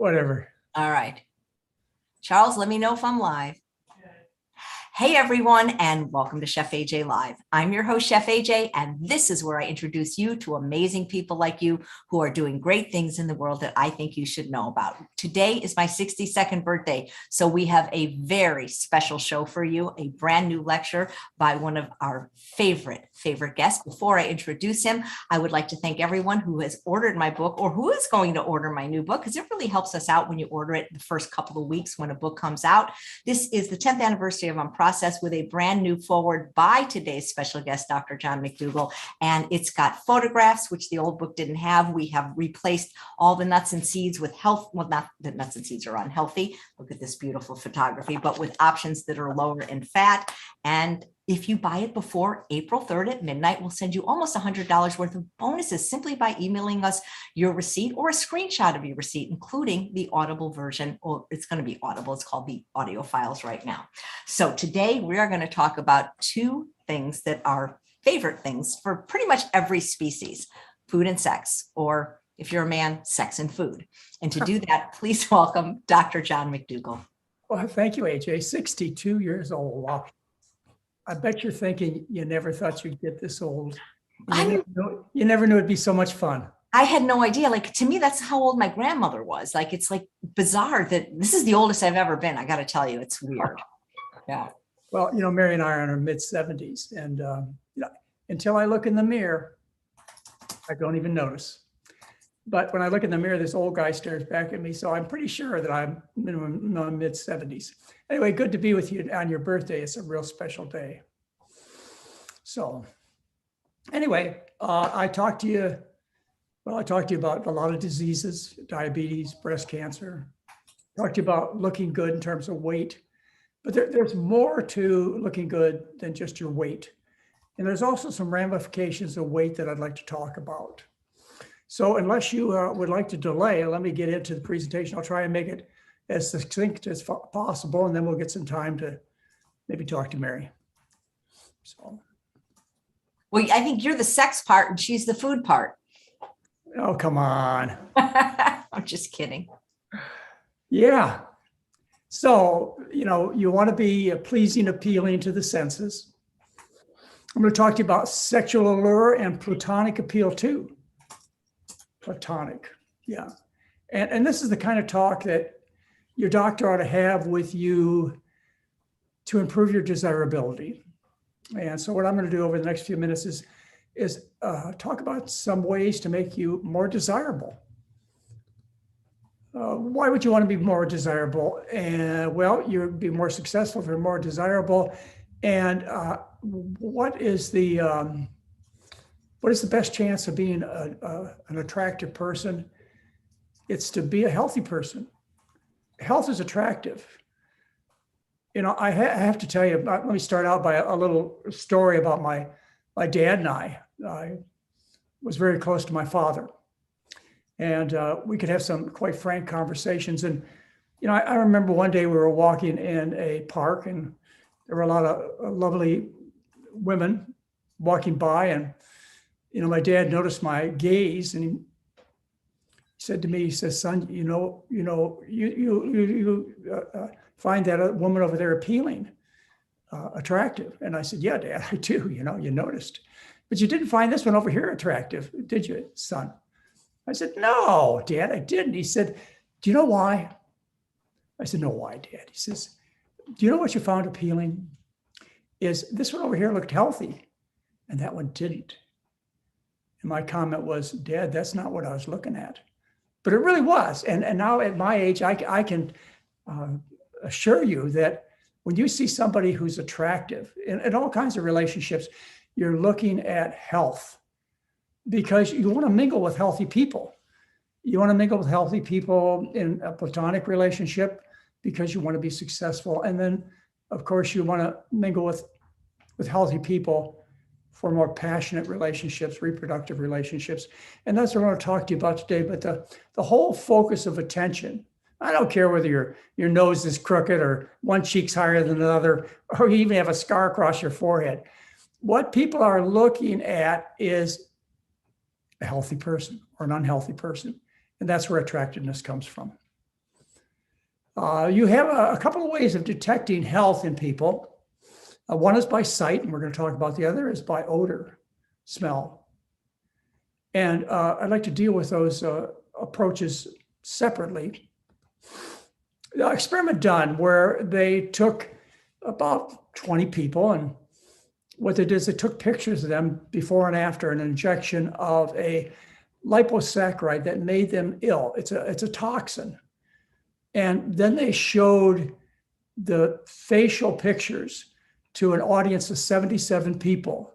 Whatever. All right. Charles, let me know if I'm live. Hey everyone, and welcome to Chef AJ Live. I'm your host, Chef AJ, and this is where I introduce you to amazing people like you who are doing great things in the world that I think you should know about. Today is my 62nd birthday, so we have a very special show for you, a brand new lecture by one of our favorite guests. Before I introduce him, I would like to thank everyone who has ordered my book or who is going to order my new book, because it really helps us out when you order it the first couple of weeks when a book comes out. This is the 10th anniversary of Process with a brand new foreword by today's special guest, Dr. John McDougall. And it's got photographs, which the old book didn't have. We have replaced all the nuts and seeds with health. Well, not that nuts and seeds are unhealthy. Look at this beautiful photography, but with options that are lower in fat. And if you buy it before April 3rd at midnight, we'll send you almost $100 worth of bonuses simply by emailing us your receipt or a screenshot of your receipt, including the Audible version. Or it's going to be Audible. It's called the audio files right now. So today we are going to talk about two things that are favorite things for pretty much every species: food and sex, or if you're a man, sex and food. And to do that, please welcome Dr. John McDougall. Well, thank you, AJ. 62 years old. Wow. I bet you're thinking you never thought you'd get this old. You never knew it'd be so much fun. I had no idea. Like, to me, that's how old my grandmother was. Like, it's like bizarre that this is the oldest I've ever been. I got to tell you, it's weird. Yeah. Well, Mary and I are in our mid-70s, and until I look in the mirror, I don't even notice. But when I look in the mirror, this old guy stares back at me, so I'm pretty sure that I'm in my mid-70s. Anyway, good to be with you on your birthday. It's a real special day. So anyway, I talked to you about a lot of diseases: diabetes, breast cancer. Talked to you about looking good in terms of weight. But there's more to looking good than just your weight. And there's also some ramifications of weight that I'd like to talk about. So unless you would like to delay, let me get into the presentation. I'll try and make it as succinct as possible, and then we'll get some time to maybe talk to Mary. So. Well, I think you're the sex part and she's the food part. Oh, come on. I'm just kidding. Yeah. So, you want to be pleasing, appealing to the senses. I'm going to talk to you about sexual allure and platonic appeal too. Platonic, yeah. And this is the kind of talk that your doctor ought to have with you to improve your desirability. And so what I'm going to do over the next few minutes is talk about some ways to make you more desirable. Why would you want to be more desirable? Well, you'll be more successful if you're more desirable. And what is the best chance of being an attractive person? It's to be a healthy person. Health is attractive. I have to tell you, let me start out by a little story about my dad and I. I was very close to my father. And we could have some quite frank conversations. And, I remember one day we were walking in a park and there were a lot of lovely women walking by. And, my dad noticed my gaze and he said to me, he says, "Son, you find that woman over there appealing, attractive." And I said, "Yeah, Dad, I do. You noticed. But you didn't find this one over here attractive, did you, son?" I said, "No, Dad, I didn't." He said, "Do you know why?" I said, "No, why, Dad?" He says, "Do you know what you found appealing? Is this one over here looked healthy and that one didn't." And my comment was, "Dad, that's not what I was looking at." But it really was. And now at my age, I can assure you that when you see somebody who's attractive in all kinds of relationships, you're looking at health. Because you want to mingle with healthy people. You want to mingle with healthy people in a platonic relationship because you want to be successful. And then, of course, you want to mingle with healthy people for more passionate relationships, reproductive relationships. And that's what I want to talk to you about today. But the whole focus of attention, I don't care whether your nose is crooked or one cheek's higher than another, or you even have a scar across your forehead. What people are looking at is a healthy person or an unhealthy person. And that's where attractiveness comes from. You have a couple of ways of detecting health in people. One is by sight, and we're going to talk about the other is by odor, smell. And I'd like to deal with those approaches separately. The experiment done where they took about 20 people, and what they did is they took pictures of them before and after an injection of a liposaccharide that made them ill. It's a toxin. And then they showed the facial pictures to an audience of 77 people.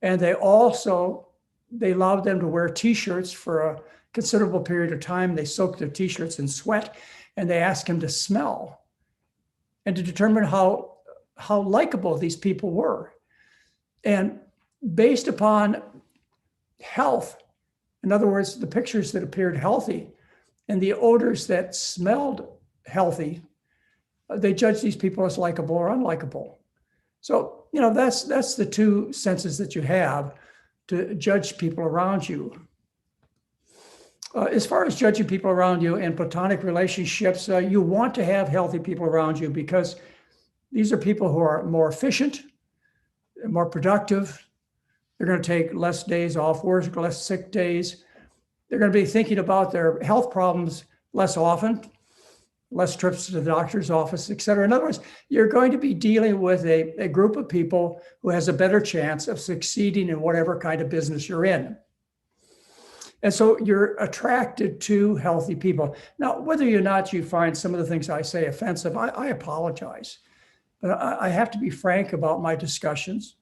And they allowed them to wear t-shirts for a considerable period of time. They soaked their t-shirts in sweat, and they asked them to smell and to determine how likable these people were. And based upon health, in other words, the pictures that appeared healthy and the odors that smelled healthy, they judged these people as likable or unlikable. So, that's the two senses that you have to judge people around you. As far as judging people around you in platonic relationships, you want to have healthy people around you because these are people who are more efficient, more productive. They're going to take less days off work, less sick days. They're going to be thinking about their health problems less often, less trips to the doctor's office, et cetera. In other words, you're going to be dealing with a group of people who has a better chance of succeeding in whatever kind of business you're in. And so you're attracted to healthy people. Now, whether or not you find some of the things I say offensive, I apologize. But I have to be frank about my discussions.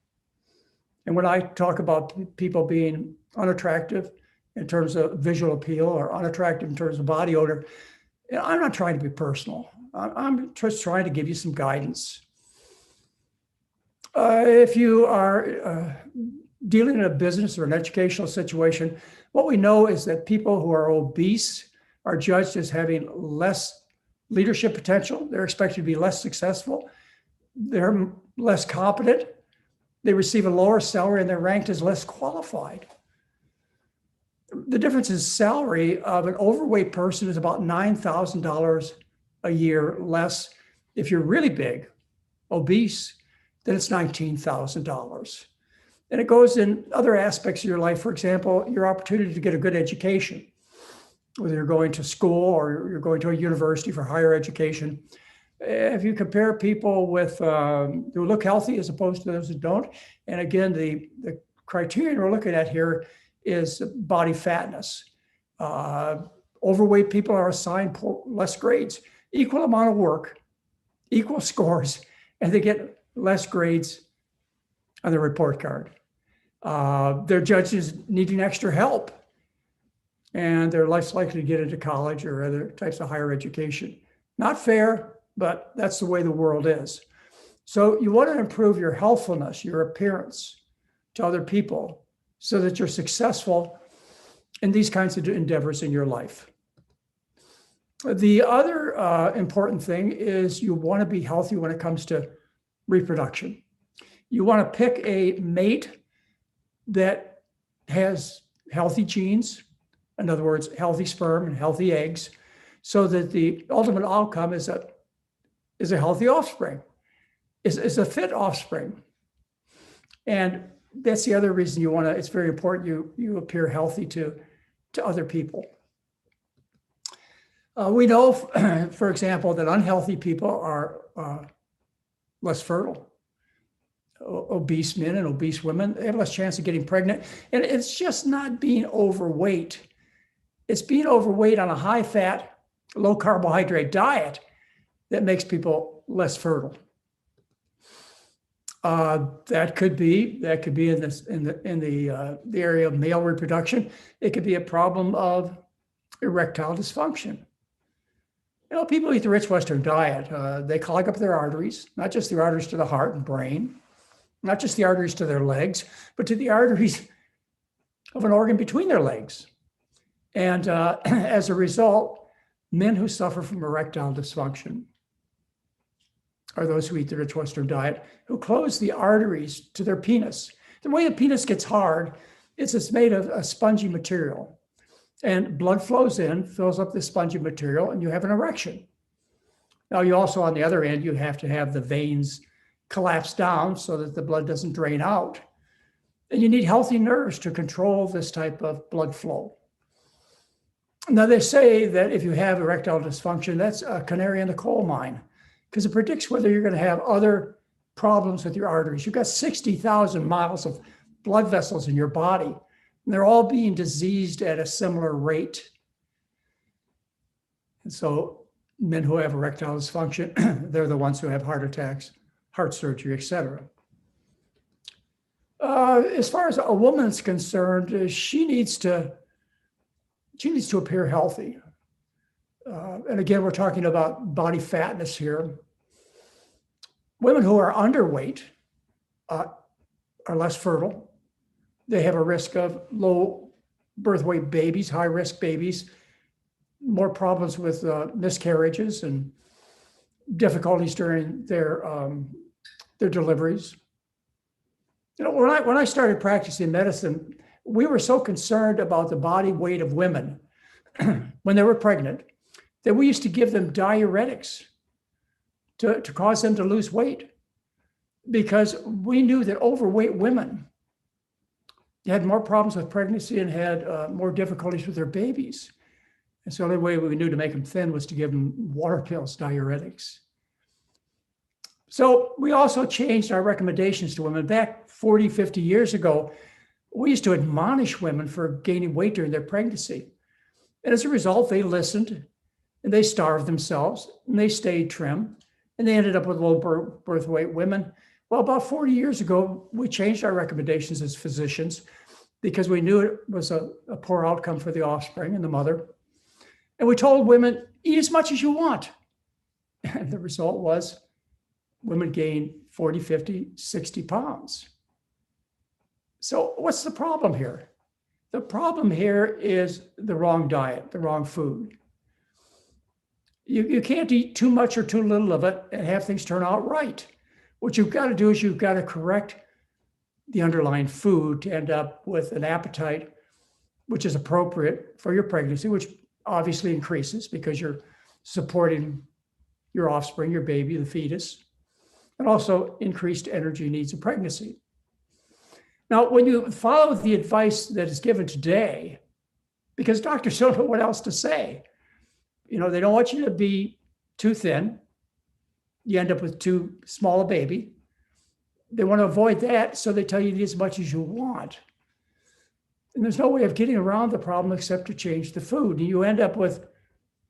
And when I talk about people being unattractive in terms of visual appeal or unattractive in terms of body odor, I'm not trying to be personal. I'm just trying to give you some guidance. If you are dealing in a business or an educational situation, what we know is that people who are obese are judged as having less leadership potential. They're expected to be less successful. They're less competent. They receive a lower salary and they're ranked as less qualified. The difference in salary of an overweight person is about $9,000 a year less. If you're really big, obese, then it's $19,000. And it goes in other aspects of your life. For example, your opportunity to get a good education, whether you're going to school or you're going to a university for higher education. If you compare people with who look healthy as opposed to those who don't, and again, the criterion we're looking at here is body fatness. Overweight people are assigned less grades, equal amount of work, equal scores, and they get less grades on the report card. They're judged as needing extra help, and they're less likely to get into college or other types of higher education. Not fair, but that's the way the world is. So you want to improve your healthfulness, your appearance to other people so that you're successful in these kinds of endeavors in your life. The other important thing is you want to be healthy when it comes to reproduction. You want to pick a mate that has healthy genes, in other words, healthy sperm and healthy eggs, so that the ultimate outcome is a healthy offspring, is a fit offspring. And that's the other reason you want to, it's very important you appear healthy to other people. We know, for example, that unhealthy people are less fertile. Obese men and obese women, they have less chance of getting pregnant. And it's just not being overweight. It's being overweight on a high fat, low carbohydrate diet that makes people less fertile. That could be in the area of male reproduction. It could be a problem of erectile dysfunction. People eat the rich Western diet. They clog up their arteries, not just the arteries to the heart and brain, not just the arteries to their legs, but to the arteries of an organ between their legs. And as a result, men who suffer from erectile dysfunction are those who eat the rich Western diet, who close the arteries to their penis. The way the penis gets hard, it's made of a spongy material. And blood flows in, fills up the spongy material, and you have an erection. Now, you also, on the other end, you have to have the veins collapse down so that the blood doesn't drain out. And you need healthy nerves to control this type of blood flow. Now, they say that if you have erectile dysfunction, that's a canary in the coal mine, because it predicts whether you're going to have other problems with your arteries. You've got 60,000 miles of blood vessels in your body, and they're all being diseased at a similar rate. And so men who have erectile dysfunction, they're the ones who have heart attacks, heart surgery, etc. As far as a woman's concerned, she needs to appear healthy. And again, we're talking about body fatness here. Women who are underweight are less fertile. They have a risk of low birth weight babies, high risk babies, more problems with miscarriages and difficulties during their deliveries. You know, when I started practicing medicine, we were so concerned about the body weight of women when they were pregnant that we used to give them diuretics to cause them to lose weight, because we knew that overweight women had more problems with pregnancy and had more difficulties with their babies. And so the only way we knew to make them thin was to give them water pills, diuretics. So we also changed our recommendations to women. Back 40, 50 years ago, we used to admonish women for gaining weight during their pregnancy. And as a result, they listened and they starved themselves and they stayed trim and they ended up with low birth weight women. Well, about 40 years ago, we changed our recommendations as physicians because we knew it was a poor outcome for the offspring and the mother. And we told women, eat as much as you want. And the result was women gained 40, 50, 60 pounds. So what's the problem here? The problem here is the wrong diet, the wrong food. You can't eat too much or too little of it and have things turn out right. What you've got to do is you've got to correct the underlying food to end up with an appetite which is appropriate for your pregnancy, which obviously increases because you're supporting your offspring, your baby, the fetus, and also increased energy needs of pregnancy. Now, when you follow the advice that is given today, because doctors don't know what else to say, you know, they don't want you to be too thin. You end up with too small a baby. They want to avoid that, so they tell you to eat as much as you want. And there's no way of getting around the problem except to change the food. You end up with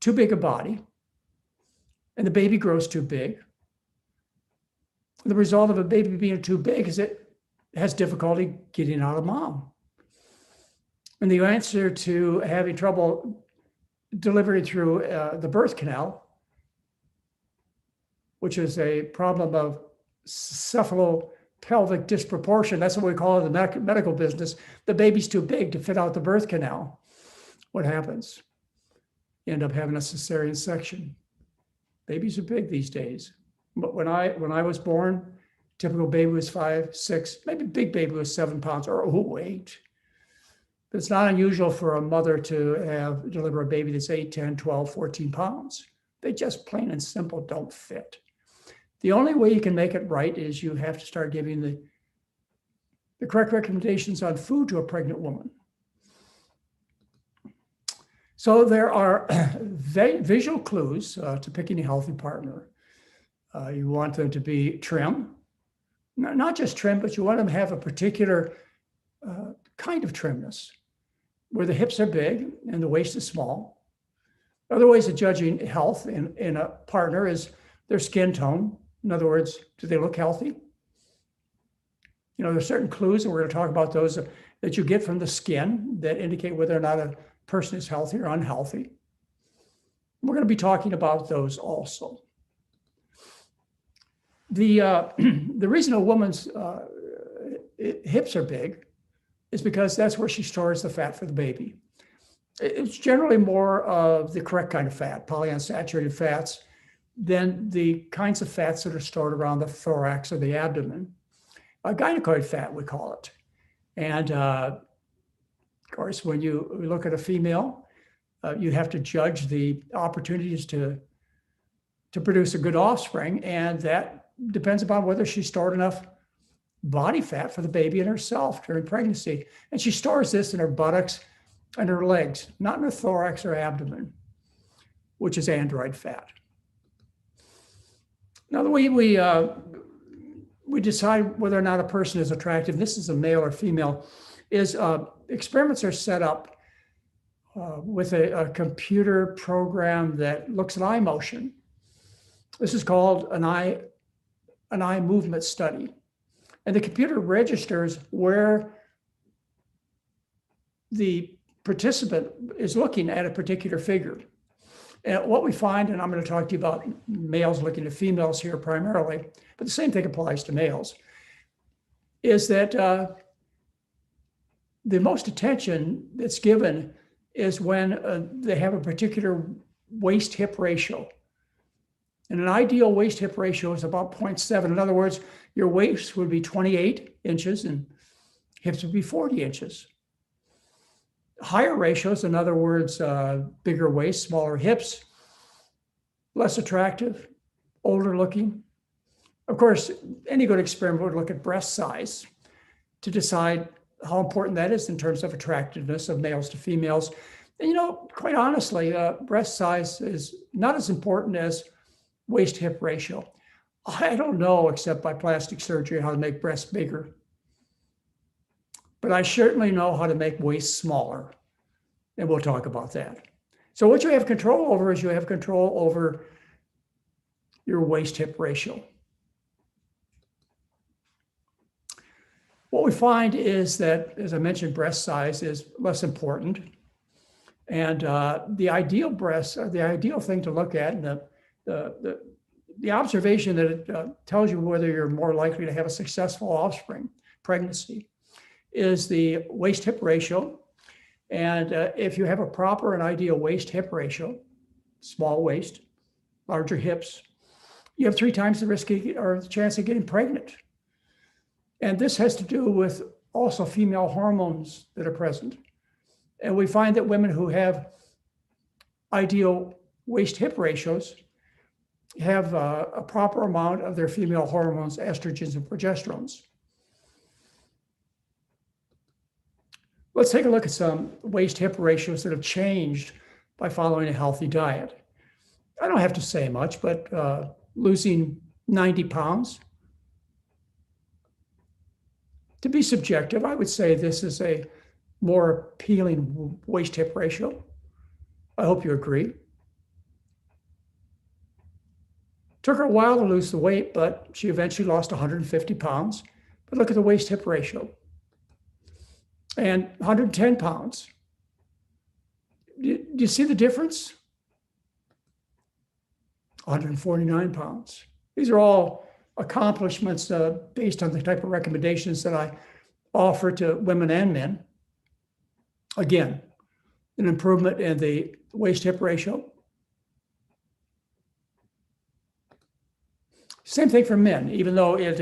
too big a body, and the baby grows too big. The result of a baby being too big is it has difficulty getting out of mom. And the answer to having trouble delivering through the birth canal, which is a problem of cephalopelvic disproportion, that's what we call it in the medical business. The baby's too big to fit out the birth canal. What happens? You end up having a cesarean section. Babies are big these days. But when I was born, typical baby was 5, 6, maybe big baby was 7 pounds or 8. But it's not unusual for a mother to deliver a baby that's 8, 10, 12, 14 pounds. They just plain and simple don't fit. The only way you can make it right is you have to start giving the correct recommendations on food to a pregnant woman. So there are visual clues to picking a healthy partner. You want them to be trim, not just trim, but you want them to have a particular kind of trimness, where the hips are big and the waist is small. Other ways of judging health in a partner is their skin tone. In other words, do they look healthy? You know, there's certain clues, and we're going to talk about those that you get from the skin that indicate whether or not a person is healthy or unhealthy. We're going to be talking about those also. The reason a woman's hips are big is because that's where she stores the fat for the baby. It's generally more of the correct kind of fat, polyunsaturated fats, than the kinds of fats that are stored around the thorax or the abdomen. Gynecoid fat, we call it. And of course, when you look at a female, you have to judge the opportunities to to produce a good offspring. And that depends upon whether she stored enough body fat for the baby and herself during pregnancy. And she stores this in her buttocks and her legs, not in her thorax or abdomen, which is android fat. Now, the way we decide whether or not a person is attractive, this is a male or female, is experiments are set up with a computer program that looks at eye motion. This is called an eye movement study. And the computer registers where the participant is looking at a particular figure. And what we find, and I'm going to talk to you about males looking at females here primarily, but the same thing applies to males, is that the most attention that's given is when they have a particular waist-hip ratio. And an ideal waist-hip ratio is about 0.7. In other words, your waist would be 28 inches and hips would be 40 inches. Higher ratios, in other words, bigger waist, smaller hips, less attractive, older looking. Of course, any good experiment would look at breast size to decide how important that is in terms of attractiveness of males to females. And, quite honestly, breast size is not as important as waist-hip ratio. I don't know, except by plastic surgery, how to make breasts bigger. But I certainly know how to make waist smaller. And we'll talk about that. So what you have control over is you have control over your waist-hip ratio. What we find is that, as I mentioned, breast size is less important. And the ideal breast, or the ideal thing to look at, and the observation that it tells you whether you're more likely to have a successful offspring, pregnancy, is the waist-hip ratio. And if you have a proper and ideal waist-hip ratio, small waist, larger hips, you have 3 times the risk or the chance of getting pregnant. And this has to do with also female hormones that are present. And we find that women who have ideal waist-hip ratios have a proper amount of their female hormones, estrogens and progesterones. Let's take a look at some waist-hip ratios that have changed by following a healthy diet. I don't have to say much, but losing 90 pounds. To be subjective, I would say this is a more appealing waist-hip ratio. I hope you agree. Took her a while to lose the weight, but she eventually lost 150 pounds. But look at the waist-hip ratio. And 110 pounds. Do you see the difference? 149 pounds. These are all accomplishments based on the type of recommendations that I offer to women and men. Again, an improvement in the waist-hip ratio. Same thing for men, even though it,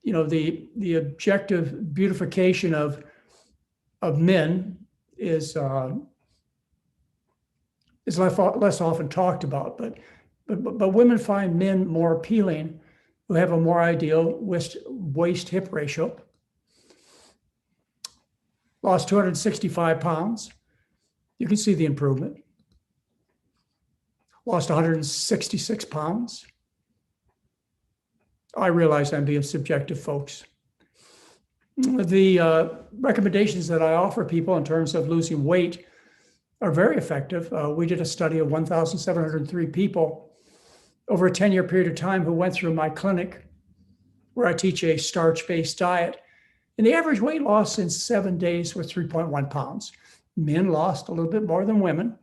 the objective beautification of men is less often talked about, but women find men more appealing who have a more ideal waist-hip ratio. Lost 265 pounds. You can see the improvement. Lost 166 pounds. I realize I'm being subjective, folks. The recommendations that I offer people in terms of losing weight are very effective. We did a study of 1,703 people over a 10-year period of time who went through my clinic where I teach a starch-based diet. And the average weight loss in 7 days was 3.1 pounds. Men lost a little bit more than women.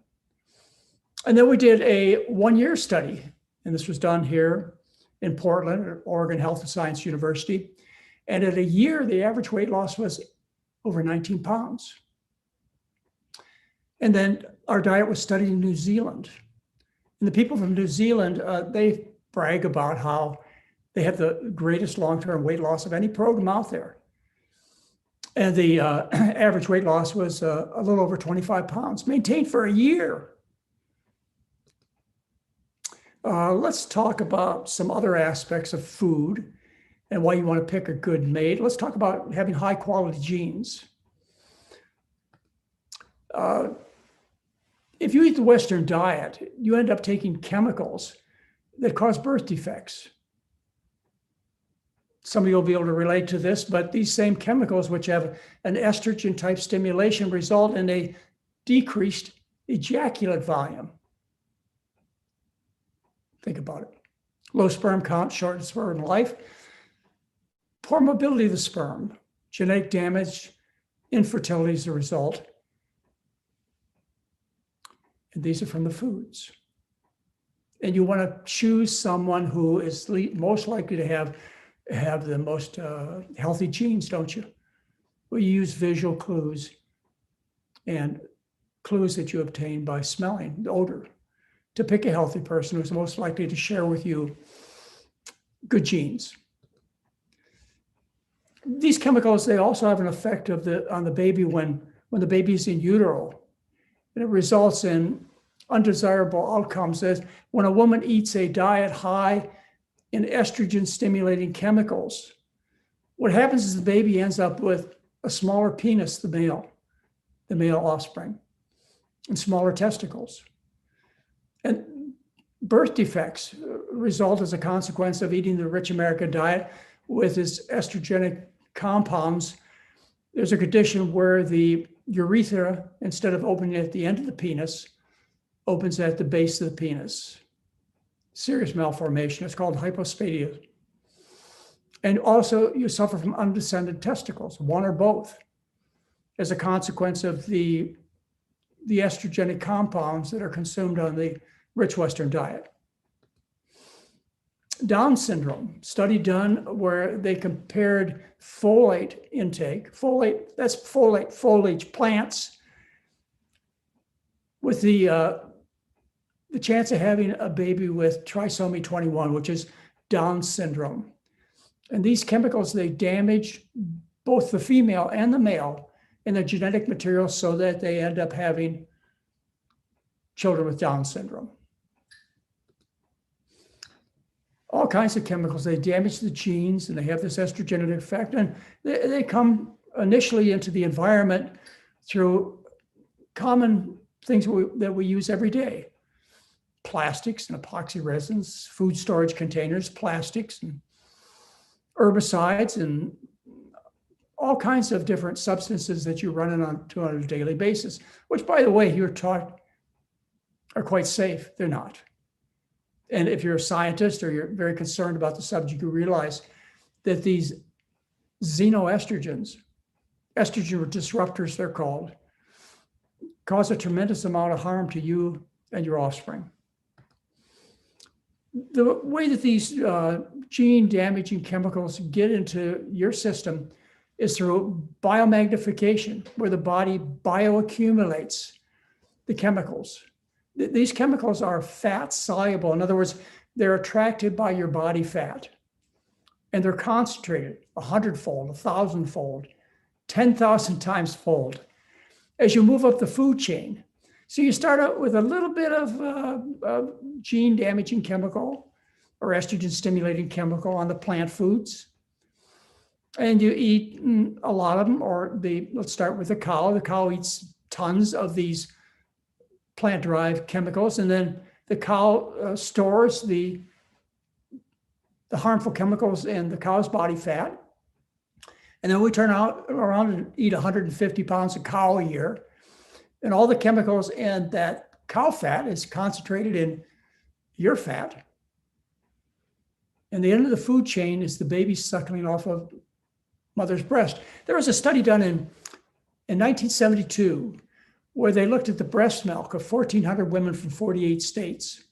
And then we did a 1-year study, and this was done here in Portland at Oregon Health and Science University. And at a year, the average weight loss was over 19 pounds. And then our diet was studied in New Zealand. And the people from New Zealand, they brag about how they have the greatest long-term weight loss of any program out there. And the average weight loss was a little over 25 pounds, maintained for a year. Let's talk about some other aspects of food and why you want to pick a good mate. Let's talk about having high quality genes. If you eat the Western diet, you end up taking chemicals that cause birth defects. Some of you will be able to relate to this, but these same chemicals, which have an estrogen type stimulation, result in a decreased ejaculate volume. Think about it. Low sperm count, shortened sperm life, poor mobility of the sperm, genetic damage, infertility is the result. And these are from the foods. And you want to choose someone who is most likely to have the most healthy genes, don't you? Well, you use visual clues and clues that you obtain by smelling the odor to pick a healthy person who's most likely to share with you good genes. These chemicals, they also have an effect on the baby when the baby is in utero. And it results in undesirable outcomes. As when a woman eats a diet high in estrogen stimulating chemicals, what happens is the baby ends up with a smaller penis, the male offspring, and smaller testicles. And birth defects result as a consequence of eating the rich American diet with its estrogenic compounds. There's a condition where the urethra, instead of opening at the end of the penis, opens at the base of the penis. Serious malformation. It's called hypospadia. And also you suffer from undescended testicles, one or both, as a consequence of the estrogenic compounds that are consumed on the rich Western diet. Down syndrome, study done where they compared folate intake, that's foliage plants, with the chance of having a baby with trisomy 21, which is Down syndrome. And these chemicals, they damage both the female and the male in their genetic material so that they end up having children with Down syndrome. All kinds of chemicals, they damage the genes and they have this estrogenic effect. And they come initially into the environment through common things that we use every day. Plastics and epoxy resins, food storage containers, plastics and herbicides, and all kinds of different substances that you run into on a daily basis, which, by the way, you're taught are quite safe. They're not. And if you're a scientist or you're very concerned about the subject, you realize that these xenoestrogens, estrogen disruptors they're called, cause a tremendous amount of harm to you and your offspring. The way that these gene-damaging chemicals get into your system is through biomagnification, where the body bioaccumulates the chemicals. These chemicals are fat soluble. In other words, they're attracted by your body fat, and they're concentrated 100-fold, 1,000-fold, 10,000 times fold as you move up the food chain. So you start out with a little bit of gene-damaging chemical or estrogen-stimulating chemical on the plant foods, and you eat a lot of them. Or let's start with the cow. The cow eats tons of these plant-derived chemicals, and then the cow stores the harmful chemicals in the cow's body fat. And then we turn around and eat 150 pounds of cow a year. And all the chemicals in that cow fat is concentrated in your fat. And the end of the food chain is the baby suckling off of mother's breast. There was a study done in 1972 where they looked at the breast milk of 1,400 women from 48 states.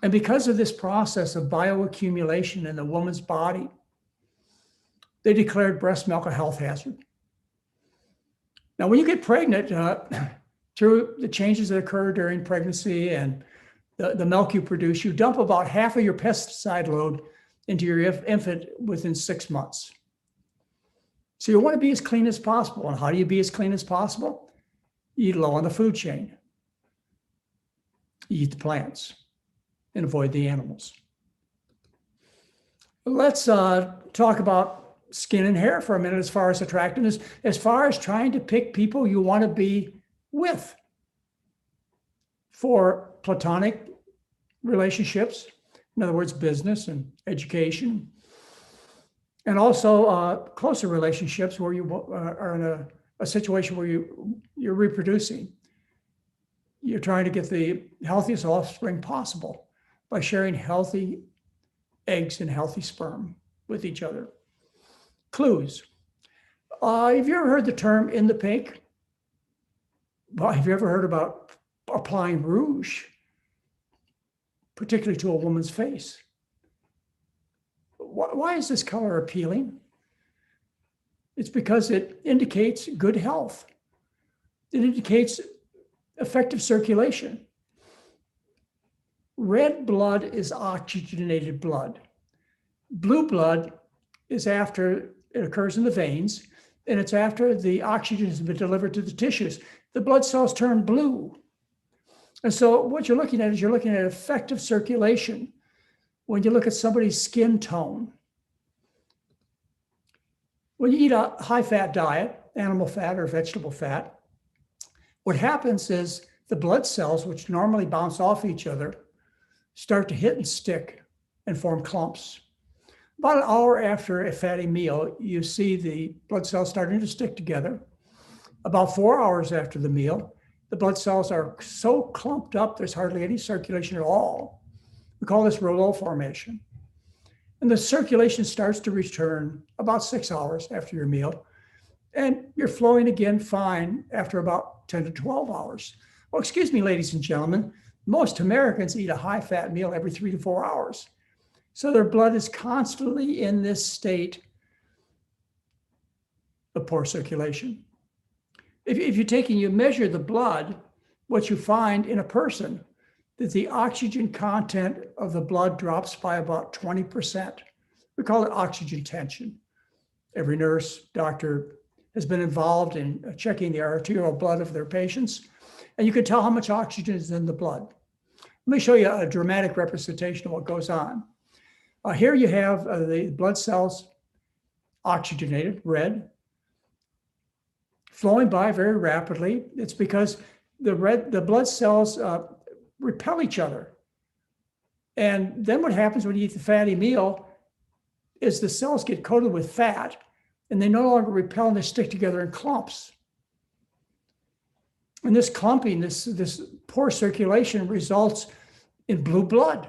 And because of this process of bioaccumulation in the woman's body, they declared breast milk a health hazard. Now, when you get pregnant, through the changes that occur during pregnancy and the milk you produce, you dump about half of your pesticide load into your infant within 6 months. So you want to be as clean as possible. And how do you be as clean as possible? You eat low on the food chain. You eat the plants. and avoid the animals. Let's talk about skin and hair for a minute as far as attractiveness, as far as trying to pick people you want to be with for platonic relationships, in other words, business and education, and also closer relationships where you are in a situation where you're reproducing. You're trying to get the healthiest offspring possible by sharing healthy eggs and healthy sperm with each other. Clues. Have you ever heard the term in the pink? Well, have you ever heard about applying rouge, particularly to a woman's face? Why is this color appealing? It's because it indicates good health. It indicates effective circulation. Red blood is oxygenated blood. Blue blood is after it occurs in the veins, and it's after the oxygen has been delivered to the tissues. The blood cells turn blue. And so what you're looking at is you're looking at effective circulation when you look at somebody's skin tone. When you eat a high-fat diet, animal fat or vegetable fat, what happens is the blood cells, which normally bounce off each other, start to hit and stick and form clumps. About an hour after a fatty meal, you see the blood cells starting to stick together. About 4 hours after the meal, the blood cells are so clumped up, there's hardly any circulation at all. We call this rouleau formation. And the circulation starts to return about 6 hours after your meal. And you're flowing again fine after about 10 to 12 hours. Well, excuse me, ladies and gentlemen, most Americans eat a high-fat meal every 3 to 4 hours. So their blood is constantly in this state of poor circulation. If you take and you measure the blood, what you find in a person, that the oxygen content of the blood drops by about 20%. We call it oxygen tension. Every nurse, doctor has been involved in checking the arterial blood of their patients, and you can tell how much oxygen is in the blood. Let me show you a dramatic representation of what goes on. Here you have the blood cells oxygenated, red, flowing by very rapidly. It's because the blood cells repel each other. And then what happens when you eat the fatty meal is the cells get coated with fat and they no longer repel and they stick together in clumps. And this clumping, this poor circulation results in blue blood.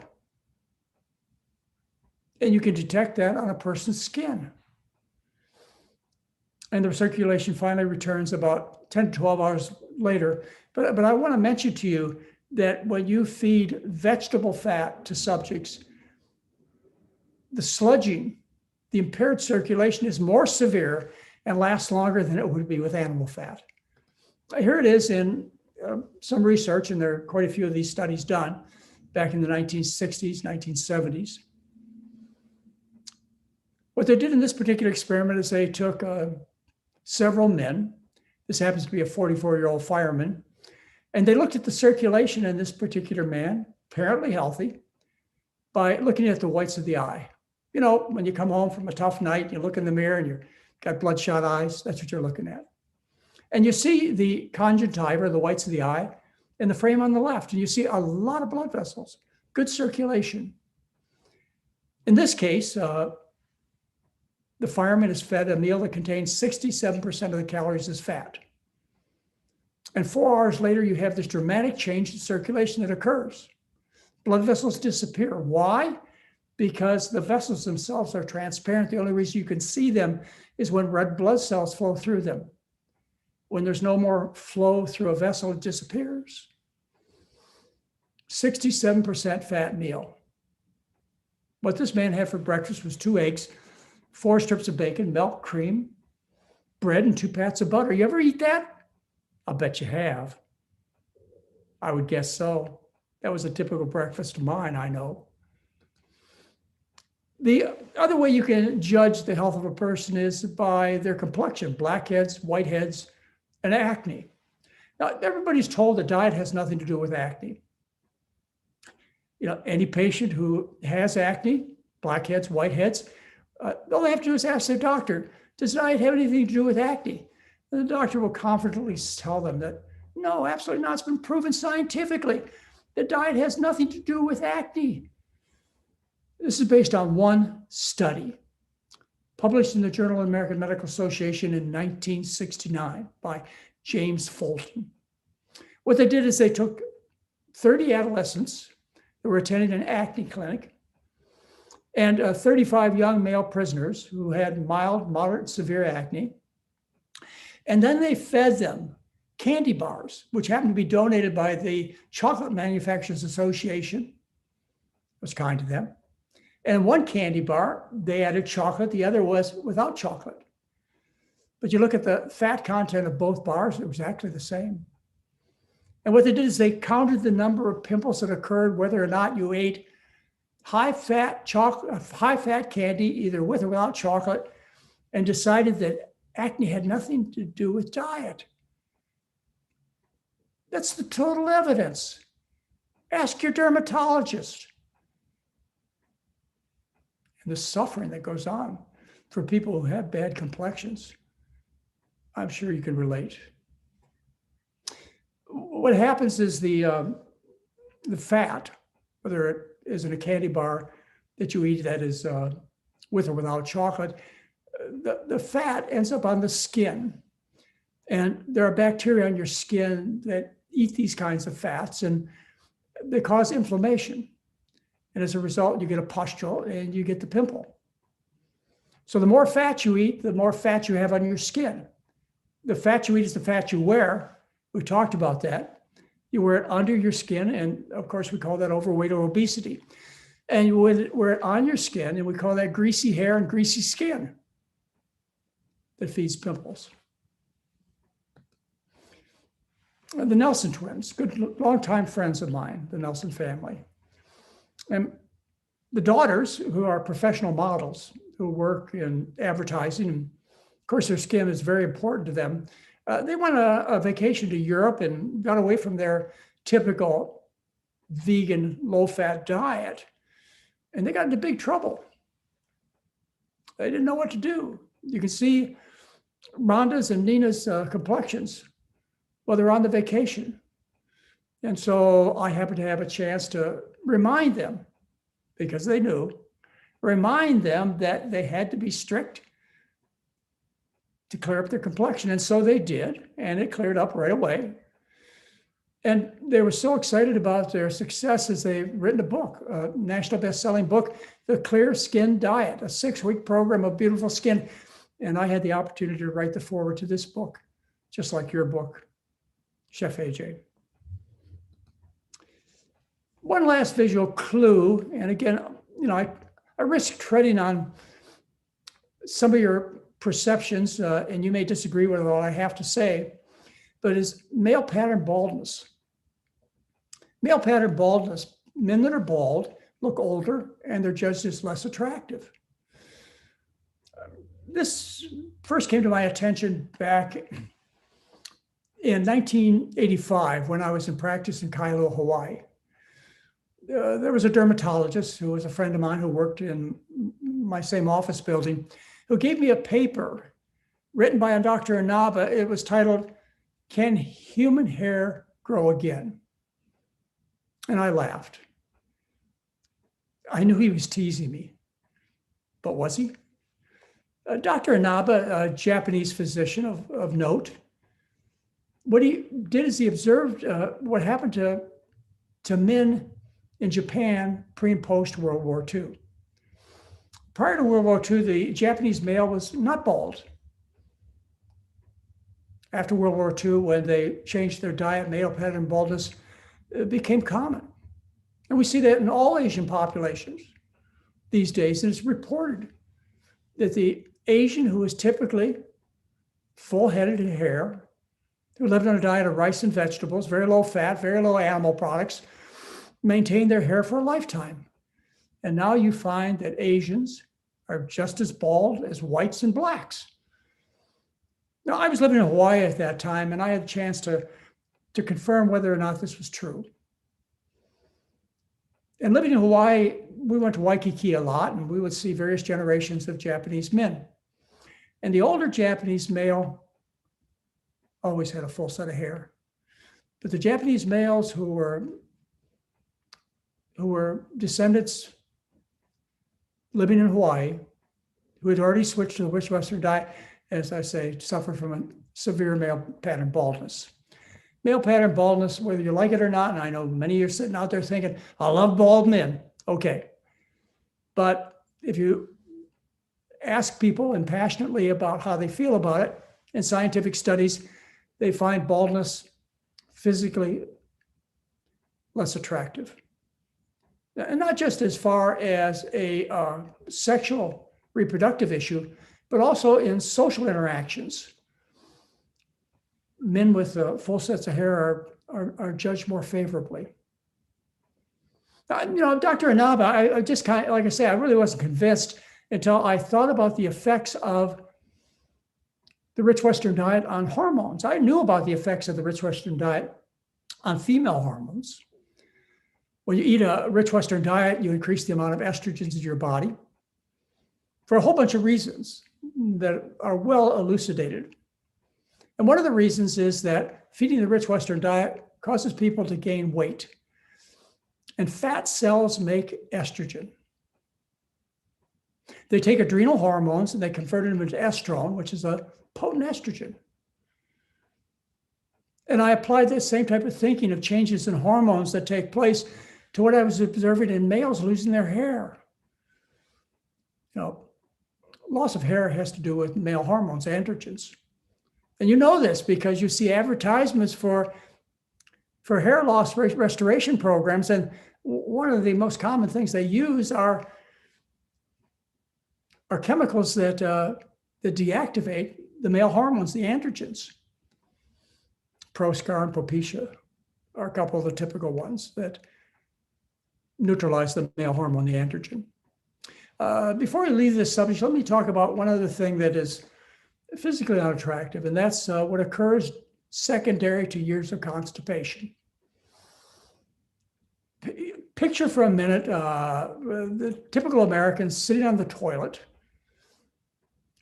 And you can detect that on a person's skin. And the circulation finally returns about 10 to 12 hours later. But I want to mention to you that when you feed vegetable fat to subjects, the sludging, the impaired circulation is more severe and lasts longer than it would be with animal fat. Here it is in some research, and there are quite a few of these studies done back in the 1960s, 1970s. What they did in this particular experiment is they took several men. This happens to be a 44-year-old fireman. And they looked at the circulation in this particular man, apparently healthy, by looking at the whites of the eye. You know, when you come home from a tough night, you look in the mirror and you've got bloodshot eyes, that's what you're looking at. And you see the conjunctiva, the whites of the eye, in the frame on the left, and you see a lot of blood vessels, good circulation. In this case, the fireman is fed a meal that contains 67% of the calories as fat. And 4 hours later, you have this dramatic change in circulation that occurs. Blood vessels disappear. Why? Because the vessels themselves are transparent. The only reason you can see them is when red blood cells flow through them. When there's no more flow through a vessel, it disappears. 67% fat meal. What this man had for breakfast was 2 eggs, 4 strips of bacon, milk, cream, bread, and 2 pats of butter. You ever eat that? I'll bet you have. I would guess so. That was a typical breakfast of mine, I know. The other way you can judge the health of a person is by their complexion, blackheads, whiteheads, and acne. Now, everybody's told that diet has nothing to do with acne. any patient who has acne, blackheads, whiteheads, all they have to do is ask their doctor, does diet have anything to do with acne? And the doctor will confidently tell them that, no, absolutely not. It's been proven scientifically that diet has nothing to do with acne. This is based on one study published in the Journal of the American Medical Association in 1969 by James Fulton. What they did is they took 30 adolescents who were attending an acne clinic and 35 young male prisoners who had mild, moderate, severe acne. And then they fed them candy bars, which happened to be donated by the Chocolate Manufacturers Association. It was kind to them. And one candy bar, they added chocolate, the other was without chocolate. But you look at the fat content of both bars, it was exactly the same. And what they did is they counted the number of pimples that occurred, whether or not you ate high-fat candy, either with or without chocolate, and decided that acne had nothing to do with diet. That's the total evidence. Ask your dermatologist. And the suffering that goes on for people who have bad complexions, I'm sure you can relate. What happens is the fat, whether it is in a candy bar that you eat that is with or without chocolate, the fat ends up on the skin. And there are bacteria on your skin that eat these kinds of fats, and they cause inflammation. And as a result, you get a pustule and you get the pimple. So the more fat you eat, the more fat you have on your skin. The fat you eat is the fat you wear. We talked about that. You wear it under your skin, and of course, we call that overweight or obesity. And you wear it on your skin, and we call that greasy hair and greasy skin that feeds pimples. The Nelson twins, good longtime friends of mine, the Nelson family. And the daughters, who are professional models, who work in advertising, and of course their skin is very important to them, they went on a vacation to Europe and got away from their typical vegan, low-fat diet. And they got into big trouble. They didn't know what to do. You can see Rhonda's and Nina's complexions while they're on the vacation. And so I happened to have a chance to remind them, because they knew, remind them that they had to be strict to clear up their complexion. And so they did, and it cleared up right away. And they were so excited about their success as they've written a book, a national best-selling book, The Clear Skin Diet, a 6-week program of beautiful skin. And I had the opportunity to write the foreword to this book, just like your book, Chef AJ. One last visual clue, and again, I risk treading on some of your perceptions, and you may disagree with what I have to say, but is male pattern baldness. Male pattern baldness, men that are bald look older and they're judged as less attractive. This first came to my attention back in 1985 when I was in practice in Kailua, Hawaii. There was a dermatologist who was a friend of mine who worked in my same office building, who gave me a paper written by a Dr. Inaba. It was titled, "Can Human Hair Grow Again?" And I laughed. I knew he was teasing me, but was he? Dr. Inaba, a Japanese physician of note, what he did is he observed what happened to men in Japan pre and post World War II. Prior to World War II, the Japanese male was not bald. After World War II, when they changed their diet, male pattern baldness became common. And we see that in all Asian populations these days. And it's reported that the Asian who is typically full-headed in hair, who lived on a diet of rice and vegetables, very low fat, very low animal products, maintain their hair for a lifetime. And now you find that Asians are just as bald as whites and blacks. Now, I was living in Hawaii at that time, and I had a chance to confirm whether or not this was true. And living in Hawaii, we went to Waikiki a lot, and we would see various generations of Japanese men. And the older Japanese male always had a full set of hair. But the Japanese males who were descendants living in Hawaii, who had already switched to the rich Western diet, as I say, suffered from a severe male pattern baldness. Male pattern baldness, whether you like it or not, and I know many of you are sitting out there thinking, I love bald men. Okay. But if you ask people and passionately about how they feel about it, in scientific studies, they find baldness physically less attractive. And not just as far as a sexual reproductive issue, but also in social interactions. Men with full sets of hair are judged more favorably. Dr. Inaba, I just kind of, like I say, I really wasn't convinced until I thought about the effects of the rich Western diet on hormones. I knew about the effects of the rich Western diet on female hormones. When you eat a rich Western diet, you increase the amount of estrogens in your body for a whole bunch of reasons that are well elucidated. And one of the reasons is that feeding the rich Western diet causes people to gain weight. And fat cells make estrogen. They take adrenal hormones and they convert them into estrone, which is a potent estrogen. And I applied this same type of thinking of changes in hormones that take place to what I was observing in males losing their hair. Loss of hair has to do with male hormones, androgens. And you know this because you see advertisements for hair loss restoration programs. And one of the most common things they use are chemicals that deactivate the male hormones, the androgens. Proscar and Propecia are a couple of the typical ones that neutralize the male hormone, the androgen. Before we leave this subject, let me talk about one other thing that is physically unattractive, and that's what occurs secondary to years of constipation. Picture for a minute the typical American sitting on the toilet,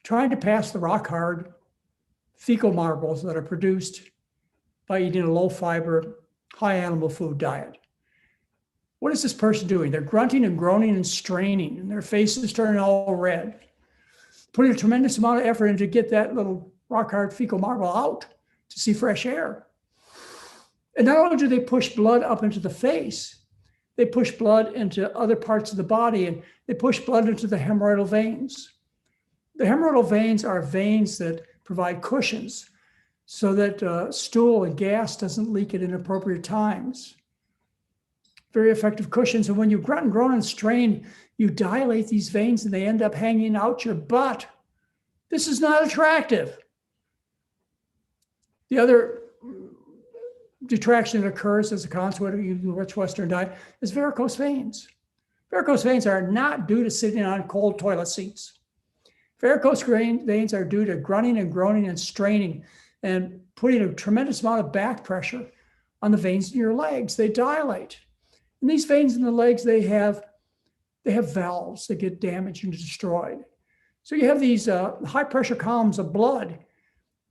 trying to pass the rock-hard fecal marbles that are produced by eating a low-fiber, high-animal food diet. What is this person doing? They're grunting and groaning and straining, and their faces turning all red, putting a tremendous amount of effort in to get that little rock-hard fecal marble out to see fresh air. And not only do they push blood up into the face, they push blood into other parts of the body, and they push blood into the hemorrhoidal veins. The hemorrhoidal veins are veins that provide cushions so that stool and gas doesn't leak at inappropriate times. Very effective cushions. And when you grunt and groan and strain, you dilate these veins and they end up hanging out your butt. This is not attractive. The other detraction that occurs as a consequence of the rich Western diet is varicose veins. Varicose veins are not due to sitting on cold toilet seats. Varicose veins are due to grunting and groaning and straining and putting a tremendous amount of back pressure on the veins in your legs. They dilate. And these veins in the legs, they have valves that get damaged and destroyed. So you have these high pressure columns of blood,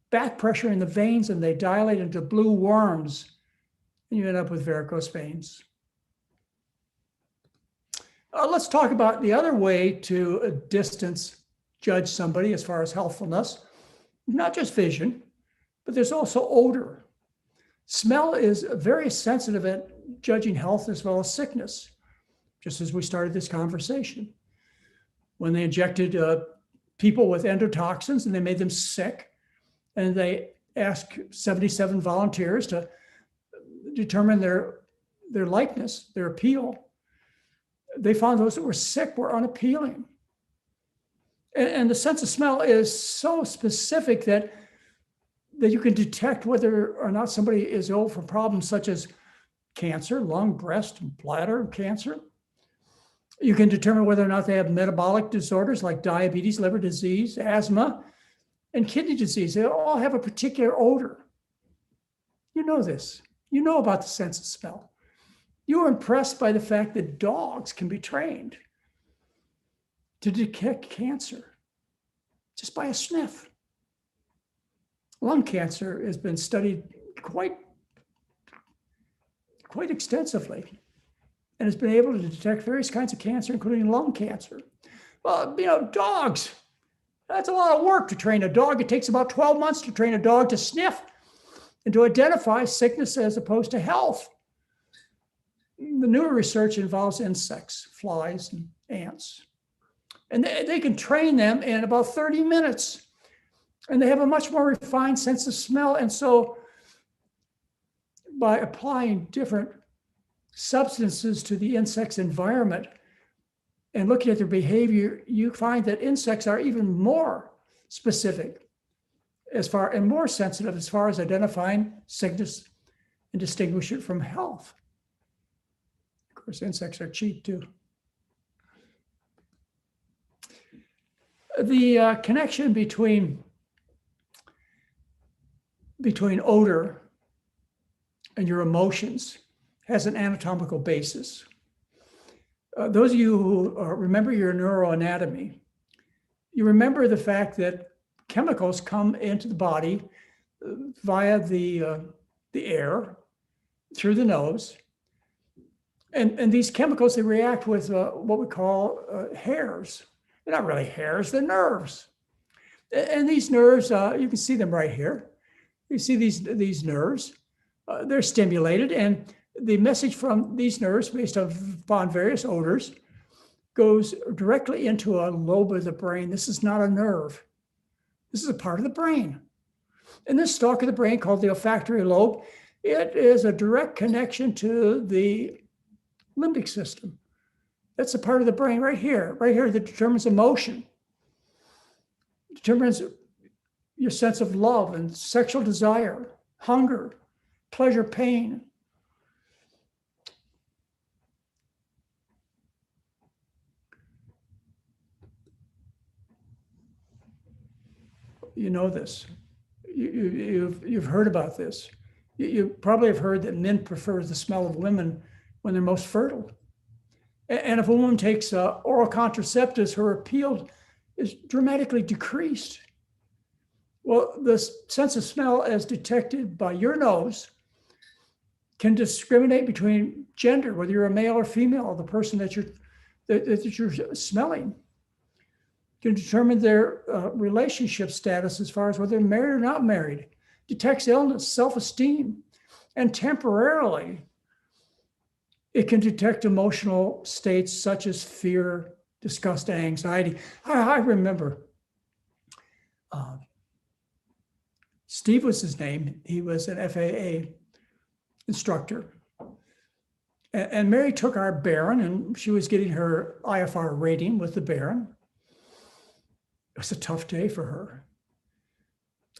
back pressure in the veins, and they dilate into blue worms, and you end up with varicose veins. Let's talk about the other way to judge somebody as far as healthfulness, not just vision, but there's also odor. Smell is very sensitive at judging health as well as sickness, just as we started this conversation. When they injected people with endotoxins and they made them sick, and they asked 77 volunteers to determine their likeness, their appeal, they found those that were sick were unappealing. And the sense of smell is so specific that you can detect whether or not somebody is ill from problems such as cancer, lung, breast, and bladder cancer. You can determine whether or not they have metabolic disorders like diabetes, liver disease, asthma, and kidney disease. They all have a particular odor. You know this. You know about the sense of smell. You were impressed by the fact that dogs can be trained to detect cancer just by a sniff. Lung cancer has been studied quite extensively and has been able to detect various kinds of cancer, including lung cancer. Well, dogs, that's a lot of work to train a dog. It takes about 12 months to train a dog to sniff and to identify sickness as opposed to health. The newer research involves insects, flies, and ants. And they can train them in about 30 minutes. And they have a much more refined sense of smell. And so by applying different substances to the insect's environment and looking at their behavior, you find that insects are even more specific and more sensitive as far as identifying sickness and distinguish it from health. Of course, insects are cheap too. The connection between odor and your emotions has an anatomical basis. Those of you who remember your neuroanatomy, you remember the fact that chemicals come into the body via the air through the nose. And these chemicals, they react with what we call hairs. They're not really hairs, they're nerves. And these nerves, you can see them right here. You see these nerves, they're stimulated, and the message from these nerves, based upon various odors, goes directly into a lobe of the brain. This is not a nerve. This is a part of the brain. And this stalk of the brain, called the olfactory lobe, it is a direct connection to the limbic system. That's a part of the brain right here that determines emotion, determines your sense of love and sexual desire, hunger, pleasure, pain. You know this. You've heard about this. You probably have heard that men prefer the smell of women when they're most fertile. And if a woman takes oral contraceptives, her appeal is dramatically decreased. Well, the sense of smell as detected by your nose can discriminate between gender, whether you're a male or female, the person that you're smelling. Can determine their relationship status as far as whether they're married or not married, detects illness, self-esteem, and temporarily, it can detect emotional states such as fear, disgust, and anxiety. I remember Steve was his name. He was an FAA instructor. And Mary took our Baron, and she was getting her IFR rating with the Baron. It was a tough day for her.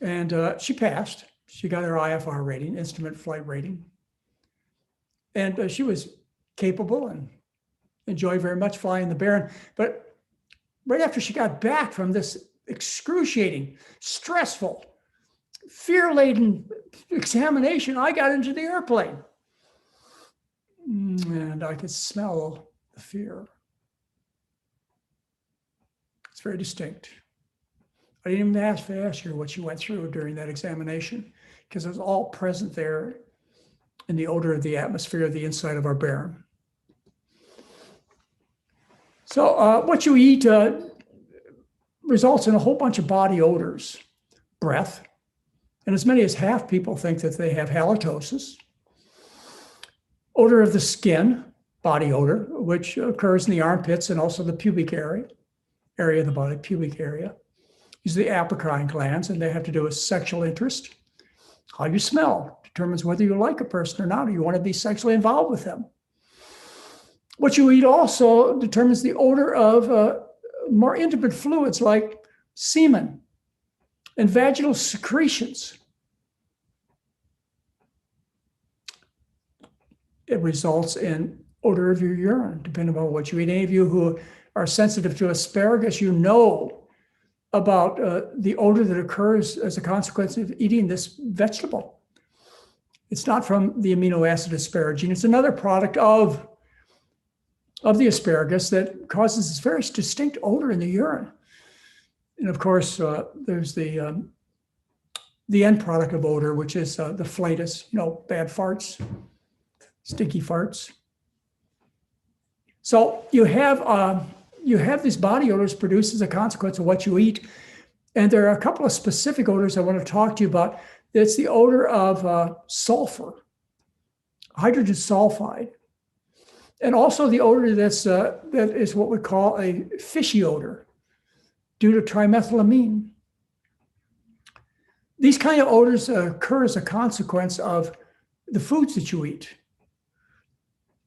And she passed. She got her IFR rating, instrument flight rating. And she was capable and enjoyed very much flying the Baron. But right after she got back from this excruciating, stressful, fear-laden examination, I got into the airplane. And I could smell the fear. It's very distinct. I didn't even have to ask her what she went through during that examination, because it was all present there in the odor of the atmosphere of the inside of our Baron. So what you eat results in a whole bunch of body odors, breath, and as many as half people think that they have halitosis. Odor of the skin, body odor, which occurs in the armpits and also the pubic area of the body, pubic area. These are the apocrine glands, and they have to do with sexual interest. How you smell determines whether you like a person or not, or you want to be sexually involved with them. What you eat also determines the odor of more intimate fluids like semen and vaginal secretions. It results in odor of your urine, depending on what you eat. Any of you who are sensitive to asparagus, you know about the odor that occurs as a consequence of eating this vegetable. It's not from the amino acid asparagine. It's another product of the asparagus that causes this very distinct odor in the urine. And of course, there's the end product of odor, which is the flatus, bad farts, stinky farts. So you have these body odors produced as a consequence of what you eat. And there are a couple of specific odors I want to talk to you about. It's the odor of sulfur, hydrogen sulfide, and also the odor that is what we call a fishy odor due to trimethylamine. These kind of odors occur as a consequence of the foods that you eat.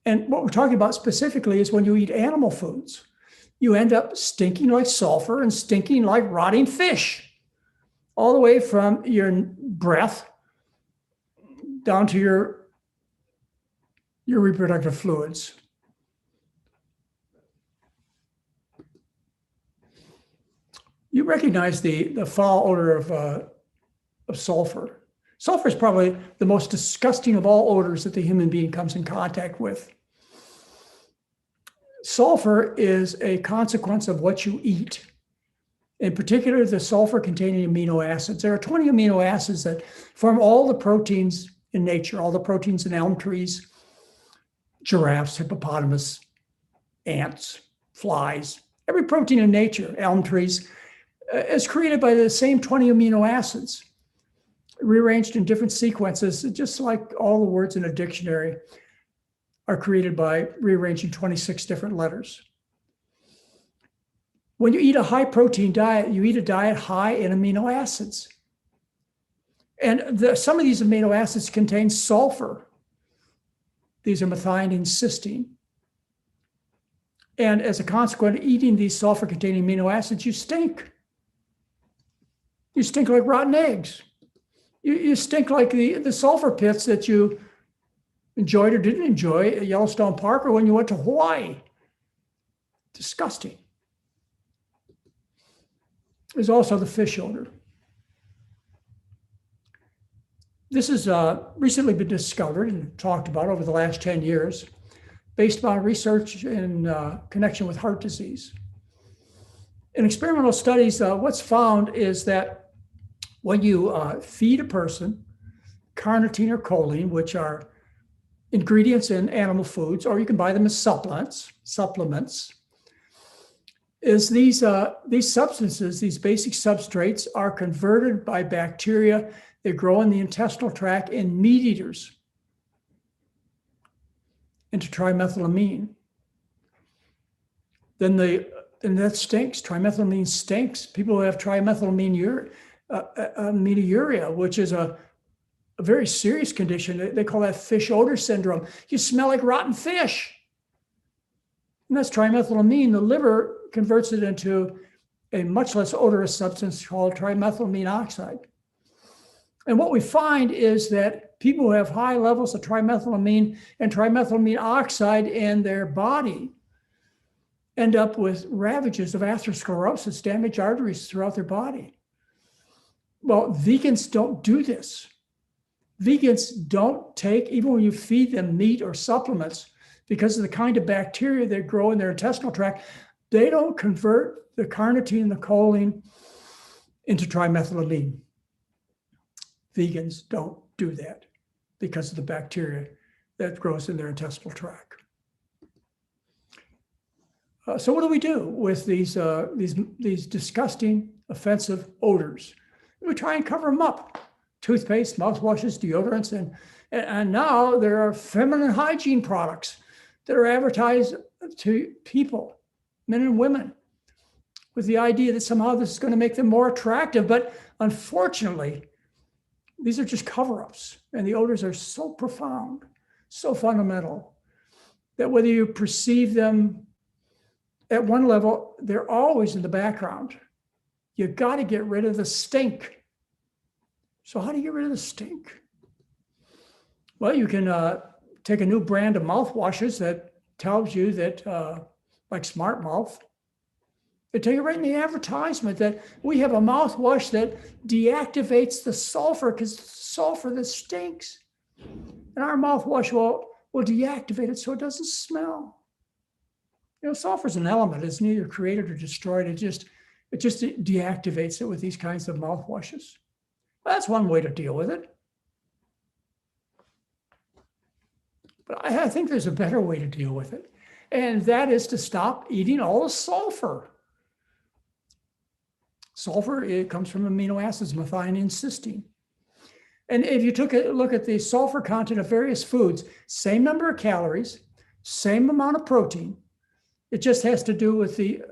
And what we're talking about specifically is when you eat animal foods, you end up stinking like sulfur and stinking like rotting fish, all the way from your breath down to your reproductive fluids. You recognize the foul odor of sulfur. Sulfur is probably the most disgusting of all odors that the human being comes in contact with. Sulfur is a consequence of what you eat. In particular, the sulfur-containing amino acids. There are 20 amino acids that form all the proteins in nature, all the proteins in elm trees, giraffes, hippopotamus, ants, flies. Every protein in nature, elm trees, is created by the same 20 amino acids, rearranged in different sequences, just like all the words in a dictionary are created by rearranging 26 different letters. When you eat a high protein diet, you eat a diet high in amino acids. And some of these amino acids contain sulfur. These are methionine and cysteine. And as a consequence of eating these sulfur-containing amino acids, you stink. You stink like rotten eggs. You stink like the sulfur pits that you enjoyed or didn't enjoy at Yellowstone Park or when you went to Hawaii. Disgusting. There's also the fish odor. This has recently been discovered and talked about over the last 10 years based on research in connection with heart disease. In experimental studies, what's found is that when you feed a person carnitine or choline, which are ingredients in animal foods, or you can buy them as supplements, is these substances, these basic substrates are converted by bacteria. They grow in the intestinal tract in meat eaters into trimethylamine. And that stinks. Trimethylamine stinks. People who have trimethylamine aminouria, which is a very serious condition. They call that fish odor syndrome. You smell like rotten fish. And that's trimethylamine. The liver converts it into a much less odorous substance called trimethylamine oxide. And what we find is that people who have high levels of trimethylamine and trimethylamine oxide in their body end up with ravages of atherosclerosis, damaged arteries throughout their body. Well, vegans don't do this. Vegans don't take, even when you feed them meat or supplements, because of the kind of bacteria that grow in their intestinal tract, they don't convert the carnitine and the choline into trimethylamine. Vegans don't do that because of the bacteria that grows in their intestinal tract. So what do we do with these disgusting, offensive odors? We try and cover them up. Toothpaste, mouthwashes, deodorants, and now there are feminine hygiene products that are advertised to people, men and women, with the idea that somehow this is going to make them more attractive. But unfortunately, these are just cover-ups, and the odors are so profound, so fundamental, that whether you perceive them at one level, they're always in the background. You got to get rid of the stink. So how do you get rid of the stink? Well, you can take a new brand of mouthwashes that tells you that, like Smart Mouth, they tell you right in the advertisement that we have a mouthwash that deactivates the sulfur because sulfur that stinks. And our mouthwash will deactivate it so it doesn't smell. Sulfur is an element. It's neither created or destroyed. It just deactivates it with these kinds of mouthwashes. Well, that's one way to deal with it. But I think there's a better way to deal with it. And that is to stop eating all the sulfur. Sulfur, it comes from amino acids, methionine and cysteine. And if you took a look at the sulfur content of various foods, same number of calories, same amount of protein, it just has to do with the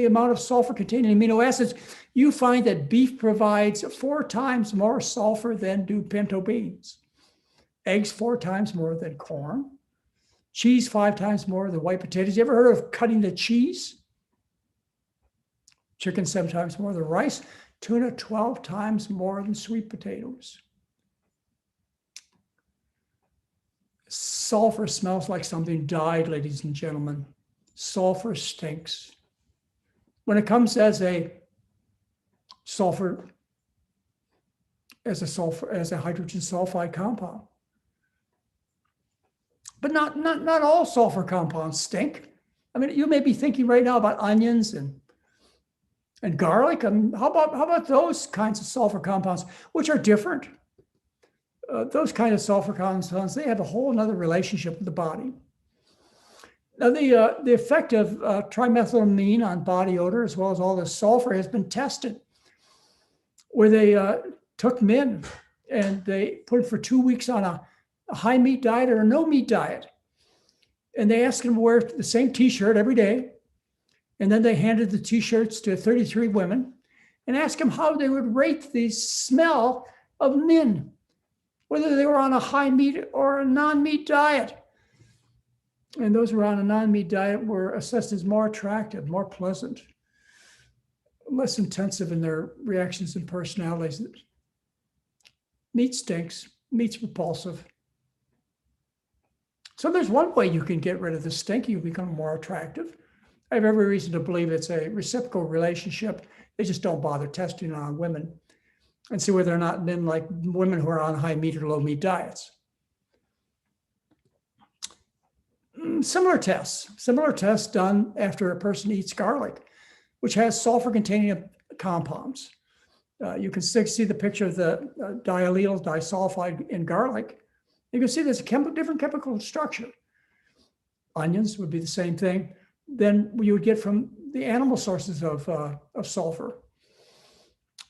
amount of sulfur containing amino acids. You find that beef provides 4 times more sulfur than do pinto beans. Eggs 4 times more than corn. Cheese 5 times more than white potatoes. You ever heard of cutting the cheese? Chicken 7 times more than rice. Tuna 12 times more than sweet potatoes. Sulfur smells like something died, ladies and gentlemen. Sulfur stinks. When it comes as a hydrogen sulfide compound. But not all sulfur compounds stink. I mean, you may be thinking right now about onions and garlic. How about those kinds of sulfur compounds, which are different? Those kind of sulfur compounds, they have a whole other relationship with the body. Now, the effect of trimethylamine on body odor, as well as all the sulfur, has been tested, where they took men and they put them for 2 weeks on a high meat diet or a no meat diet. And they asked them to wear the same t-shirt every day. And then they handed the t-shirts to 33 women and asked them how they would rate the smell of men, whether they were on a high meat or a non-meat diet. And those who were on a non-meat diet were assessed as more attractive, more pleasant, less intensive in their reactions and personalities. Meat stinks. Meat's repulsive. So there's one way you can get rid of the stink. You become more attractive. I have every reason to believe it's a reciprocal relationship. They just don't bother testing it on women and see whether or not men like women who are on high meat or low meat diets. Similar tests done after a person eats garlic, which has sulfur-containing compounds. You can see the picture of the diallyl disulfide in garlic. You can see there's a different chemical structure. Onions would be the same thing than you would get from the animal sources of sulfur.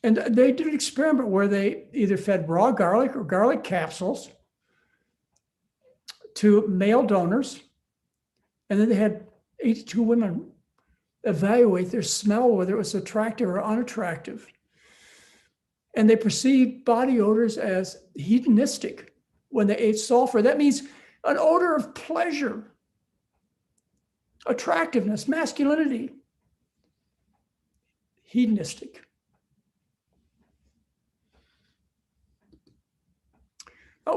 And they did an experiment where they either fed raw garlic or garlic capsules to male donors, and then they had 82 women evaluate their smell, whether it was attractive or unattractive. And they perceived body odors as hedonistic when they ate sulfur. That means an odor of pleasure, attractiveness, masculinity, hedonistic.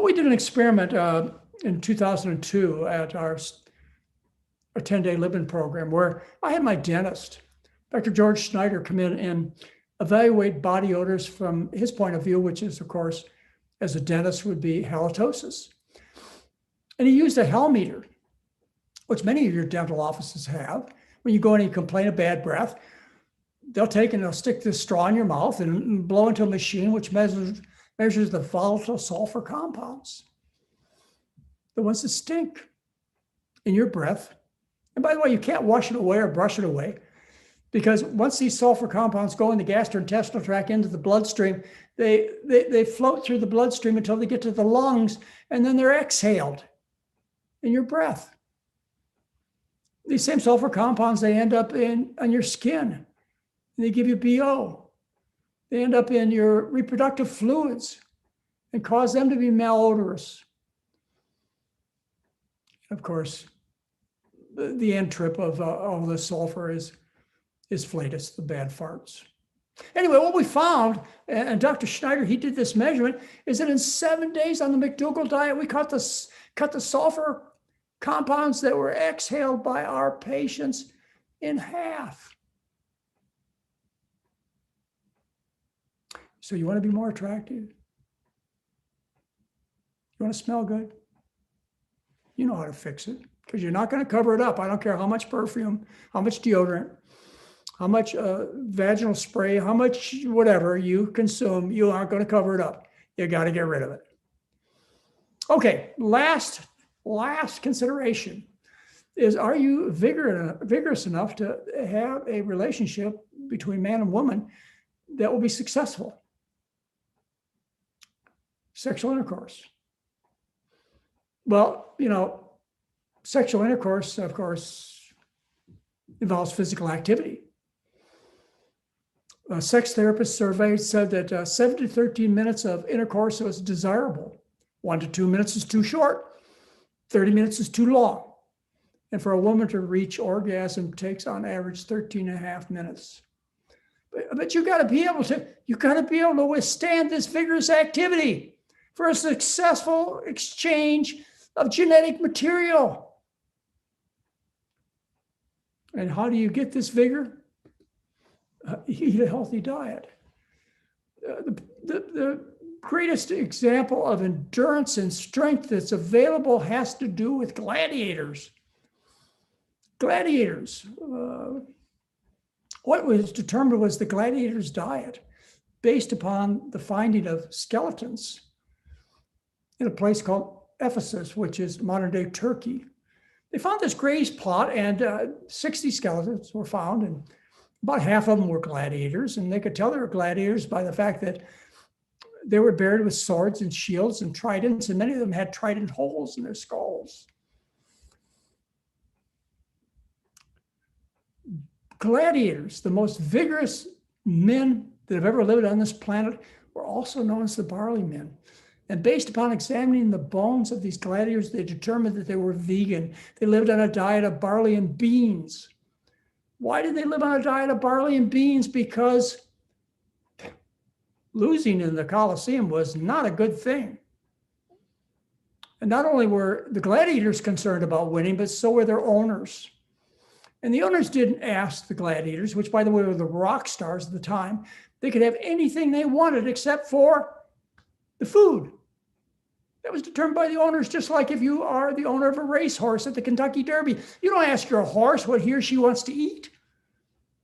We did an experiment in 2002 at our 10-day live-in program where I had my dentist, Dr. George Schneider, come in and evaluate body odors from his point of view, which is, of course, as a dentist would be halitosis. And he used a hell meter, which many of your dental offices have. When you go in and you complain of bad breath, they'll take and they'll stick this straw in your mouth and blow into a machine which measures the volatile sulfur compounds, the ones that stink in your breath. And by the way, you can't wash it away or brush it away, because once these sulfur compounds go in the gastrointestinal tract into the bloodstream, they float through the bloodstream until they get to the lungs, and then they're exhaled in your breath. These same sulfur compounds, they end up on your skin, and they give you BO. They end up in your reproductive fluids and cause them to be malodorous. Of course, the end trip of all this sulfur is flatus, the bad farts. Anyway, what we found, and Dr. Schneider, he did this measurement, is that in 7 days on the McDougall diet, we cut the sulfur compounds that were exhaled by our patients in half. So you want to be more attractive? You want to smell good? You know how to fix it because you're not going to cover it up. I don't care how much perfume, how much deodorant, how much vaginal spray, how much whatever you consume, you aren't going to cover it up. You got to get rid of it. Okay, last consideration is, are you vigorous enough to have a relationship between man and woman that will be successful? Sexual intercourse. Well, sexual intercourse, of course, involves physical activity. A sex therapist survey said that 7 to 13 minutes of intercourse was desirable. 1 to 2 minutes is too short. 30 minutes is too long. And for a woman to reach orgasm takes on average 13 and a half minutes. But you got to be able to withstand this vigorous activity for a successful exchange of genetic material. And how do you get this vigor? Eat a healthy diet. The greatest example of endurance and strength that's available has to do with gladiators. Gladiators. What was determined was the gladiators' diet based upon the finding of skeletons in a place called Ephesus, which is modern-day Turkey. They found this grazed plot, and 60 skeletons were found, and about half of them were gladiators, and they could tell they were gladiators by the fact that they were buried with swords and shields and tridents, and many of them had trident holes in their skulls. Gladiators, the most vigorous men that have ever lived on this planet, were also known as the barley men. And based upon examining the bones of these gladiators, they determined that they were vegan. They lived on a diet of barley and beans. Why did they live on a diet of barley and beans? Because losing in the Colosseum was not a good thing. And not only were the gladiators concerned about winning, but so were their owners. And the owners didn't ask the gladiators, which, by the way, were the rock stars of the time. They could have anything they wanted except for the food. That was determined by the owners, just like if you are the owner of a racehorse at the Kentucky Derby. You don't ask your horse what he or she wants to eat.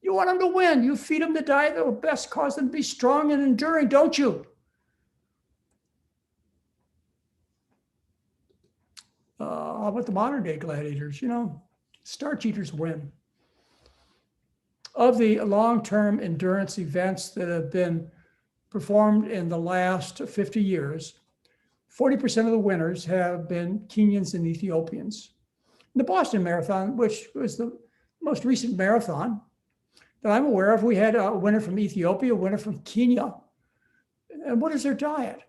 You want him to win. You feed him the diet that will best cause them to be strong and enduring, don't you? How about the modern day gladiators? Starch eaters win. Of the long-term endurance events that have been performed in the last 50 years, 40% of the winners have been Kenyans and Ethiopians. The Boston Marathon, which was the most recent marathon that I'm aware of, we had a winner from Ethiopia, a winner from Kenya. And what is their diet?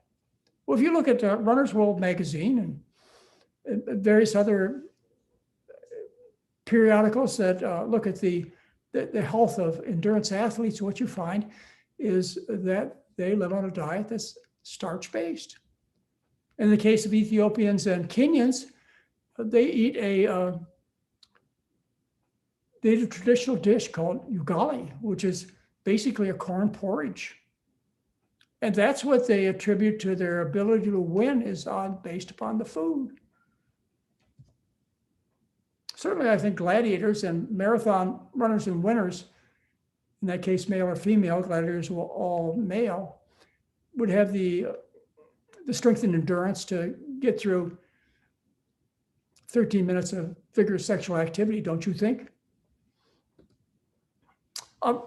Well, if you look at Runner's World magazine and various other periodicals that look at the health of endurance athletes, what you find is that they live on a diet that's starch-based. In the case of Ethiopians and Kenyans, they eat a traditional dish called ugali, which is basically a corn porridge. And that's what they attribute to their ability to win, is based upon the food. Certainly, I think gladiators and marathon runners and winners, in that case, male or female, gladiators were all male, would have the strength and endurance to get through 13 minutes of vigorous sexual activity, don't you think?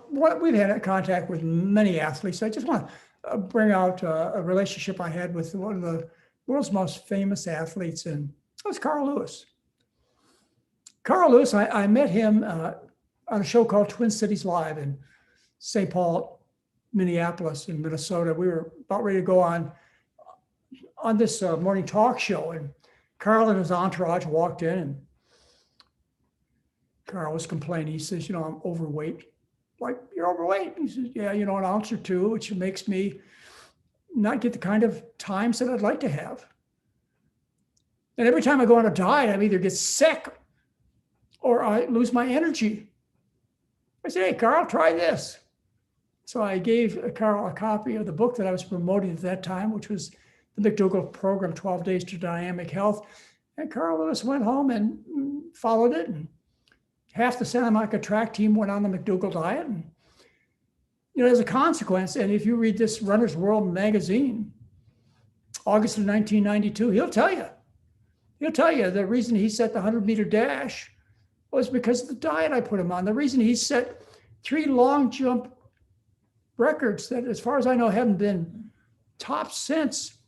We've had contact with many athletes. I just want to bring out a relationship I had with one of the world's most famous athletes, and that was Carl Lewis. Carl Lewis, I met him on a show called Twin Cities Live in St. Paul, Minneapolis, in Minnesota. We were about ready to go on this morning talk show, and Carl and his entourage walked in, and Carl was complaining. He says, I'm overweight. Like, you're overweight? He says, yeah, an ounce or two, which makes me not get the kind of times that I'd like to have. And every time I go on a diet, I either get sick or I lose my energy. I said, hey, Carl, try this. So I gave Carl a copy of the book that I was promoting at that time, which was the McDougall Program, 12 Days to Dynamic Health. And Carl Lewis went home and followed it. And half the Santa Monica track team went on the McDougall diet. And, as a consequence, and if you read this Runner's World magazine, August of 1992, he'll tell you the reason he set the 100-meter dash was because of the diet I put him on. The reason he set 3 long jump records that, as far as I know, haven't been topped since.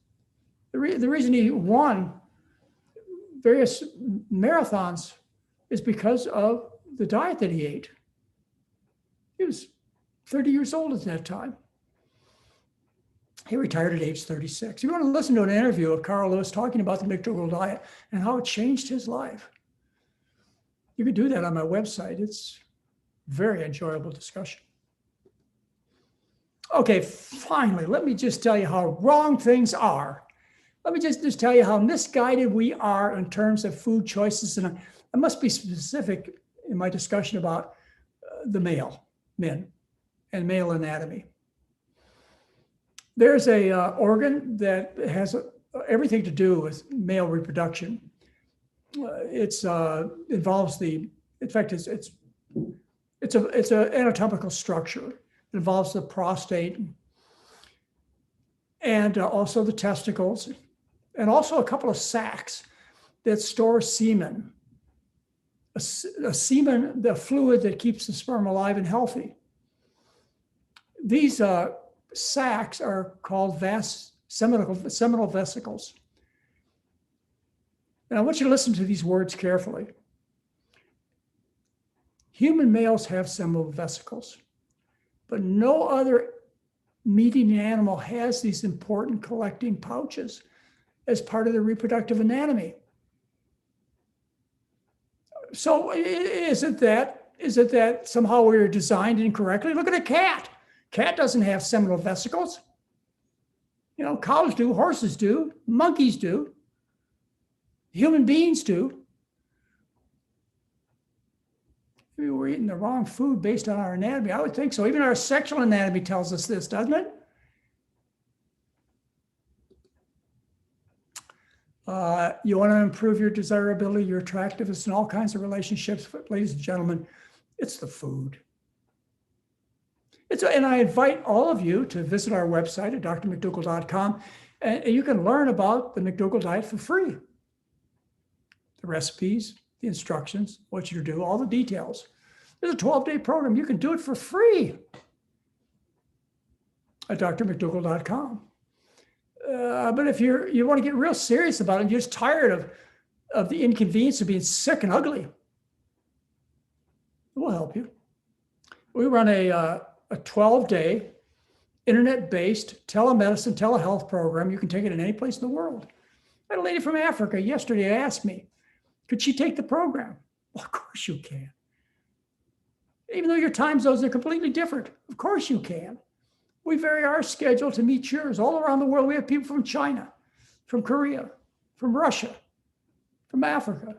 The reason he won various marathons is because of the diet that he ate. He was 30 years old at that time. He retired at age 36. If you want to listen to an interview of Carl Lewis talking about the McDougall diet and how it changed his life, you can do that on my website. It's a very enjoyable discussion. Okay, finally, let me just tell you how wrong things are. Let me just tell you how misguided we are in terms of food choices. And I must be specific in my discussion about the men, and male anatomy. There's a organ that has everything to do with male reproduction. It involves in fact, it's an anatomical structure. It involves the prostate and also the testicles, and also a couple of sacs that store semen. Semen, the fluid that keeps the sperm alive and healthy. These sacs are called seminal vesicles. And I want you to listen to these words carefully. Human males have seminal vesicles, but no other meat-eating animal has these important collecting pouches as part of their reproductive anatomy. So is it that somehow we were designed incorrectly? Look at a cat. Cat doesn't have seminal vesicles. Cows do, horses do, monkeys do, human beings do. Maybe we're eating the wrong food based on our anatomy. I would think so. Even our sexual anatomy tells us this, doesn't it? You want to improve your desirability, your attractiveness, and all kinds of relationships. But ladies and gentlemen, it's the food. And I invite all of you to visit our website at drmcdougall.com, and you can learn about the McDougall diet for free. The recipes, the instructions, what you do, all the details. There's a 12-day program. You can do it for free at drmcdougall.com. But if you want to get real serious about it, you're just tired of the inconvenience of being sick and ugly, we'll help you. We run a 12-day internet-based telemedicine, telehealth program. You can take it in any place in the world. I had a lady from Africa yesterday asked me, could she take the program? Well, of course you can. Even though your time zones are completely different, of course you can. We vary our schedule to meet yours. All around the world, we have people from China, from Korea, from Russia, from Africa,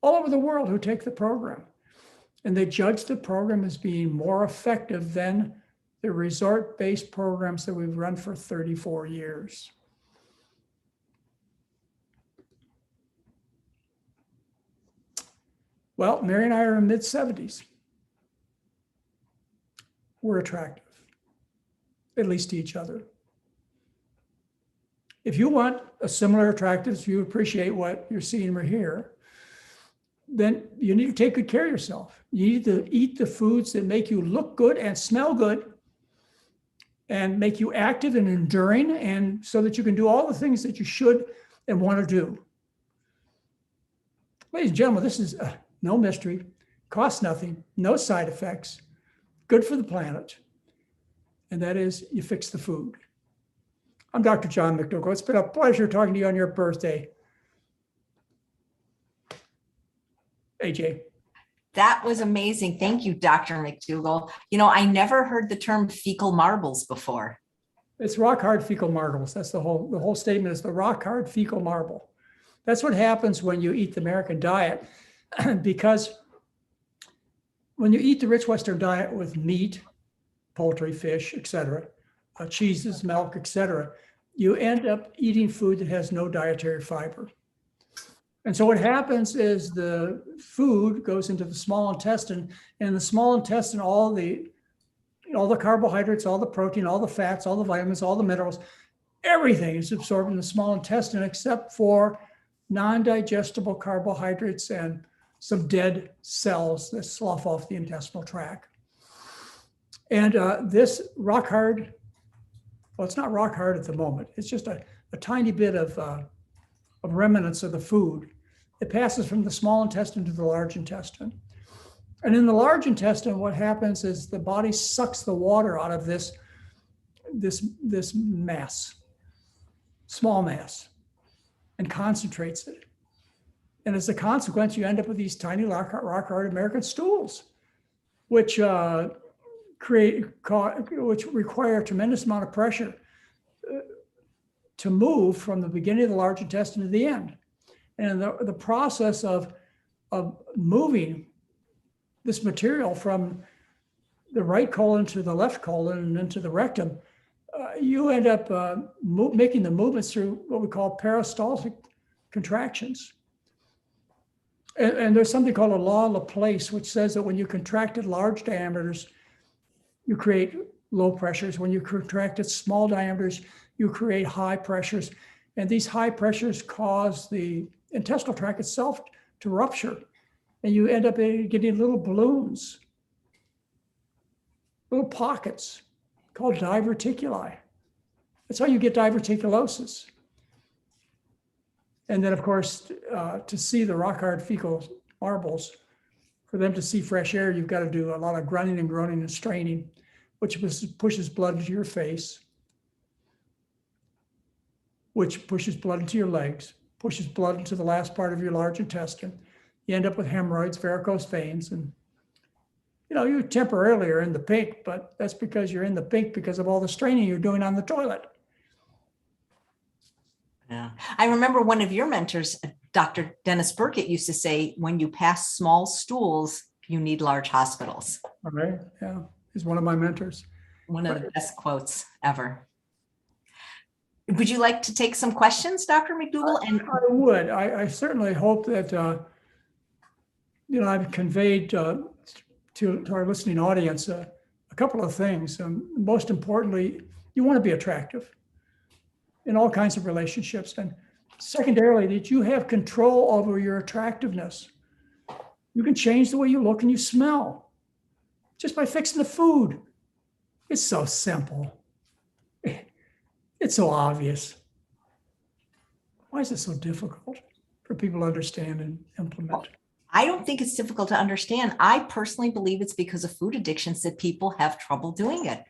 all over the world who take the program. And they judge the program as being more effective than the resort-based programs that we've run for 34 years. Well, Mary and I are in mid-70s. We're attractive, at least to each other. If you want a similar attractiveness, you appreciate what you're seeing or hear, then you need to take good care of yourself. You need to eat the foods that make you look good and smell good and make you active and enduring, and so that you can do all the things that you should and want to do. Ladies and gentlemen, this is no mystery, costs nothing, no side effects, good for the planet, and that is you fix the food. I'm Dr. John McDougall. It's been a pleasure talking to you on your birthday. AJ. That was amazing. Thank you, Dr. McDougall. I never heard the term fecal marbles before. It's rock hard fecal marbles. That's the whole statement is the rock hard fecal marble. That's what happens when you eat the American diet, because when you eat the rich Western diet with meat, poultry, fish, etc., cheeses, milk, etc., you end up eating food that has no dietary fiber. And so what happens is the food goes into the small intestine, and in the small intestine, all the carbohydrates, all the protein, all the fats, all the vitamins, all the minerals, everything is absorbed in the small intestine except for non-digestible carbohydrates and some dead cells that slough off the intestinal tract. And this rock hard, well, it's not rock hard at the moment. It's just a tiny bit of remnants of the food. It passes from the small intestine to the large intestine. And in the large intestine, what happens is the body sucks the water out of this mass, small mass, and concentrates it. And as a consequence, you end up with these tiny rock hard American stools, which require a tremendous amount of pressure to move from the beginning of the large intestine to the end. And the process of moving this material from the right colon to the left colon and into the rectum, you end up making the movements through what we call peristaltic contractions. And there's something called a law of Laplace, which says that when you contract at large diameters, you create low pressures. When you contract at small diameters, you create high pressures. And these high pressures cause the intestinal tract itself to rupture. And you end up getting little balloons, little pockets called diverticuli. That's how you get diverticulosis. And then, of course, to see the rock hard fecal marbles, for them to see fresh air, you've got to do a lot of grunting and groaning and straining, which pushes blood into your face, which pushes blood into your legs, pushes blood into the last part of your large intestine. You end up with hemorrhoids, varicose veins, and you temporarily are in the pink, but that's because you're in the pink because of all the straining you're doing on the toilet. Yeah. I remember one of your mentors, Dr. Dennis Burkett, used to say, when you pass small stools, you need large hospitals. Okay, yeah, he's one of my mentors. One of the best quotes ever. Would you like to take some questions, Dr. McDougall? And I would. I certainly hope that, I've conveyed to our listening audience a couple of things. Most importantly, you want to be attractive in all kinds of relationships. And secondarily, that you have control over your attractiveness. You can change the way you look and you smell just by fixing the food. It's so simple. It's so obvious. Why is it so difficult for people to understand and implement? I don't think it's difficult to understand. I personally believe it's because of food addictions that people have trouble doing it.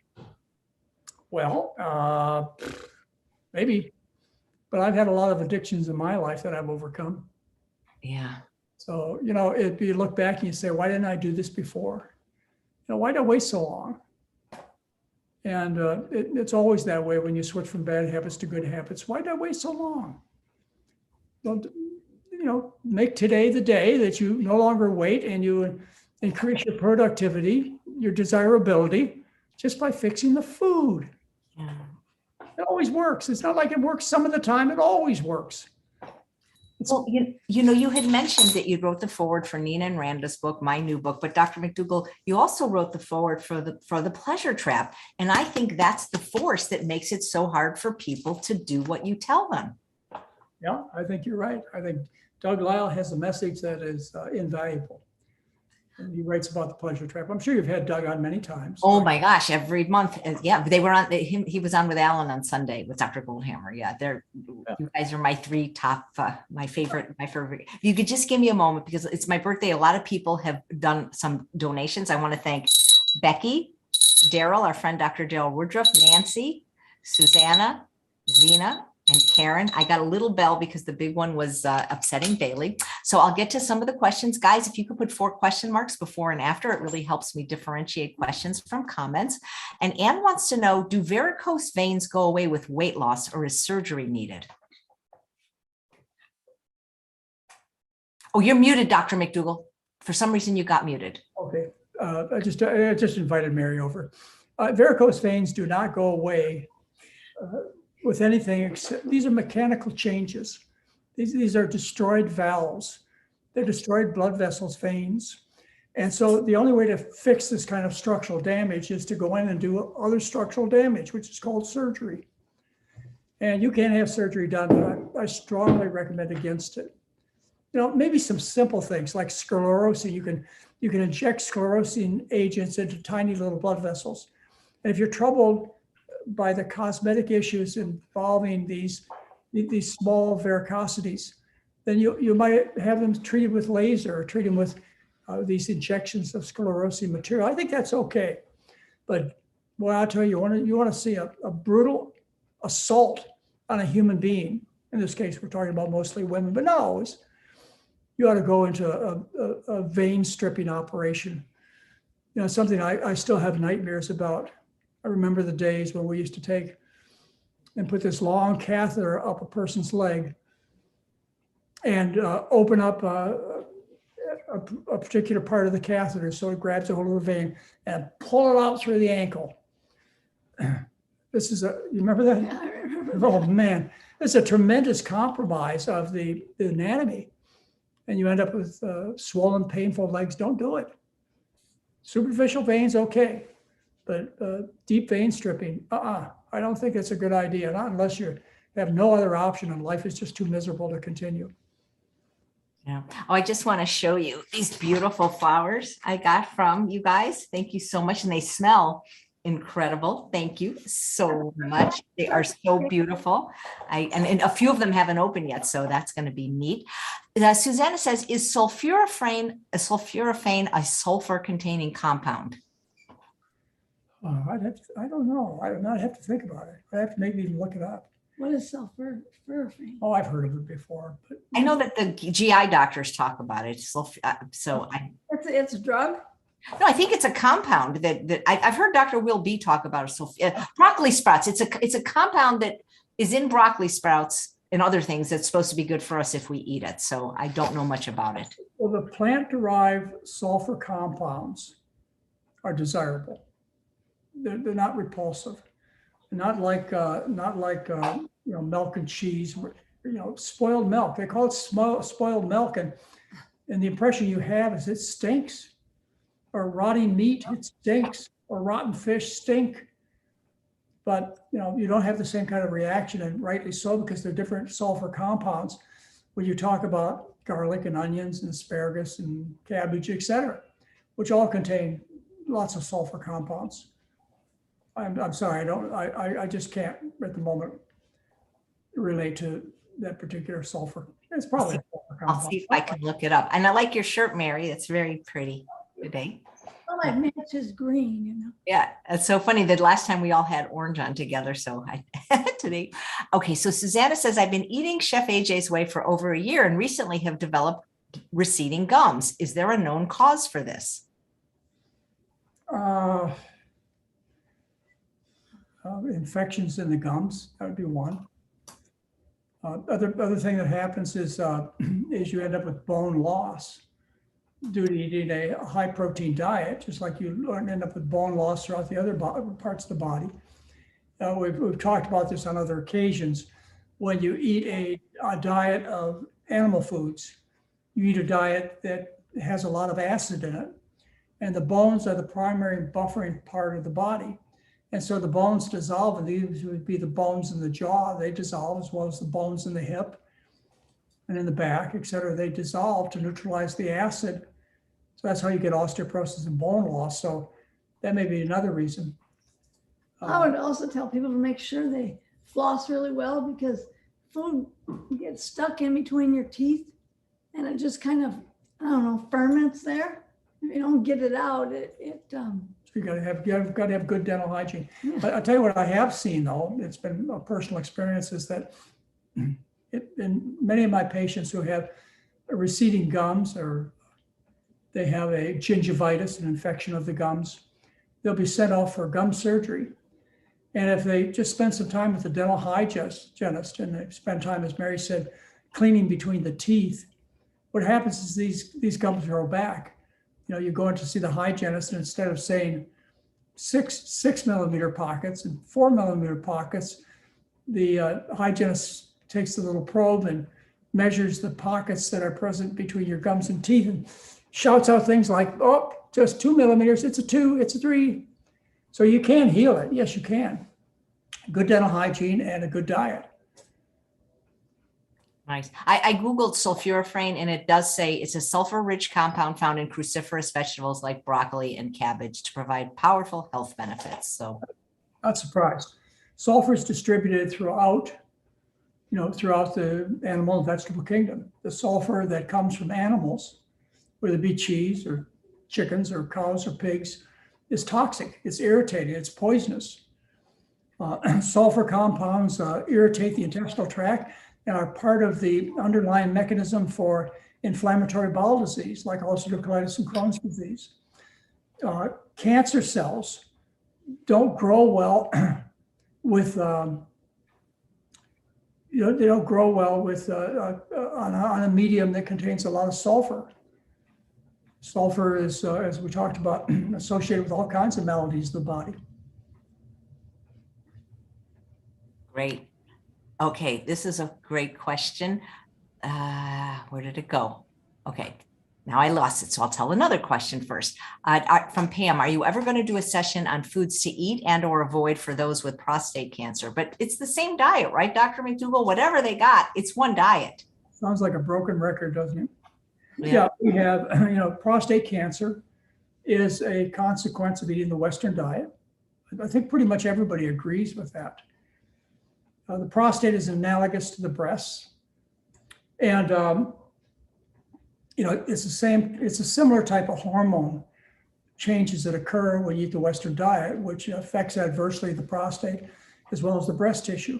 Well, maybe, but I've had a lot of addictions in my life that I've overcome. Yeah. So, you look back and you say, why didn't I do this before? Why did I wait so long? And it's always that way when you switch from bad habits to good habits. Why did I wait so long? Well, make today the day that you no longer wait and you increase your productivity, your desirability, just by fixing the food. Yeah. It always works. It's not like it works some of the time. It always works. Well, you had mentioned that you wrote the foreword for Nina and Randa's book, my new book, but Dr. McDougall, you also wrote the foreword for the pleasure trap. And I think that's the force that makes it so hard for people to do what you tell them. Yeah, I think you're right. I think Doug Lisle has a message that is invaluable. And he writes about the pleasure trap. I'm sure you've had Doug on many times. Oh my gosh, every month. Yeah, they were on. He was on with Alan on Sunday with Dr. Goldhammer. Yeah, you guys are my three top, my favorite. If you could just give me a moment because it's my birthday. A lot of people have done some donations. I want to thank Becky, Daryl, our friend Dr. Daryl Woodruff, Nancy, Susanna, Zena, and Karen. I got a little bell because the big one was upsetting Bailey. So I'll get to some of the questions. Guys, if you could put 4 question marks before and after, it really helps me differentiate questions from comments. And Anne wants to know, do varicose veins go away with weight loss or is surgery needed? Oh, you're muted, Dr. McDougall. For some reason, you got muted. Okay, I just invited Mary over. Varicose veins do not go away with anything except these are mechanical changes. These are destroyed valves. They're destroyed blood vessels, veins. And so the only way to fix this kind of structural damage is to go in and do other structural damage, which is called surgery. And you can't have surgery done, but I strongly recommend against it. You know, maybe some simple things like sclerosing. You can inject sclerosing agents into tiny little blood vessels. And if you're troubled by the cosmetic issues involving these small varicosities, then you might have them treated with laser or treat them with these injections of sclerosing material. I think that's okay. But boy, I'll tell you, you want to see a brutal assault on a human being. In this case, we're talking about mostly women, but not always. You ought to go into a vein stripping operation. You know, something I still have nightmares about. I remember the days when we used to take and put this long catheter up a person's leg and open up a particular part of the catheter so it grabs a hold of the vein and pull it out through the ankle. You remember that? Yeah, I remember. Oh man, it's a tremendous compromise of the anatomy. And you end up with swollen, painful legs. Don't do it. Superficial veins, okay. But deep vein stripping, I don't think it's a good idea, not unless you have no other option and life is just too miserable to continue. Yeah. Oh, I just want to show you these beautiful flowers I got from you guys. Thank you so much. And they smell incredible. Thank you so much. They are so beautiful. And a few of them haven't opened yet, so that's going to be neat. Susanna says, is sulforaphane a sulfur-containing compound? I don't know. I might have to think about it. I have to maybe even look it up. What is sulforaphane? Oh, I've heard of it before. But I know that the GI doctors talk about it. It's a drug? No, I think it's a compound that I've heard Dr. Will B talk about. Broccoli sprouts. It's a compound that is in broccoli sprouts and other things that's supposed to be good for us if we eat it. So I don't know much about it. Well, the plant-derived sulfur compounds are desirable. They're not repulsive. Not like milk and cheese. Spoiled milk. They call it spoiled milk, and the impression you have is it stinks. Or rotting meat, it stinks. Or rotten fish stink. But you don't have the same kind of reaction, and rightly so, because they're different sulfur compounds. When you talk about garlic and onions and asparagus and cabbage, etc., which all contain lots of sulfur compounds. I'm sorry, I just can't at the moment relate to that particular sulfur. It's probably a sulfur compound. I'll see if I can look it up. And I like your shirt, Mary. It's very pretty today. Well, it matches green, Yeah, it's so funny that last time we all had orange on together. So today. Okay, so Susanna says, I've been eating Chef AJ's way for over a year and recently have developed receding gums. Is there a known cause for this? Infections in the gums, that would be one. Other thing that happens is you end up with bone loss due to eating a high protein diet, just like you end up with bone loss throughout the other parts of the body. We've talked about this on other occasions. When you eat a diet of animal foods, you eat a diet that has a lot of acid in it, and the bones are the primary buffering part of the body. And so the bones dissolve, and these would be the bones in the jaw. They dissolve, as well as the bones in the hip and in the back, et cetera. They dissolve to neutralize the acid. So that's how you get osteoporosis and bone loss. So that may be another reason. I would also tell people to make sure they floss really well, because food gets stuck in between your teeth and it just kind of, ferments there. If you don't get it out, You've got to have good dental hygiene. Yeah. But I'll tell you what I have seen, though, it's been a personal experience, is that in many of my patients who have receding gums, or they have a gingivitis, an infection of the gums, they'll be sent off for gum surgery. And if they just spend some time with the dental hygienist, and they spend time, as Mary said, cleaning between the teeth, what happens is these gums grow back. You go in to see the hygienist, and instead of saying 6 millimeter pockets and 4 millimeter pockets, the hygienist takes the little probe and measures the pockets that are present between your gums and teeth and shouts out things like, oh, just 2 millimeters, it's a 2, it's a 3. So you can heal it. Yes, you can. Good dental hygiene and a good diet. Nice. I Googled sulforaphane, and it does say it's a sulfur-rich compound found in cruciferous vegetables like broccoli and cabbage to provide powerful health benefits. So, not surprised. Sulfur is distributed throughout the animal and vegetable kingdom. The sulfur that comes from animals, whether it be cheese or chickens or cows or pigs, is toxic. It's irritating. It's poisonous. Sulfur compounds irritate the intestinal tract and are part of the underlying mechanism for inflammatory bowel disease, like ulcerative colitis and Crohn's disease. Cancer cells don't grow well with, they don't grow well with on a medium that contains a lot of sulfur. Sulfur is, as we talked about, associated with all kinds of maladies of the body. great. Okay, this is a great question. Where did it go? Okay, now I lost it, so I'll tell another question first. From Pam, are you ever going to do a session on foods to eat and or avoid for those with prostate cancer? But it's the same diet, right, Dr. McDougall? Whatever they got, it's one diet. Sounds like a broken record, doesn't it? Yeah, we have, prostate cancer is a consequence of eating the Western diet. I think pretty much everybody agrees with that. The prostate is analogous to the breasts. And, it's a similar type of hormone changes that occur when you eat the Western diet, which affects adversely the prostate as well as the breast tissue.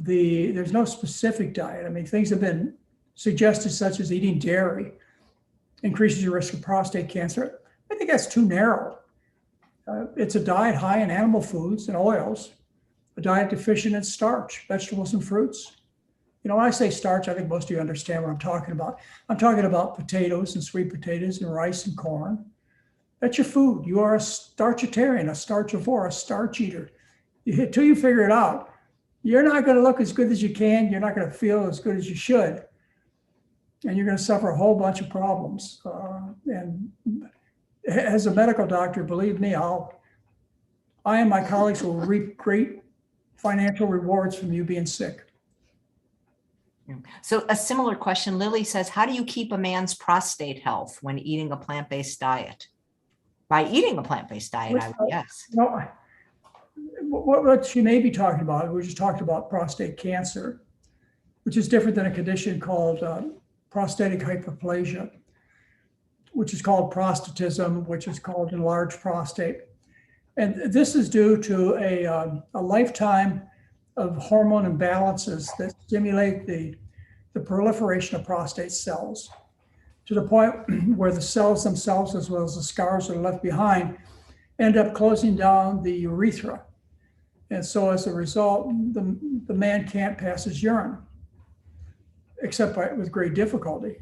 There's no specific diet. I mean, things have been suggested, such as eating dairy increases your risk of prostate cancer. I think that's too narrow. It's a diet high in animal foods and oils, a diet deficient in starch, vegetables and fruits. When I say starch, I think most of you understand what I'm talking about. I'm talking about potatoes and sweet potatoes and rice and corn. That's your food. You are a starchitarian, a starchivore, a starch eater. Until you figure it out, you're not going to look as good as you can. You're not going to feel as good as you should. And you're going to suffer a whole bunch of problems. And as a medical doctor, believe me, I and my colleagues will reap great financial rewards from you being sick. So a similar question, Lily says, how do you keep a man's prostate health when eating a plant-based diet? By eating a plant-based diet, I would guess. What she may be talking about, we just talked about prostate cancer, which is different than a condition called prostatic hyperplasia, which is called prostatism, which is called enlarged prostate. And this is due to a lifetime of hormone imbalances that stimulate the proliferation of prostate cells to the point where the cells themselves, as well as the scars that are left behind, end up closing down the urethra. And so as a result, the man can't pass his urine, except with great difficulty.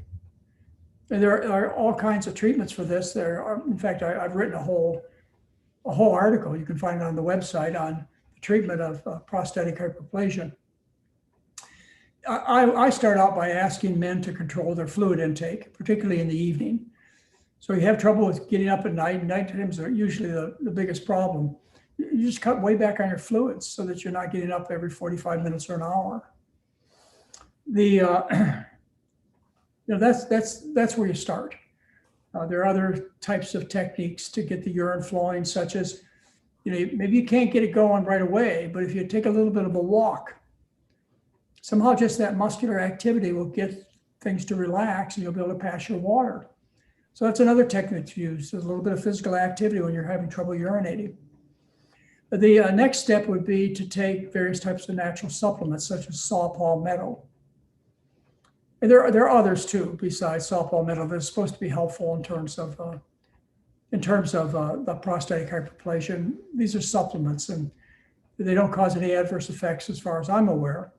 And there are all kinds of treatments for this. In fact, I've written a whole article, you can find it on the website, on the treatment of prostatic hyperplasia. I start out by asking men to control their fluid intake, particularly in the evening. So you have trouble with getting up at night. Night times are usually the biggest problem. You just cut way back on your fluids so that you're not getting up every 45 minutes or an hour. That's where you start. There are other types of techniques to get the urine flowing, such as, maybe you can't get it going right away, but if you take a little bit of a walk, somehow just that muscular activity will get things to relax and you'll be able to pass your water. So that's another technique to use, is a little bit of physical activity when you're having trouble urinating. The next step would be to take various types of natural supplements, such as saw palmetto. And there are others too, besides saw palmetto, that are supposed to be helpful in terms of the prostatic hyperplasia. These are supplements, and they don't cause any adverse effects as far as I'm aware.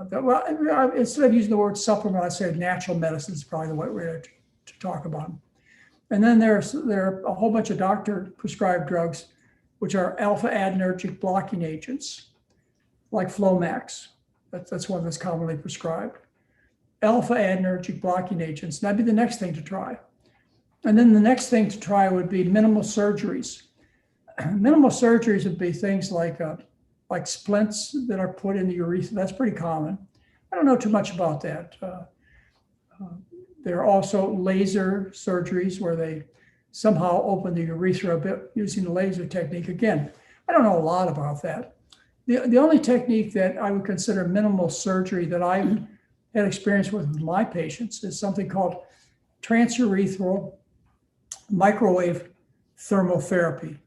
Instead of using the word supplement, I say natural medicine is probably the right way to talk about them. And then there are a whole bunch of doctor-prescribed drugs, which are alpha-adrenergic blocking agents. like Flomax. That's one that's commonly prescribed. Alpha adrenergic blocking agents. That'd be the next thing to try. And then the next thing to try would be minimal surgeries. Minimal surgeries would be things like splints that are put in the urethra. That's pretty common. I don't know too much about that. There are also laser surgeries where they somehow open the urethra a bit using the laser technique. Again, I don't know a lot about that. The only technique that I would consider minimal surgery that I've had experience with my patients is something called transurethral microwave thermotherapy.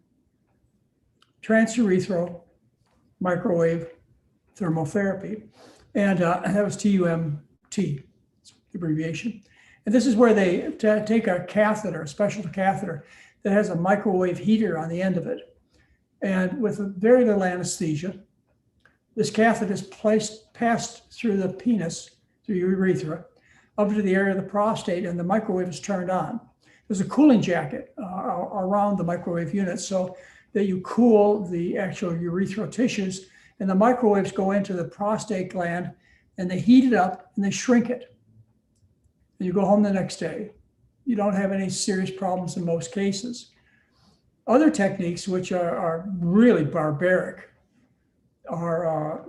Transurethral microwave thermotherapy. And that was TUMT, abbreviation. And this is where they take a catheter, a special catheter that has a microwave heater on the end of it. And with very little anesthesia, this catheter is passed through the penis, through your urethra, up to the area of the prostate, and the microwave is turned on. There's a cooling jacket around the microwave unit so that you cool the actual urethral tissues, and the microwaves go into the prostate gland, and they heat it up, and they shrink it. And you go home the next day. You don't have any serious problems in most cases. Other techniques, which are really barbaric, are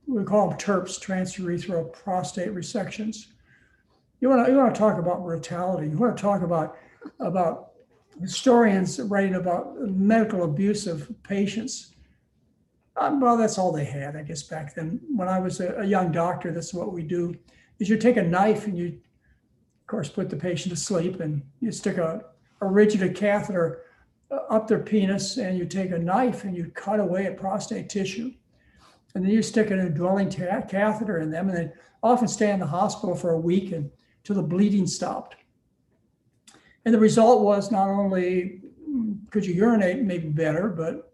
we call them TURPs, transurethral prostate resections. You want to talk about brutality. You want to talk about historians writing about medical abuse of patients. Well, that's all they had, I guess, back then. When I was a young doctor, that's what we do. Is you take a knife and you, of course, put the patient to sleep, and you stick a rigid catheter up their penis, and you take a knife and you cut away at prostate tissue. And then you stick an indwelling catheter in them, and they often stay in the hospital for a week until the bleeding stopped. And the result was not only could you urinate maybe better, but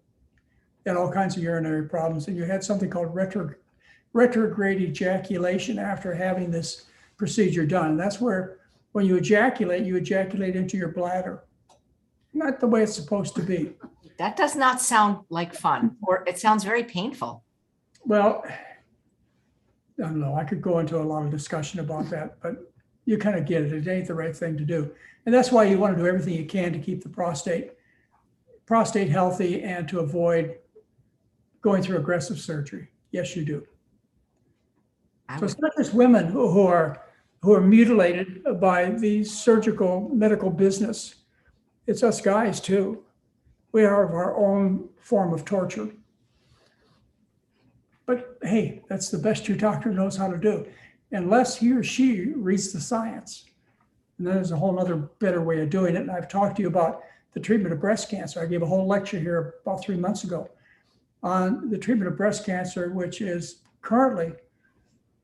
you had all kinds of urinary problems. And you had something called retrograde ejaculation after having this procedure done. And that's where, when you ejaculate into your bladder. Not the way it's supposed to be. That does not sound like fun, or it sounds very painful. Well, I don't know. I could go into a lot of discussion about that, but you kind of get it. It ain't the right thing to do. And that's why you want to do everything you can to keep the prostate healthy and to avoid going through aggressive surgery. Yes, you do. So it's not just women who are mutilated by the surgical medical business. It's us guys too. We have our own form of torture. But hey, that's the best your doctor knows how to do, unless he or she reads the science. And then there's a whole other better way of doing it. And I've talked to you about the treatment of breast cancer. I gave a whole lecture here about 3 months ago on the treatment of breast cancer, which is currently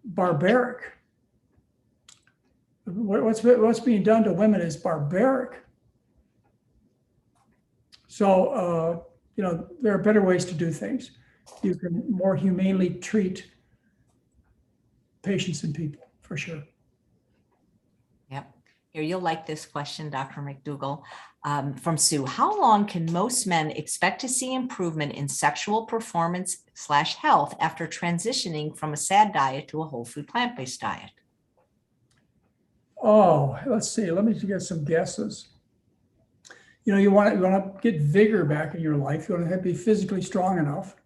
barbaric. What's being done to women is barbaric. So, there are better ways to do things. You can more humanely treat patients and people, for sure. Yep. Here, you'll like this question, Dr. McDougall, from Sue. How long can most men expect to see improvement in sexual performance / health after transitioning from a SAD diet to a whole food plant-based diet? Oh, let's see. Let me get some guesses. You want to get vigor back in your life. You want to be physically strong enough.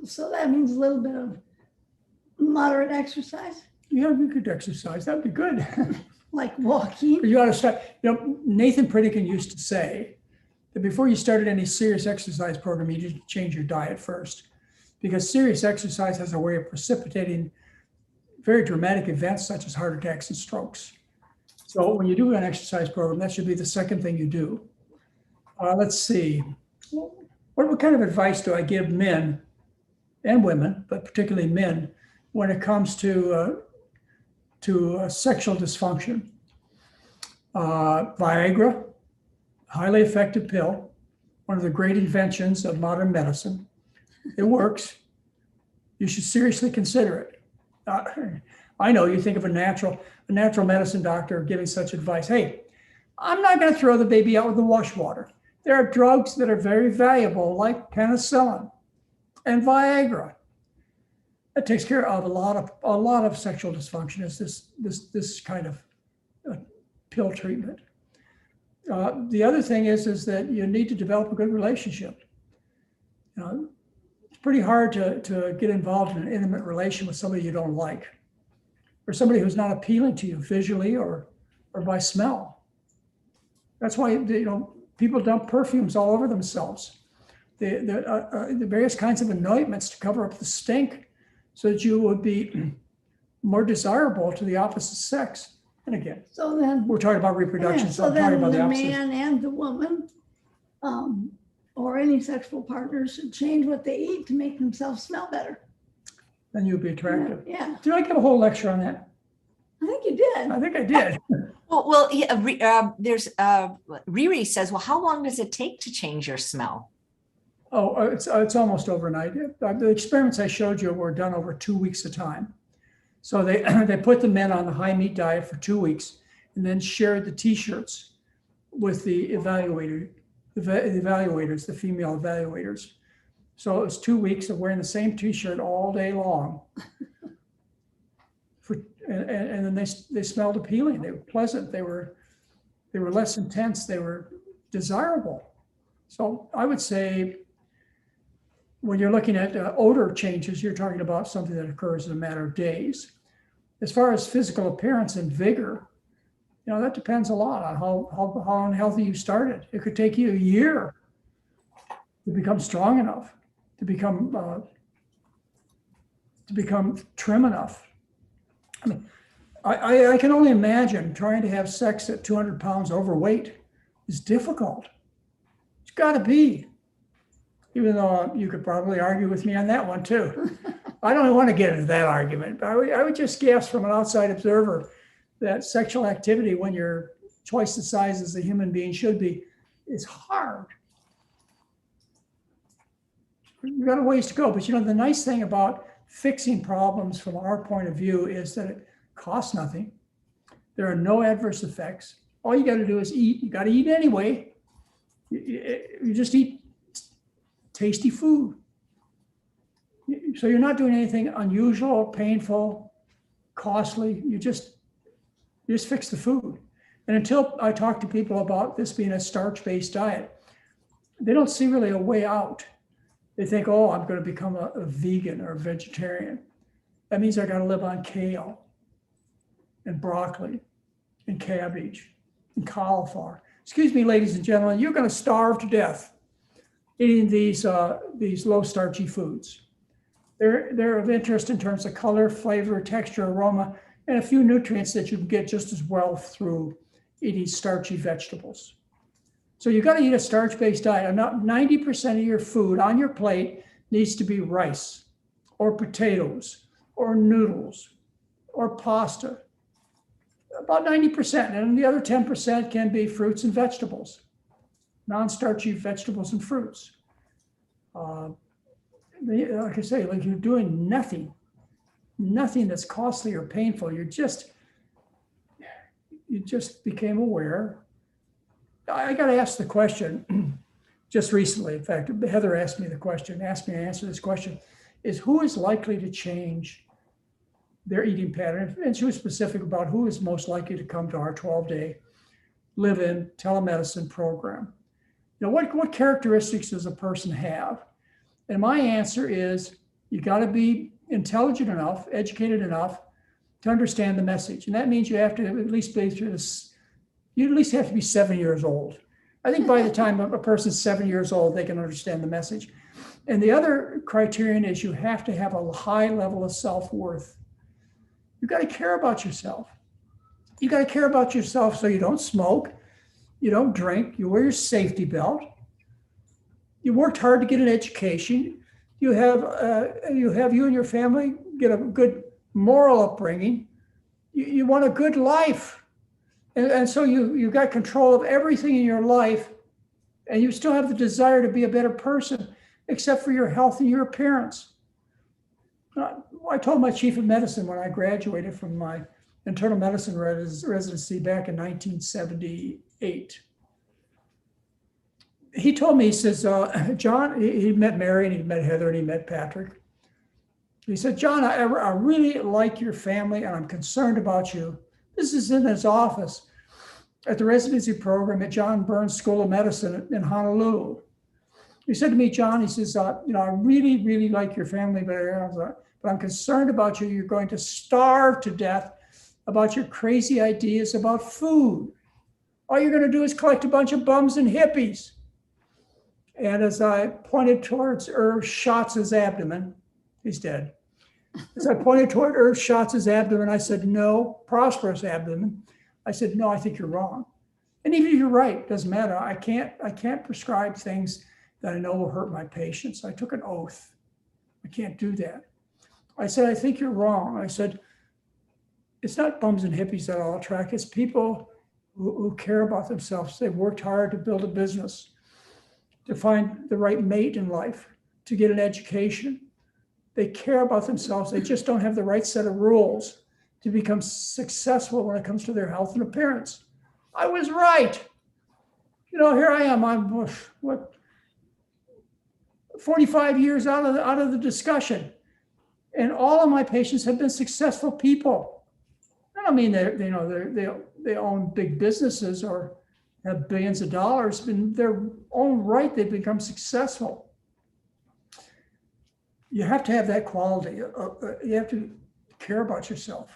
So that means a little bit of moderate exercise, Yeah, you could exercise. That'd be good. like walking. You ought to start. Nathan Pritikin used to say that before you started any serious exercise program, you need to change your diet first, because serious exercise has a way of precipitating very dramatic events such as heart attacks and strokes. So when you do an exercise program, that should be the second thing you do. Let's see. What kind of advice do I give men and women, but particularly men, when it comes to sexual dysfunction? Viagra, highly effective pill, one of the great inventions of modern medicine. It works. You should seriously consider it. I know you think of a natural medicine doctor giving such advice. Hey, I'm not going to throw the baby out with the wash water. There are drugs that are very valuable, like penicillin and Viagra. It takes care of a lot of sexual dysfunction. Is this kind of pill treatment. The other thing is that you need to develop a good relationship. It's pretty hard to get involved in an intimate relation with somebody you don't like, or somebody who's not appealing to you visually or by smell. That's why people dump perfumes all over themselves. The various kinds of anointments to cover up the stink, so that you would be more desirable to the opposite sex. And again, So then, we're talking about reproduction, yeah, so so I'm talking then about the the opposite. man and the woman, or any sexual partner should change what they eat to make themselves smell better. Then you'd be attractive. Yeah, Did I give a whole lecture on that? I think you did. I think I did. Well, yeah, there's Riri says, well, how long does it take to change your smell? Oh, it's almost overnight. The experiments I showed you were done over 2 weeks at a time. So they put the men on the high meat diet for 2 weeks, and then shared the T-shirts with the evaluators, the female evaluators. So it was 2 weeks of wearing the same T-shirt all day long. And then they smelled appealing. They were pleasant. They were less intense. They were desirable. So I would say, when you're looking at odor changes, you're talking about something that occurs in a matter of days. As far as physical appearance and vigor, that depends a lot on how unhealthy you started. It could take you a year to become strong enough, to become trim enough. I mean, I can only imagine trying to have sex at 200 pounds overweight is difficult. It's got to be. Even though you could probably argue with me on that one too. I don't want to get into that argument, but I would just guess from an outside observer that sexual activity, when you're twice the size as a human being should be, is hard. You've got a ways to go, but the nice thing about fixing problems from our point of view is that it costs nothing. There are no adverse effects. All you got to do is eat. You got to eat anyway. You just eat tasty food. So you're not doing anything unusual, painful, costly. You just fix the food. And until I talk to people about this being a starch-based diet, they don't see really a way out. They think, oh, I'm going to become a vegan or a vegetarian. That means I got to live on kale and broccoli and cabbage and cauliflower. Excuse me, ladies and gentlemen, you're going to starve to death eating these low starchy foods. They're of interest in terms of color, flavor, texture, aroma, and a few nutrients that you can get just as well through eating starchy vegetables. So you've got to eat a starch-based diet. About 90% of your food on your plate needs to be rice or potatoes or noodles or pasta. About 90%, and the other 10% can be fruits and vegetables. Non-starchy vegetables and fruits. Like I say, like you're doing nothing that's costly or painful. You just became aware. I got to ask the question just recently. In fact, Heather asked me to answer this question: is who is likely to change their eating pattern? And she was specific about who is most likely to come to our 12-day live-in telemedicine program. What characteristics does a person have? And my answer is, you got to be intelligent enough, educated enough to understand the message. And that means you have to at least be through this, you at least have to be 7 years old. I think by the time a person's 7 years old, they can understand the message. And the other criterion is you have to have a high level of self-worth. You got to care about yourself. You got to care about yourself so you don't smoke, you don't drink, you wear your safety belt. You worked hard to get an education. You have you and your family get a good moral upbringing. You want a good life. And so you got control of everything in your life, and you still have the desire to be a better person, except for your health and your appearance. I told my chief of medicine when I graduated from my internal medicine residency back in 1978. he told me, he says, John, he met Mary and he met Heather and he met Patrick. He said, John, I really like your family and I'm concerned about you. This is in his office at the residency program at John Burns School of Medicine in Honolulu. He said to me, John, he says, I really, really like your family, but I'm concerned about you. You're going to starve to death about your crazy ideas about food. All you're going to do is collect a bunch of bums and hippies. And as I pointed towards Irv Schatz's abdomen, he's dead. As I pointed toward Irv Schatz's abdomen, I said, no, prosperous abdomen. I said, no, I think you're wrong. And even if you're right, it doesn't matter. I can't prescribe things that I know will hurt my patients. I took an oath. I can't do that. I said, I think you're wrong. I said, it's not bums and hippies that I'll attract. It's people who care about themselves. They've worked hard to build a business, to find the right mate in life, to get an education. They care about themselves. They just don't have the right set of rules to become successful when it comes to their health and appearance. I was right. Here I am. I'm 45 years out of the discussion, and all of my patients have been successful people. I don't mean they own big businesses or have billions of dollars, but in their own right, they've become successful. You have to have that quality. You have to care about yourself.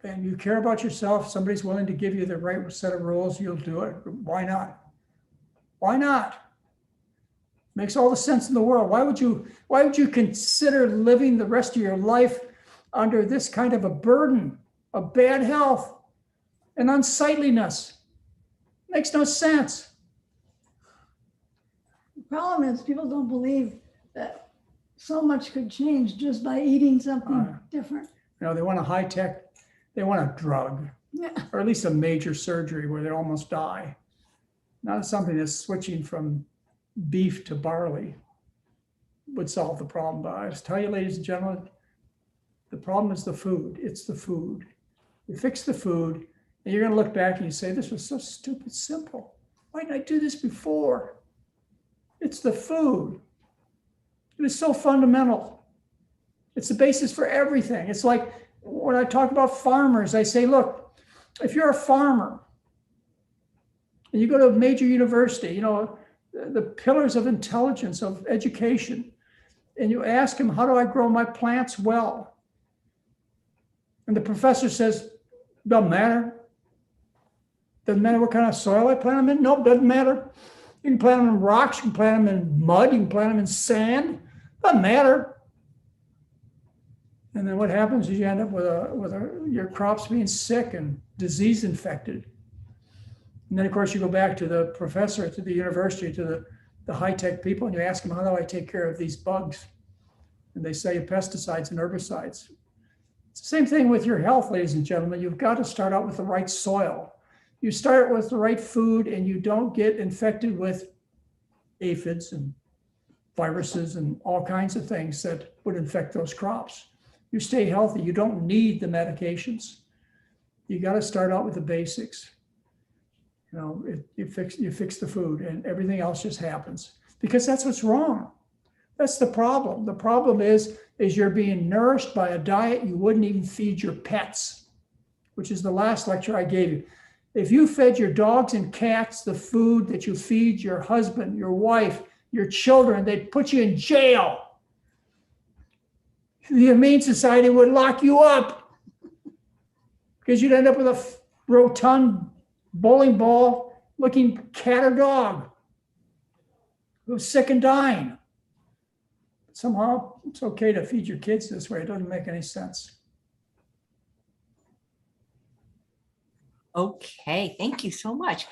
And you care about yourself, somebody's willing to give you the right set of rules, you'll do it. Why not? Why not? Makes all the sense in the world. Why would you consider living the rest of your life under this kind of a burden of bad health and unsightliness? Makes no sense. The problem is people don't believe that so much could change just by eating something different. They want a high tech, they want a drug, or at least a major surgery where they almost die. Not something that's switching from beef to barley would solve the problem. But I just tell you, ladies and gentlemen, the problem is the food. It's the food. You fix the food, and you're going to look back and you say, this was so stupid simple. Why didn't I do this before? It's the food. It is so fundamental. It's the basis for everything. It's like when I talk about farmers, I say, look, if you're a farmer and you go to a major university, the pillars of intelligence, of education, and you ask them, how do I grow my plants well? And the professor says, doesn't matter. Doesn't matter what kind of soil I plant them in. Nope, doesn't matter. You can plant them in rocks, you can plant them in mud, you can plant them in sand. Doesn't matter. And then what happens is you end up with your crops being sick and disease infected. And then, of course, you go back to the professor, to the university, to the high-tech people, and you ask them, how do I take care of these bugs? And they say pesticides and herbicides. It's the same thing with your health, ladies and gentlemen. You've got to start out with the right soil. You start with the right food, and you don't get infected with aphids and viruses and all kinds of things that would infect those crops. You stay healthy. You don't need the medications. You got to start out with the basics. You fix the food, and everything else just happens, because that's what's wrong. That's the problem. The problem is you're being nourished by a diet you wouldn't even feed your pets, which is the last lecture I gave you. If you fed your dogs and cats the food that you feed your husband, your wife, your children, they'd put you in jail. The Humane Society would lock you up because you'd end up with a rotund bowling ball looking cat or dog who's sick and dying. Somehow it's okay to feed your kids this way. It doesn't make any sense. Okay, thank you so much.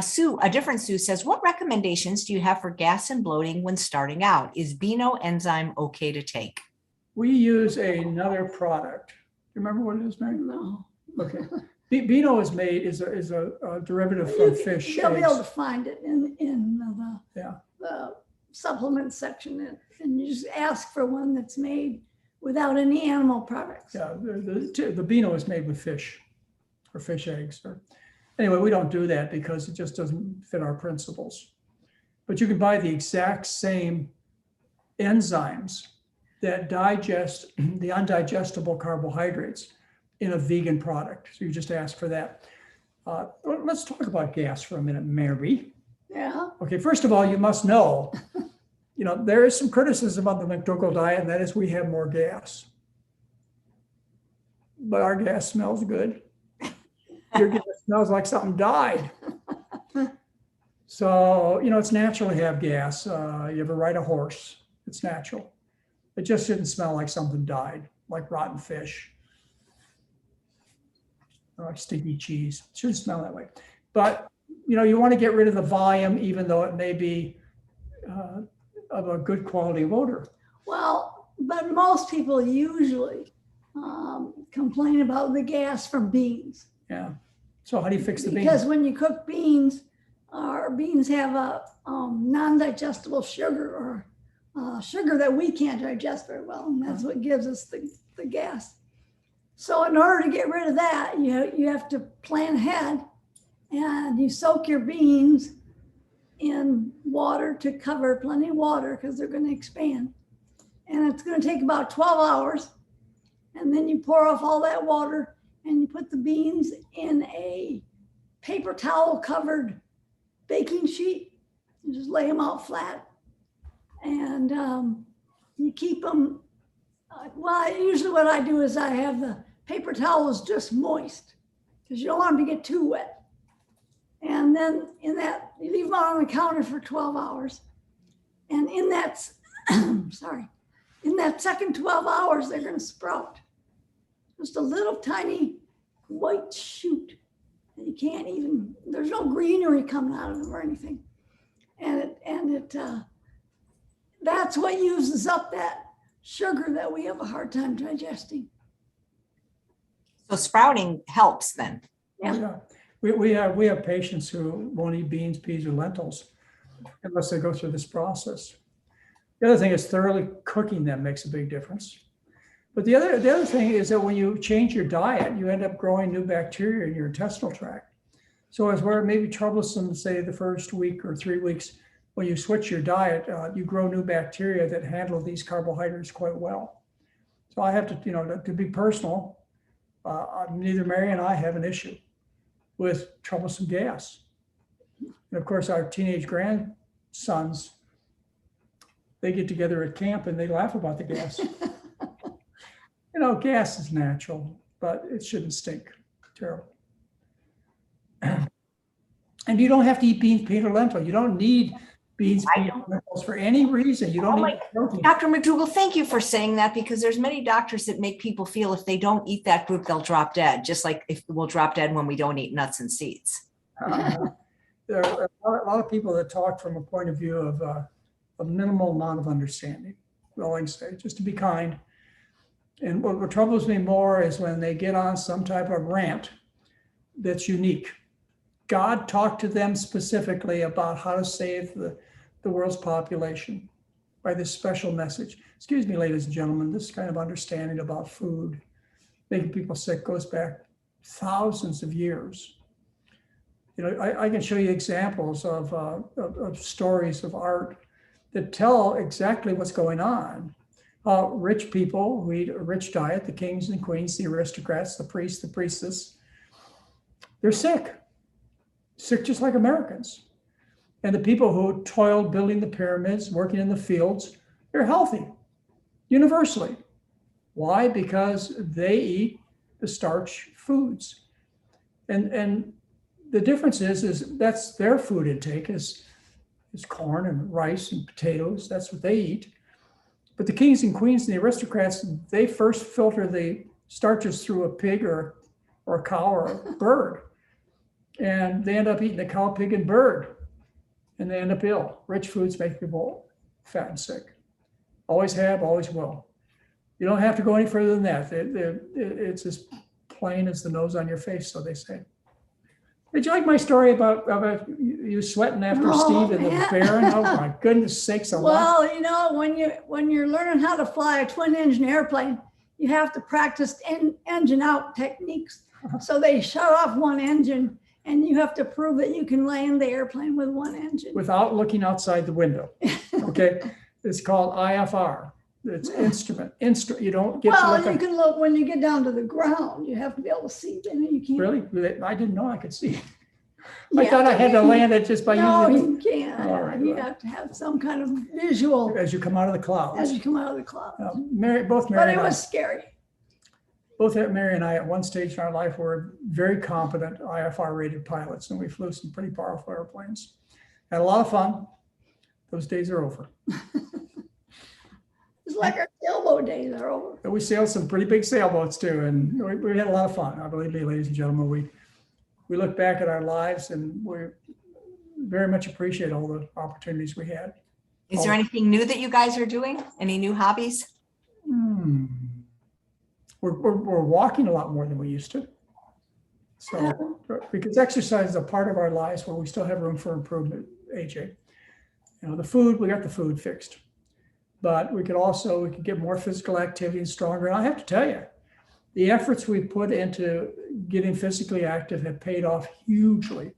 Sue, a different Sue says, what recommendations do you have for gas and bloating when starting out? Is Beano enzyme okay to take? We use another product. You remember what it is, Mary? No. Okay. Beano is a derivative from fish You'll be able to eggs. find it in the supplement section, and you just ask for one that's made without any animal products. Yeah, the Beano is made with fish or fish eggs. Anyway, we don't do that because it just doesn't fit our principles. but you can buy the exact same enzymes that digest the undigestible carbohydrates in a vegan product. So you just ask for that. Let's talk about gas for a minute, Mary. Yeah. Okay, first of all, you must know, there is some criticism of the McDougall diet, and that is we have more gas. But our gas smells good. Your gas smells like something died. So, it's natural to have gas. You ever ride a horse? It's natural. It just shouldn't smell like something died, like rotten fish, or like stinky cheese. It shouldn't smell that way. But, you want to get rid of the volume, even though it may be of a good quality of odor. Well, but most people usually complain about the gas from beans. Yeah. So how do you fix the beans? Because when you cook beans, our beans have a non-digestible sugar or sugar that we can't digest very well, and that's what gives us the gas. So in order to get rid of that, you have to plan ahead, and you soak your beans in water to cover, plenty of water, because they're going to expand. And it's going to take about 12 hours. And then you pour off all that water and you put the beans in a paper towel covered baking sheet. You just lay them out flat. And you keep them, usually what I do is I have the paper towels just moist because you don't want them to get too wet. And then you leave them out on the counter for 12 hours. And in that, in that second 12 hours, they're going to sprout. Just a little tiny white shoot. And you can't even, there's no greenery coming out of them or anything. And that's what uses up that sugar that we have a hard time digesting. So sprouting helps then. Yeah. We have patients who won't eat beans, peas, or lentils unless they go through this process. The other thing is thoroughly cooking them makes a big difference. But the other thing is that when you change your diet, you end up growing new bacteria in your intestinal tract. So as where it may be troublesome, say the first week or 3 weeks, when you switch your diet, you grow new bacteria that handle these carbohydrates quite well. So I have to be personal, neither Mary and I have an issue with troublesome gas. And of course, our teenage grandsons, they get together at camp and they laugh about the gas. Gas is natural, but it shouldn't stink. Terrible. And you don't have to eat beans, peas, or lentil. You don't need beans, peas, or lentils for any reason. You don't need protein. Dr. McDougall, thank you for saying that, because there's many doctors that make people feel if they don't eat that group, they'll drop dead, just like if we'll drop dead when we don't eat nuts and seeds. There are a lot of people that talk from a point of view of a minimal amount of understanding. Well, I say, just to be kind. And what troubles me more is when they get on some type of rant that's unique. God talked to them specifically about how to save the world's population by this special message. Excuse me, ladies and gentlemen, this kind of understanding about food, making people sick, goes back thousands of years. I can show you examples of stories of art that tell exactly what's going on. Rich people who eat a rich diet, the kings and queens, the aristocrats, the priests, the priestess, they're sick just like Americans. And the people who toiled building the pyramids, working in the fields, they're healthy, universally. Why? Because they eat the starch foods. And the difference is that's their food intake is corn and rice and potatoes. That's what they eat. But the kings and queens and the aristocrats, they first filter the starches through a pig or a cow or a bird. And they end up eating the cow, pig, and bird. And they end up ill. Rich foods make people fat and sick. Always have, always will. You don't have to go any further than that. It's as plain as the nose on your face, so they say. Did you like my story about you sweating after Steve and the bear? Oh my goodness sakes! Well, when you're learning how to fly a twin-engine airplane, you have to practice engine out techniques. So they shut off one engine And you have to prove that you can land the airplane with one engine. without looking outside the window. Okay, it's called IFR. It's instrument. You don't get to Well, look you up. can look when you get down to the ground. You have to be able to see. And you can't. Really? I didn't know I could see. I Yeah. thought I had to land it just by No, using you can't. All right, You well. have to have some kind of visual it as you come out of the clouds. as you come out of the cloud. Both But Mary it and I, was scary. Mary and I at one stage in our life were very competent IFR rated pilots, and we flew some pretty powerful airplanes. Had a lot of fun. Those days are over. It's like our sailboat days are over. But we sailed some pretty big sailboats too, and we had a lot of fun. I believe me, ladies and gentlemen, we look back at our lives and we very much appreciate all the opportunities we had. Is there anything new that you guys are doing? Any new hobbies? We're walking a lot more than we used to. So, because exercise is a part of our lives where we still have room for improvement, AJ. You know, the food, we got the food fixed, but we could get more physical activity and stronger. And I have to tell you, the efforts we put into getting physically active have paid off hugely.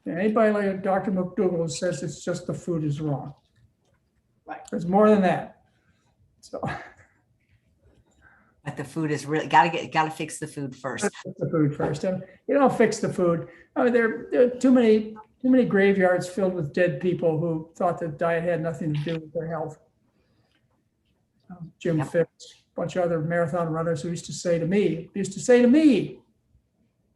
And anybody like Dr. McDougall says it's just the food is wrong. Right. There's more than that. So But the food is really gotta fix the food first. fix the food first. And you don't fix the food. I mean, there are too many graveyards filled with dead people who thought that diet had nothing to do with their health. Jim Yep. Fitz, a bunch of other marathon runners who used to say to me,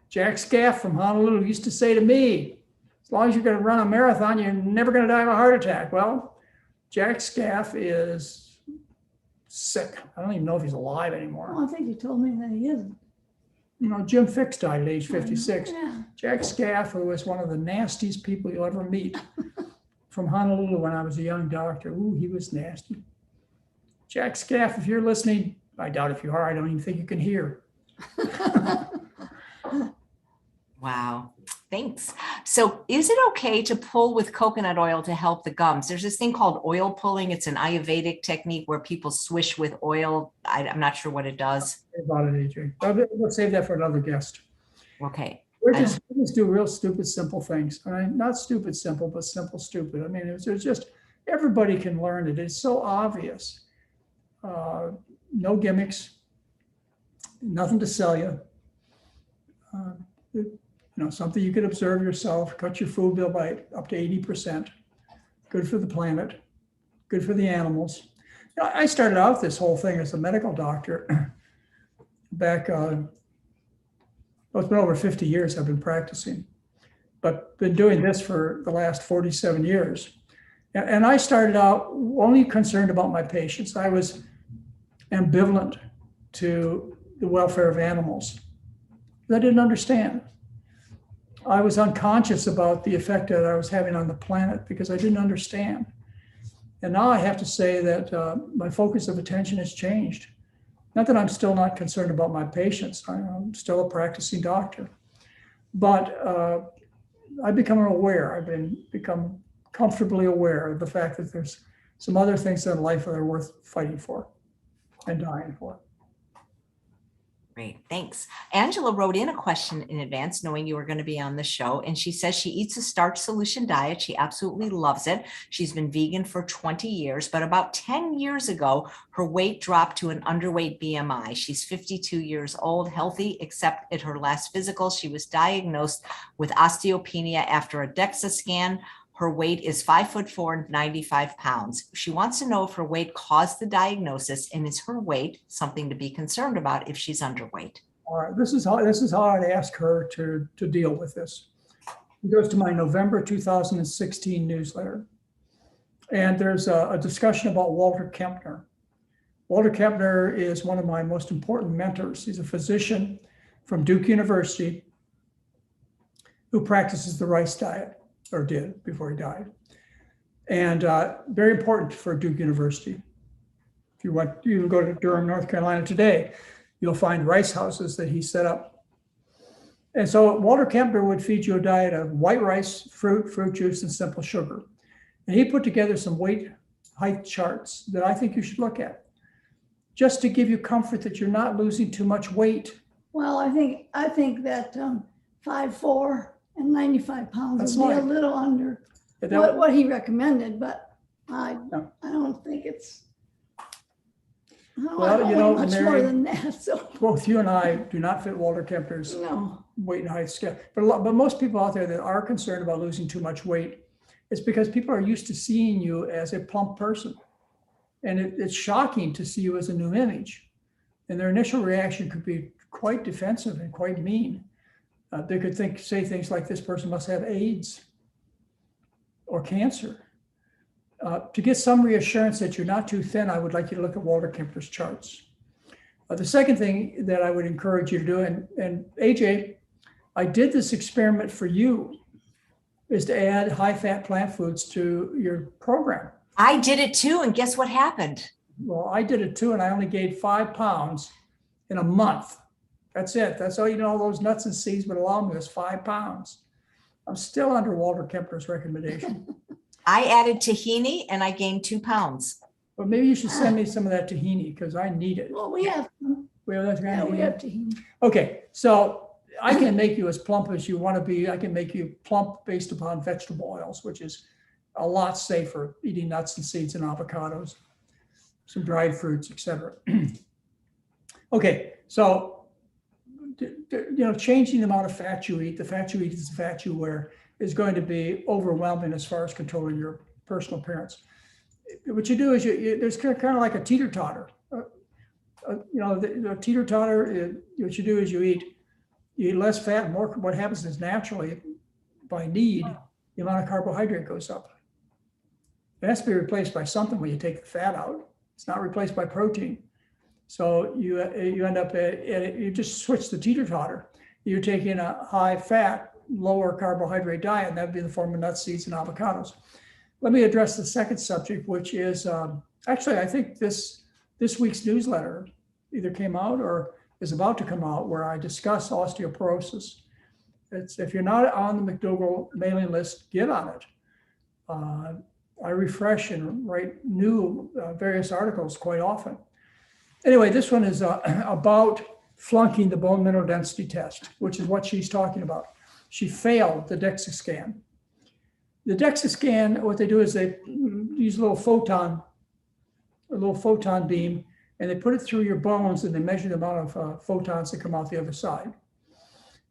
Jack Scaff from Honolulu used to say to me, as long as you're going to run a marathon, you're never going to die of a heart attack. Well, Jack Scaff is sick. I don't even know if he's alive anymore. Oh, I think you told me that he isn't. You know, Jim Fix died at age 56. Yeah. Jack Scaff, who was one of the nastiest people you'll ever meet, from Honolulu when I was a young doctor. Ooh, he was nasty. Jack Scaff, if you're listening, I doubt if you are, I don't even think you can hear. Wow. Thanks. So is it okay to pull with coconut oil to help the gums? There's this thing called oil pulling. It's an Ayurvedic technique where people swish with oil. I'm not sure what it does. About it, AJ. We'll save that for another guest. Okay. We just do real stupid, simple things. I mean, not stupid, simple, but simple, stupid. I mean, it's just, everybody can learn it. It's so obvious. No gimmicks, nothing to sell you. You know, something you could observe yourself, cut your food bill by up to 80%. Good for the planet, good for the animals. You know, I started out this whole thing as a medical doctor back, well, it's been over 50 years I've been practicing, but been doing this for the last 47 years. And I started out only concerned about my patients. I was ambivalent to the welfare of animals. I didn't understand. I was unconscious about the effect that I was having on the planet because I didn't understand. And now I have to say that my focus of attention has changed. Not that I'm still not concerned about my patients. I'm still a practicing doctor. But I've become aware. I've become comfortably aware of the fact that there's some other things in life that are worth fighting for and dying for. Great, thanks. Angela wrote in a question in advance, knowing you were going to be on the show, and she says she eats a starch solution diet. She absolutely loves it. She's been vegan for 20 years, but about 10 years ago, her weight dropped to an underweight BMI. She's 52 years old, healthy, except at her last physical. She was diagnosed with osteopenia after a DEXA scan. Her weight is 5'4" and 95 pounds. She wants to know if her weight caused the diagnosis, and is her weight something to be concerned about if she's underweight? All right, this is how I'd ask her to deal with this. It goes to my November 2016 newsletter. And there's a discussion about Walter Kempner. Walter Kempner is one of my most important mentors. He's a physician from Duke University who practices the rice diet, or did before he died. And very important for Duke University. If you can go to Durham, North Carolina today, you'll find rice houses that he set up. And so Walter Kempner would feed you a diet of white rice, fruit juice, and simple sugar. And he put together some weight height charts that I think you should look at, just to give you comfort that you're not losing too much weight. Well, I think that 5'4" and 95 pounds. That's Would be a fine. little under But that- what he recommended, but No. I don't think it's, Well, you know, much Mary- more than that, so, both you and I do not fit Walter Kemper's no. weight and height scale. But most people out there that are concerned about losing too much weight, it's because people are used to seeing you as a plump person. And it's shocking to see you as a new image. And their initial reaction could be quite defensive and quite mean. They could say things like, this person must have AIDS or cancer. To get some reassurance that you're not too thin, I would like you to look at Walter Kemper's charts. The second thing that I would encourage you to do, and AJ, I did this experiment for you, is to add high-fat plant foods to your program. I did it too, and guess what happened? Well, I did it too, and I only gained 5 pounds in a month. That's it. That's all, all those nuts and seeds would allow me was 5 pounds. I'm still under Walter Kemper's recommendation. I added tahini and I gained 2 pounds. But maybe you should send me some of that tahini because I need it. Well, we have, We have that kind of we tahini? have tahini. Okay, so I can make you as plump as you want to be. I can make you plump based upon vegetable oils, which is a lot safer, eating nuts and seeds and avocados, some dried fruits, etc. Okay, so changing the amount of fat you eat, the fat you eat is the fat you wear, is going to be overwhelming as far as controlling your personal appearance. What you do is there's kind of like a teeter-totter. The teeter-totter, what you do is you eat less fat and more. What happens is naturally, by need, the amount of carbohydrate goes up. It has to be replaced by something when you take the fat out. It's not replaced by protein. So you end up, you just switch the teeter-totter. You're taking a high-fat, lower carbohydrate diet, and that would be in the form of nuts, seeds, and avocados. Let me address the second subject, which is, actually, I think this week's newsletter either came out or is about to come out, where I discuss osteoporosis. If you're not on the McDougall mailing list, get on it. I refresh and write new various articles quite often. Anyway, this one is about flunking the bone mineral density test, which is what she's talking about. She failed the DEXA scan. The DEXA scan, what they do is they use a little photon beam, and they put it through your bones, and they measure the amount of photons that come out the other side.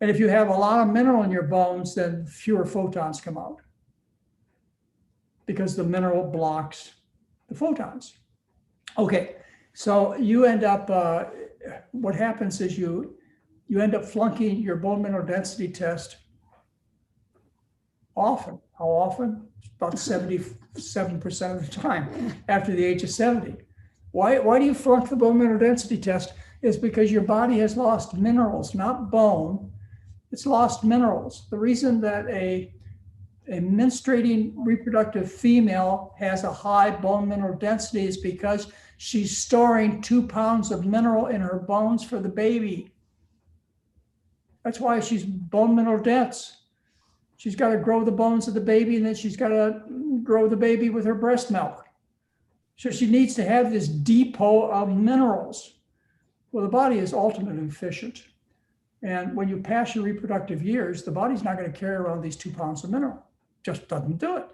And if you have a lot of mineral in your bones, then fewer photons come out because the mineral blocks the photons. Okay, so you end up, what happens is you end up flunking your bone mineral density test often. How often? About 77% of the time after the age of 70. Why do you flunk the bone mineral density test? Is because your body has lost minerals, not bone. It's lost minerals. The reason that a menstruating reproductive female has a high bone mineral density is because she's storing 2 pounds of mineral in her bones for the baby. That's why she's bone mineral dense. She's got to grow the bones of the baby, and then she's got to grow the baby with her breast milk. So she needs to have this depot of minerals. Well, the body is ultimately efficient. And when you pass your reproductive years, the body's not going to carry around these 2 pounds of mineral. Just doesn't do it.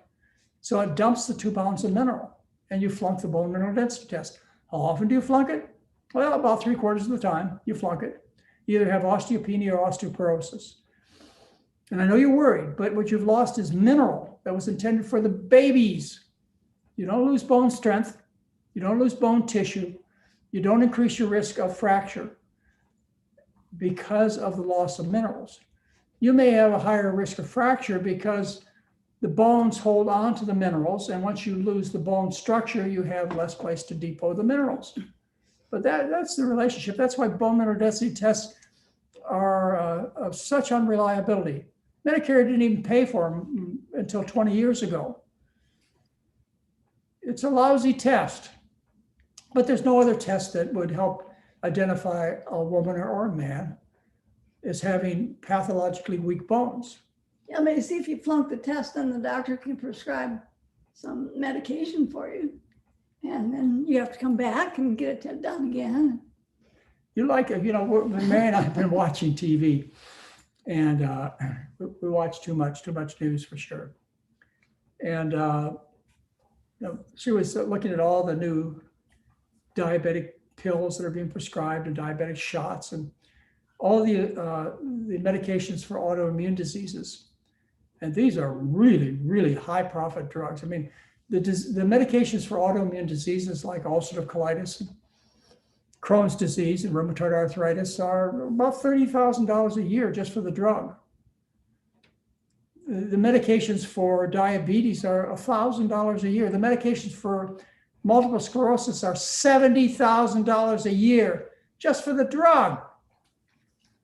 So it dumps the 2 pounds of mineral, and you flunk the bone mineral density test. How often do you flunk it? Well, about 3/4 of the time you flunk it. You either have osteopenia or osteoporosis. And I know you're worried, but what you've lost is mineral that was intended for the babies. You don't lose bone strength. You don't lose bone tissue. You don't increase your risk of fracture because of the loss of minerals. You may have a higher risk of fracture because the bones hold on to the minerals, and once you lose the bone structure, you have less place to depot the minerals. But that's the relationship. That's why bone mineral density tests are of such unreliability. Medicare didn't even pay for them until 20 years ago. It's a lousy test, but there's no other test that would help identify a woman or a man as having pathologically weak bones. Yeah, maybe see if you flunk the test, then the doctor can prescribe some medication for you. And then you have to come back and get it done again. You like it, Mary and I have been watching TV. And we watch too much news for sure. And she was looking at all the new diabetic pills that are being prescribed and diabetic shots and all the medications for autoimmune diseases. And these are really, really high profit drugs. I mean, the medications for autoimmune diseases like ulcerative colitis, and Crohn's disease and rheumatoid arthritis are about $30,000 a year just for the drug. The medications for diabetes are $1,000 a year. The medications for multiple sclerosis are $70,000 a year just for the drug.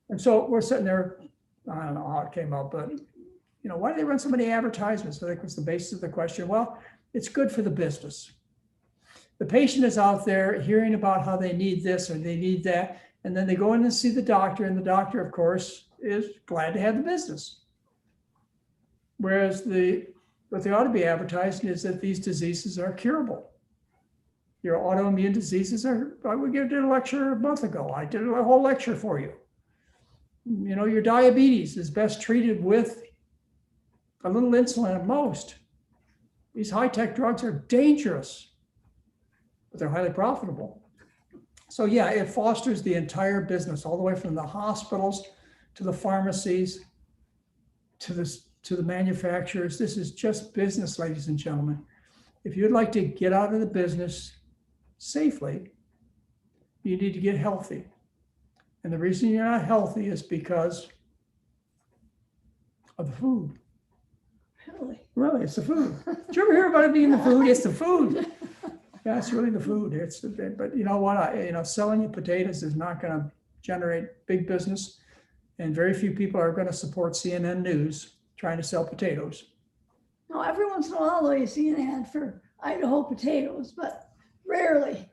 And so we're sitting there, I don't know how it came up, but why do they run so many advertisements? I think was the basis of the question. Well, it's good for the business. The patient is out there hearing about how they need this or they need that, and then they go in and see the doctor, and the doctor, of course, is glad to have the business. Whereas what they ought to be advertising is that these diseases are curable. Your autoimmune diseases are, did a lecture a month ago. I did a whole lecture for you. Your diabetes is best treated with a little insulin at most. These high-tech drugs are dangerous, but they're highly profitable. So yeah, it fosters the entire business, all the way from the hospitals to the pharmacies to the manufacturers. This is just business, ladies and gentlemen. If you'd like to get out of the business safely, you need to get healthy. And the reason you're not healthy is because of the food. Really, it's the food. Did you ever hear about it being the food? It's the food. Yeah, it's really the food. But you know what? Selling you potatoes is not going to generate big business, and very few people are going to support CNN News trying to sell potatoes. No, every once in a while, though, you see an ad for Idaho potatoes, but rarely.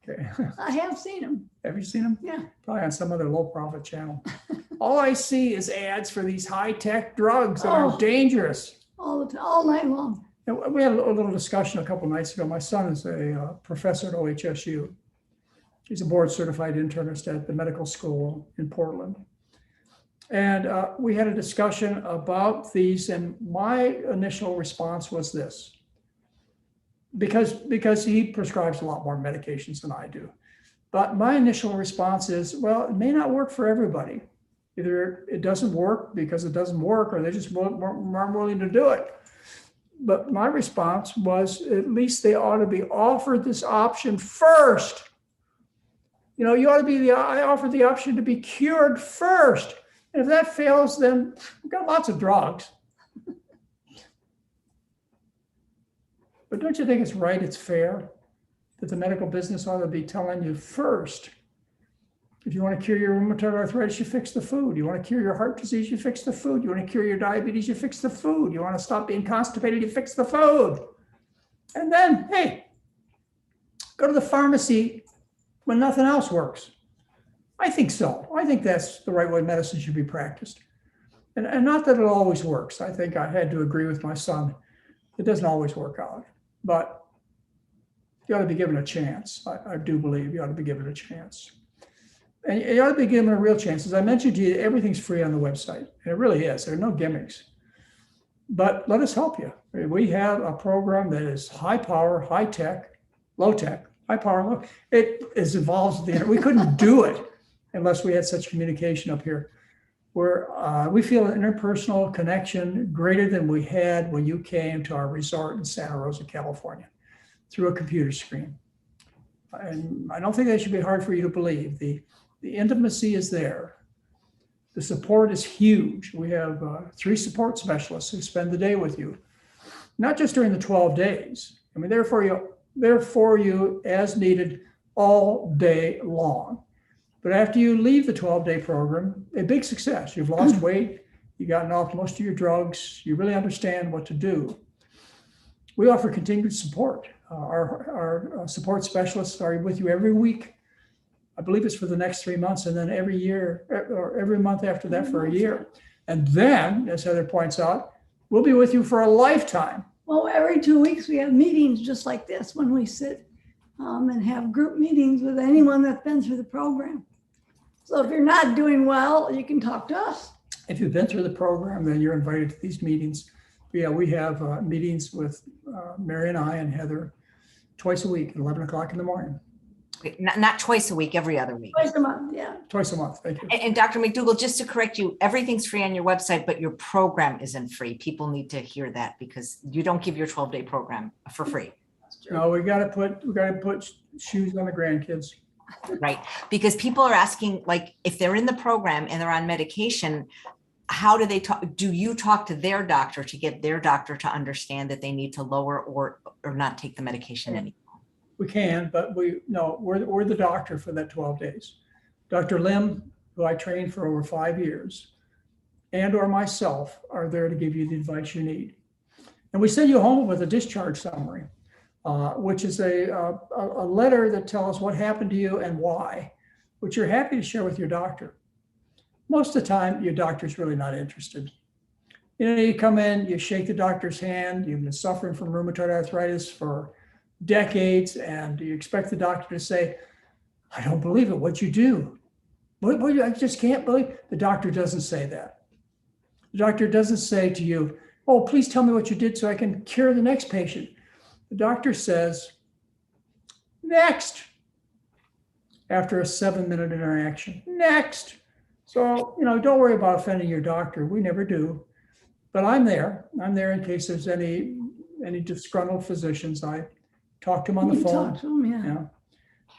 Okay. I have seen them. Have you seen them? Yeah. Probably on some other low-profit channel. All I see is ads for these high-tech drugs that are dangerous. All night long. And we had a little discussion a couple of nights ago. My son is a professor at OHSU. He's a board-certified internist at the medical school in Portland. And we had a discussion about these, and my initial response was this. Because he prescribes a lot more medications than I do. But my initial response is, well, it may not work for everybody. Either it doesn't work because it doesn't work, or they just aren't willing to do it. But my response was, at least they ought to be offered this option first. You ought to be I offered the option to be cured first. And if that fails, then we've got lots of drugs. But don't you think it's right, it's fair that the medical business ought to be telling you first, if you want to cure your rheumatoid arthritis, you fix the food. You want to cure your heart disease, you fix the food. You want to cure your diabetes, you fix the food. You want to stop being constipated, you fix the food. And then, hey, go to the pharmacy when nothing else works. I think so. I think that's the right way medicine should be practiced. And not that it always works. I think I had to agree with my son. It doesn't always work out. But you ought to be given a chance. I do believe you ought to be given a chance. And you ought to be given a real chance. As I mentioned to you, everything's free on the website. And it really is. There are no gimmicks. But let us help you. We have a program that is high power, high tech, low tech, high power, low. It is evolved. We couldn't do it unless we had such communication up here, where we feel an interpersonal connection greater than we had when you came to our resort in Santa Rosa, California, through a computer screen. And I don't think that should be hard for you to believe. The intimacy is there. The support is huge. We have 3 support specialists who spend the day with you, not just during the 12 days. I mean, they're for you as needed all day long. But after you leave the 12-day program, a big success. You've lost weight, you've gotten off most of your drugs, you really understand what to do. We offer continued support. Our support specialists are with you every week. I believe it's for the next 3 months, and then every year or every month after that for a year. And then, as Heather points out, we'll be with you for a lifetime. Well, every 2 weeks we have meetings just like this when we sit and have group meetings with anyone that's been through the program. So if you're not doing well, you can talk to us. If you've been through the program, then you're invited to these meetings. But yeah, we have meetings with Mary and I and Heather twice a week at 11 o'clock in the morning. Not twice a week, every other week. Twice a month, yeah. Twice a month, thank you. And Dr. McDougall, just to correct you, everything's free on your website, but your program isn't free. People need to hear that because you don't give your 12-day program for free. No, we got to put shoes on the grandkids. Right. Because people are asking, like, if they're in the program and they're on medication, how do they talk? Do you talk to their doctor to get their doctor to understand that they need to lower or not take the medication anymore? We can, but we're the doctor for that 12 days. Dr. Lim, who I trained for over 5 years, and or myself are there to give you the advice you need. And we send you home with a discharge summary, which is a letter that tells what happened to you and why, which you're happy to share with your doctor. Most of the time, your doctor's really not interested. You come in, you shake the doctor's hand, you've been suffering from rheumatoid arthritis for decades, and you expect the doctor to say, I don't believe it, what'd you do? What, I just can't believe. The doctor doesn't say that. The doctor doesn't say to you, oh, please tell me what you did so I can cure the next patient. The doctor says, next, after a 7-minute interaction, next. So, don't worry about offending your doctor. We never do. But I'm there. I'm there in case there's any disgruntled physicians. I talk to them on the phone. Talk to them, yeah.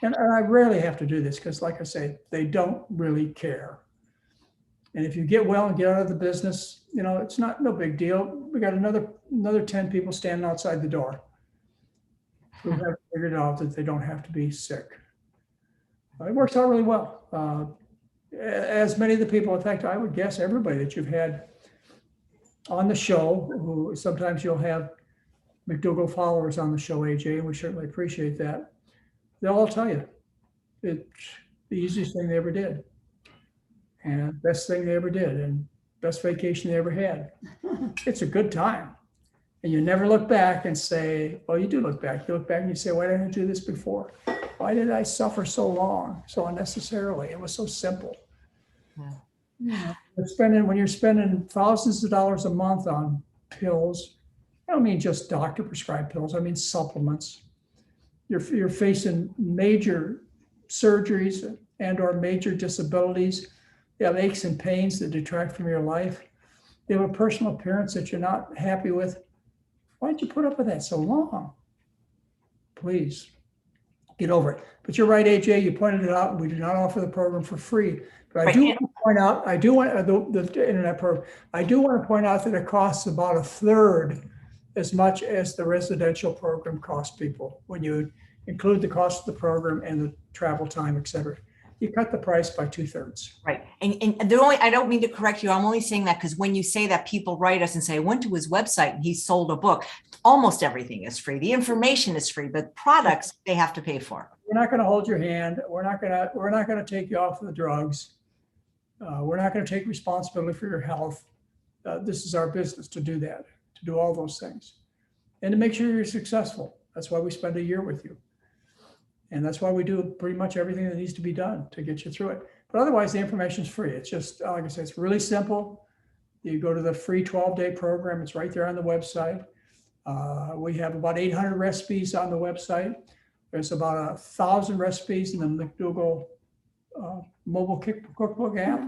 And I rarely have to do this because, like I say, they don't really care. And if you get well and get out of the business, it's no big deal. We got another 10 people standing outside the door who have figured out that they don't have to be sick. It works out really well. As many of the people, in fact, I would guess everybody that you've had on the show, who sometimes you'll have McDougall followers on the show, AJ, and we certainly appreciate that. They'll all tell you it's the easiest thing they ever did, and best thing they ever did, and best vacation they ever had. It's a good time. And you never look back and say, well, you do look back. You look back and you say, why didn't I do this before? Why did I suffer so long, so unnecessarily? It was so simple. Yeah. When you're spending thousands of dollars a month on pills, I don't mean just doctor prescribed pills, I mean supplements. You're facing major surgeries and or major disabilities. You have aches and pains that detract from your life. You have a personal appearance that you're not happy with. Why'd you put up with that so long? Please get over it. But you're right, AJ, you pointed it out. We do not offer the program for free. But I do want to point out, the internet program, I do want to point out that it costs about 1/3 as much as the residential program costs people when you include the cost of the program and the travel time, et cetera. You cut the price by 2/3. Right. And I don't mean to correct you. I'm only saying that because when you say that, people write us and say, I went to his website and he sold a book. Almost everything is free. The information is free, but products they have to pay for. We're not going to hold your hand. We're not going to take you off of the drugs. We're not going to take responsibility for your health. This is our business to do that, to do all those things, and to make sure you're successful. That's why we spend a year with you. And that's why we do pretty much everything that needs to be done to get you through it. But otherwise, the information is free. It's just, like I said, it's really simple. You go to the free 12-day program. It's right there on the website. We have about 800 recipes on the website. There's about 1,000 recipes in the McDougall mobile cookbook app.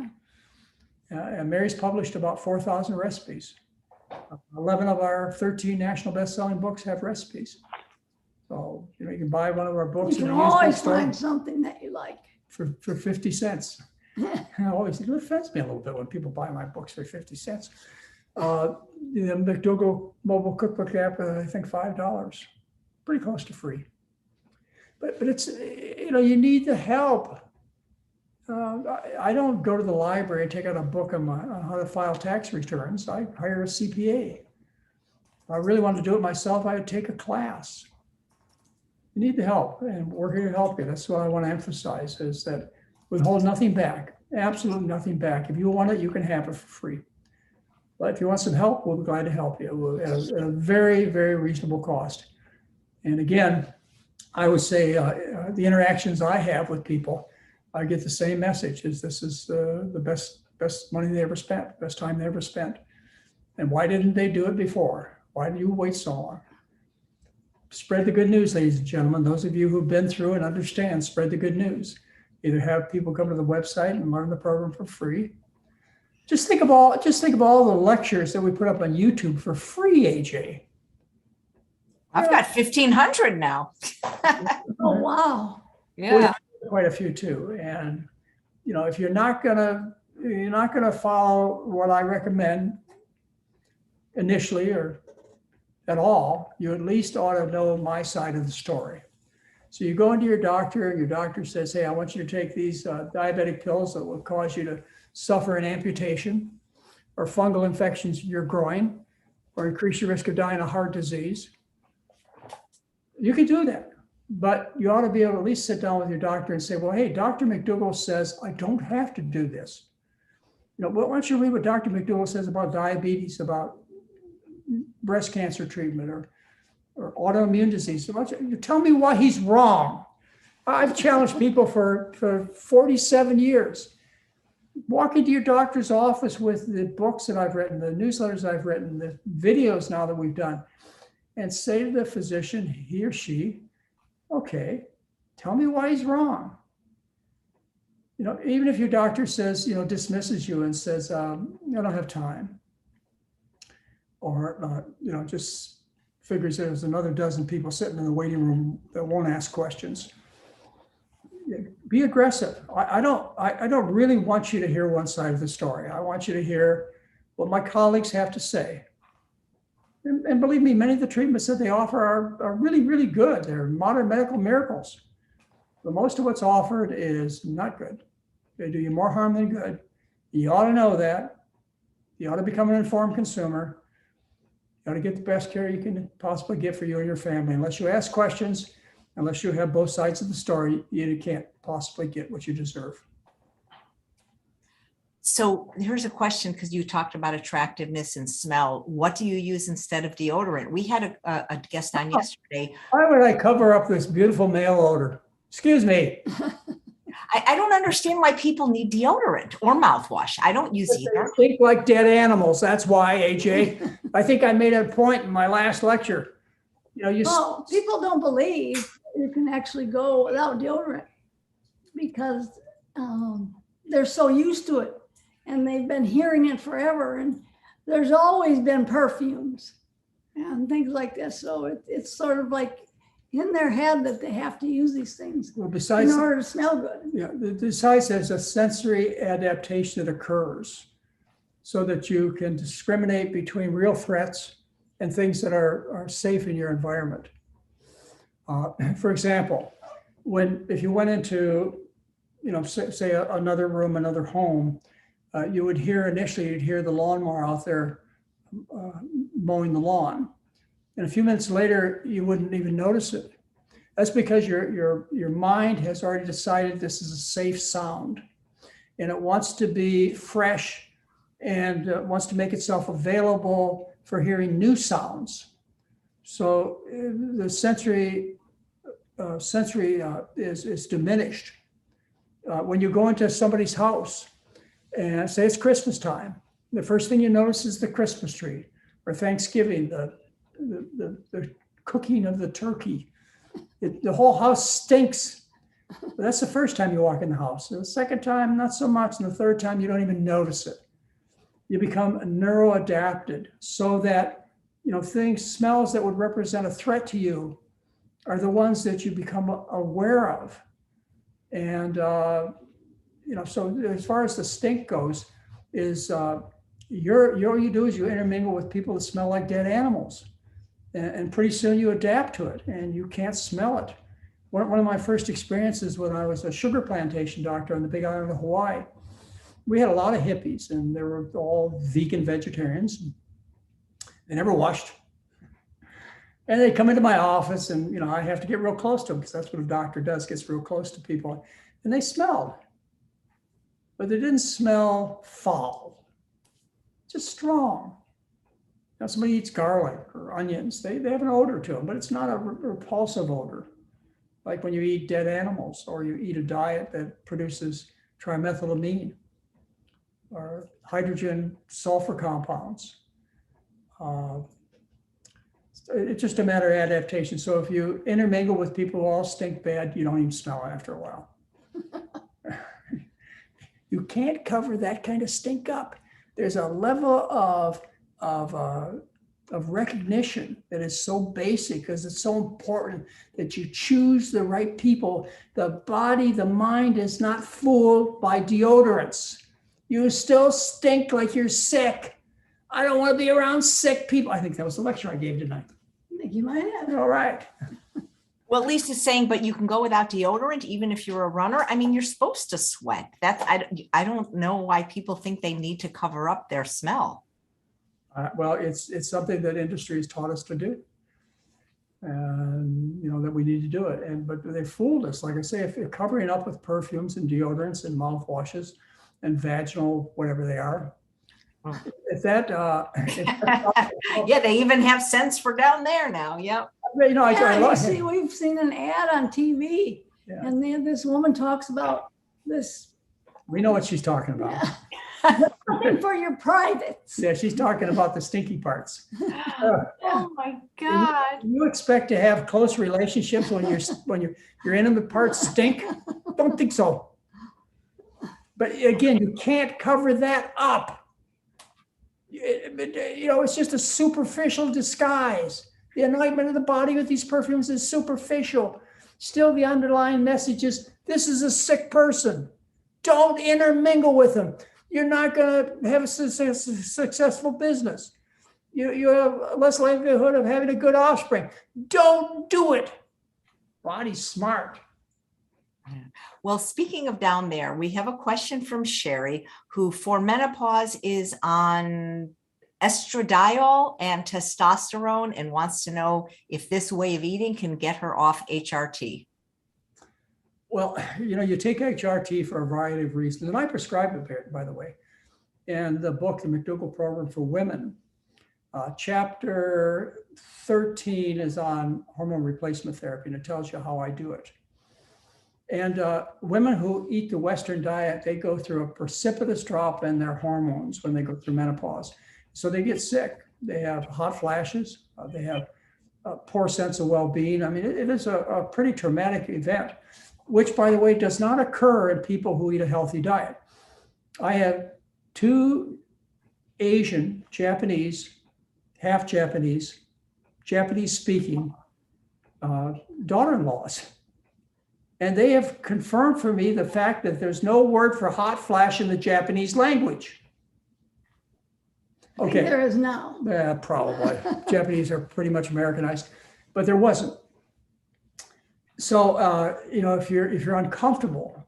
And Mary's published about 4,000 recipes. 11 of our 13 national best-selling books have recipes. So, you can buy one of our books. You can always find something that you like. For 50 cents. I always, it offends me a little bit when people buy my books for 50 cents. The McDougall mobile cookbook app, I think $5, pretty close to free. But it's, you need the help. I don't go to the library and take out a book on how to file tax returns. I hire a CPA. If I really wanted to do it myself, I would take a class. You need the help, and we're here to help you. That's what I want to emphasize, is that we hold nothing back, absolutely nothing back. If you want it, you can have it for free. But if you want some help, we'll be glad to help you at a very, very reasonable cost. And again, I would say the interactions I have with people, I get the same message: is this is the best Best money they ever spent, best time they ever spent. And why didn't they do it before? Why did you wait so long? Spread the good news, ladies and gentlemen. Those of you who've been through and understand, spread the good news. Either have people come to the website and learn the program for free. Just think of all the lectures that we put up on YouTube for free, AJ. I've got 1,500 now. Oh, wow. Yeah. Quite a few too. And if you're not gonna follow what I recommend initially or at all, you at least ought to know my side of the story. So you go into your doctor, and your doctor says, hey, I want you to take these diabetic pills that will cause you to suffer an amputation or fungal infections in your groin or increase your risk of dying of heart disease. You can do that, but you ought to be able to at least sit down with your doctor and say, well, hey, Dr. McDougall says I don't have to do this. Why don't you read what Dr. McDougall says about diabetes, about breast cancer treatment or autoimmune disease. So you tell me why he's wrong. I've challenged people for 47 years. Walk into your doctor's office with the books that I've written, the newsletters I've written, the videos now that we've done, and say to the physician, he or she, okay, tell me why he's wrong. Even if your doctor says, dismisses you and says, I don't have time, or, just figures there's another dozen people sitting in the waiting room that won't ask questions. Be aggressive. I don't really want you to hear one side of the story. I want you to hear what my colleagues have to say. And believe me, many of the treatments that they offer are really, really good. They're modern medical miracles. But most of what's offered is not good. They do you more harm than good. You ought to know that. You ought to become an informed consumer. You ought to get the best care you can possibly get for you and your family. Unless you ask questions, unless you have both sides of the story, you can't possibly get what you deserve. So here's a question, because you talked about attractiveness and smell. What do you use instead of deodorant? We had a guest on yesterday. Why would I cover up this beautiful male odor? Excuse me. I don't understand why people need deodorant or mouthwash. I don't use either. They think like dead animals. That's why, AJ. I think I made a point in my last lecture. Well, people don't believe you can actually go without deodorant because they're so used to it and they've been hearing it forever. And there's always been perfumes and things like this. So it's sort of like in their head that they have to use these things in order to smell good. Yeah, besides, there's a sensory adaptation that occurs so that you can discriminate between real threats and things that are safe in your environment. For example, if you went into, say another room, another home, you would hear initially, you'd hear the lawnmower out there mowing the lawn. And a few minutes later, you wouldn't even notice it. That's because your mind has already decided this is a safe sound, and it wants to be fresh and wants to make itself available for hearing new sounds. So the sensory is diminished. When you go into somebody's house and say it's Christmas time, the first thing you notice is the Christmas tree, or Thanksgiving, the cooking of the turkey. The whole house stinks. But that's the first time you walk in the house. The second time, not so much. And the third time, you don't even notice it. You become neuroadapted so that, smells that would represent a threat to you are the ones that you become aware of. And, so as far as the stink goes, is all you do is you intermingle with people that smell like dead animals. And pretty soon you adapt to it and you can't smell it. One of my first experiences when I was a sugar plantation doctor on the Big Island of Hawaii, we had a lot of hippies and they were all vegan vegetarians. They never washed. And they come into my office and, I have to get real close to them because that's what a doctor does, gets real close to people. And they smelled, but they didn't smell foul, just strong. Now, somebody eats garlic or onions, they have an odor to them, but it's not a repulsive odor. Like when you eat dead animals or you eat a diet that produces trimethylamine. are hydrogen sulfur compounds. It's just a matter of adaptation. So if you intermingle with people who all stink bad, you don't even smell after a while. You can't cover that kind of stink up. There's a level of recognition that is so basic because it's so important that you choose the right people. The body, the mind is not fooled by deodorants. You still stink like you're sick. I don't want to be around sick people. I think that was the lecture I gave tonight. I think you might have. All right. Well, Lisa's saying, but you can go without deodorant even if you're a runner. I mean, you're supposed to sweat. I don't know why people think they need to cover up their smell. Well, it's something that industry has taught us to do, and that we need to do it. But they fooled us. Like I say, if you're covering up with perfumes and deodorants and mouthwashes and vaginal whatever they are, Yeah, they even have scents for down there now. Yep. We've seen an ad on TV, and then this woman talks about this. We know what she's talking about. Something for your privates. Yeah, she's talking about the stinky parts. Oh my God. You expect to have close relationships when your intimate parts stink? Don't think so. But again, you can't cover that up. It's just a superficial disguise. The anointment of the body with these perfumes is superficial. Still, the underlying message is, this is a sick person. Don't intermingle with them. You're not going to have a successful business. You have less likelihood of having a good offspring. Don't do it. Body's smart. Well, speaking of down there, we have a question from Sherry, who for menopause is on estradiol and testosterone and wants to know if this way of eating can get her off HRT. Well, you take HRT for a variety of reasons, and I prescribe it, by the way. And the book, the McDougall Program for Women, chapter 13 is on hormone replacement therapy, and it tells you how I do it. And women who eat the Western diet, they go through a precipitous drop in their hormones when they go through menopause. So they get sick. They have hot flashes. They have a poor sense of well-being. I mean, it is a pretty traumatic event, which, by the way, does not occur in people who eat a healthy diet. I have 2 Asian, Japanese, half Japanese, Japanese-speaking daughter-in-laws. And they have confirmed for me the fact that there's no word for hot flash in the Japanese language. I think there is now. Yeah, probably. Japanese are pretty much Americanized, but there wasn't. So, if you're uncomfortable,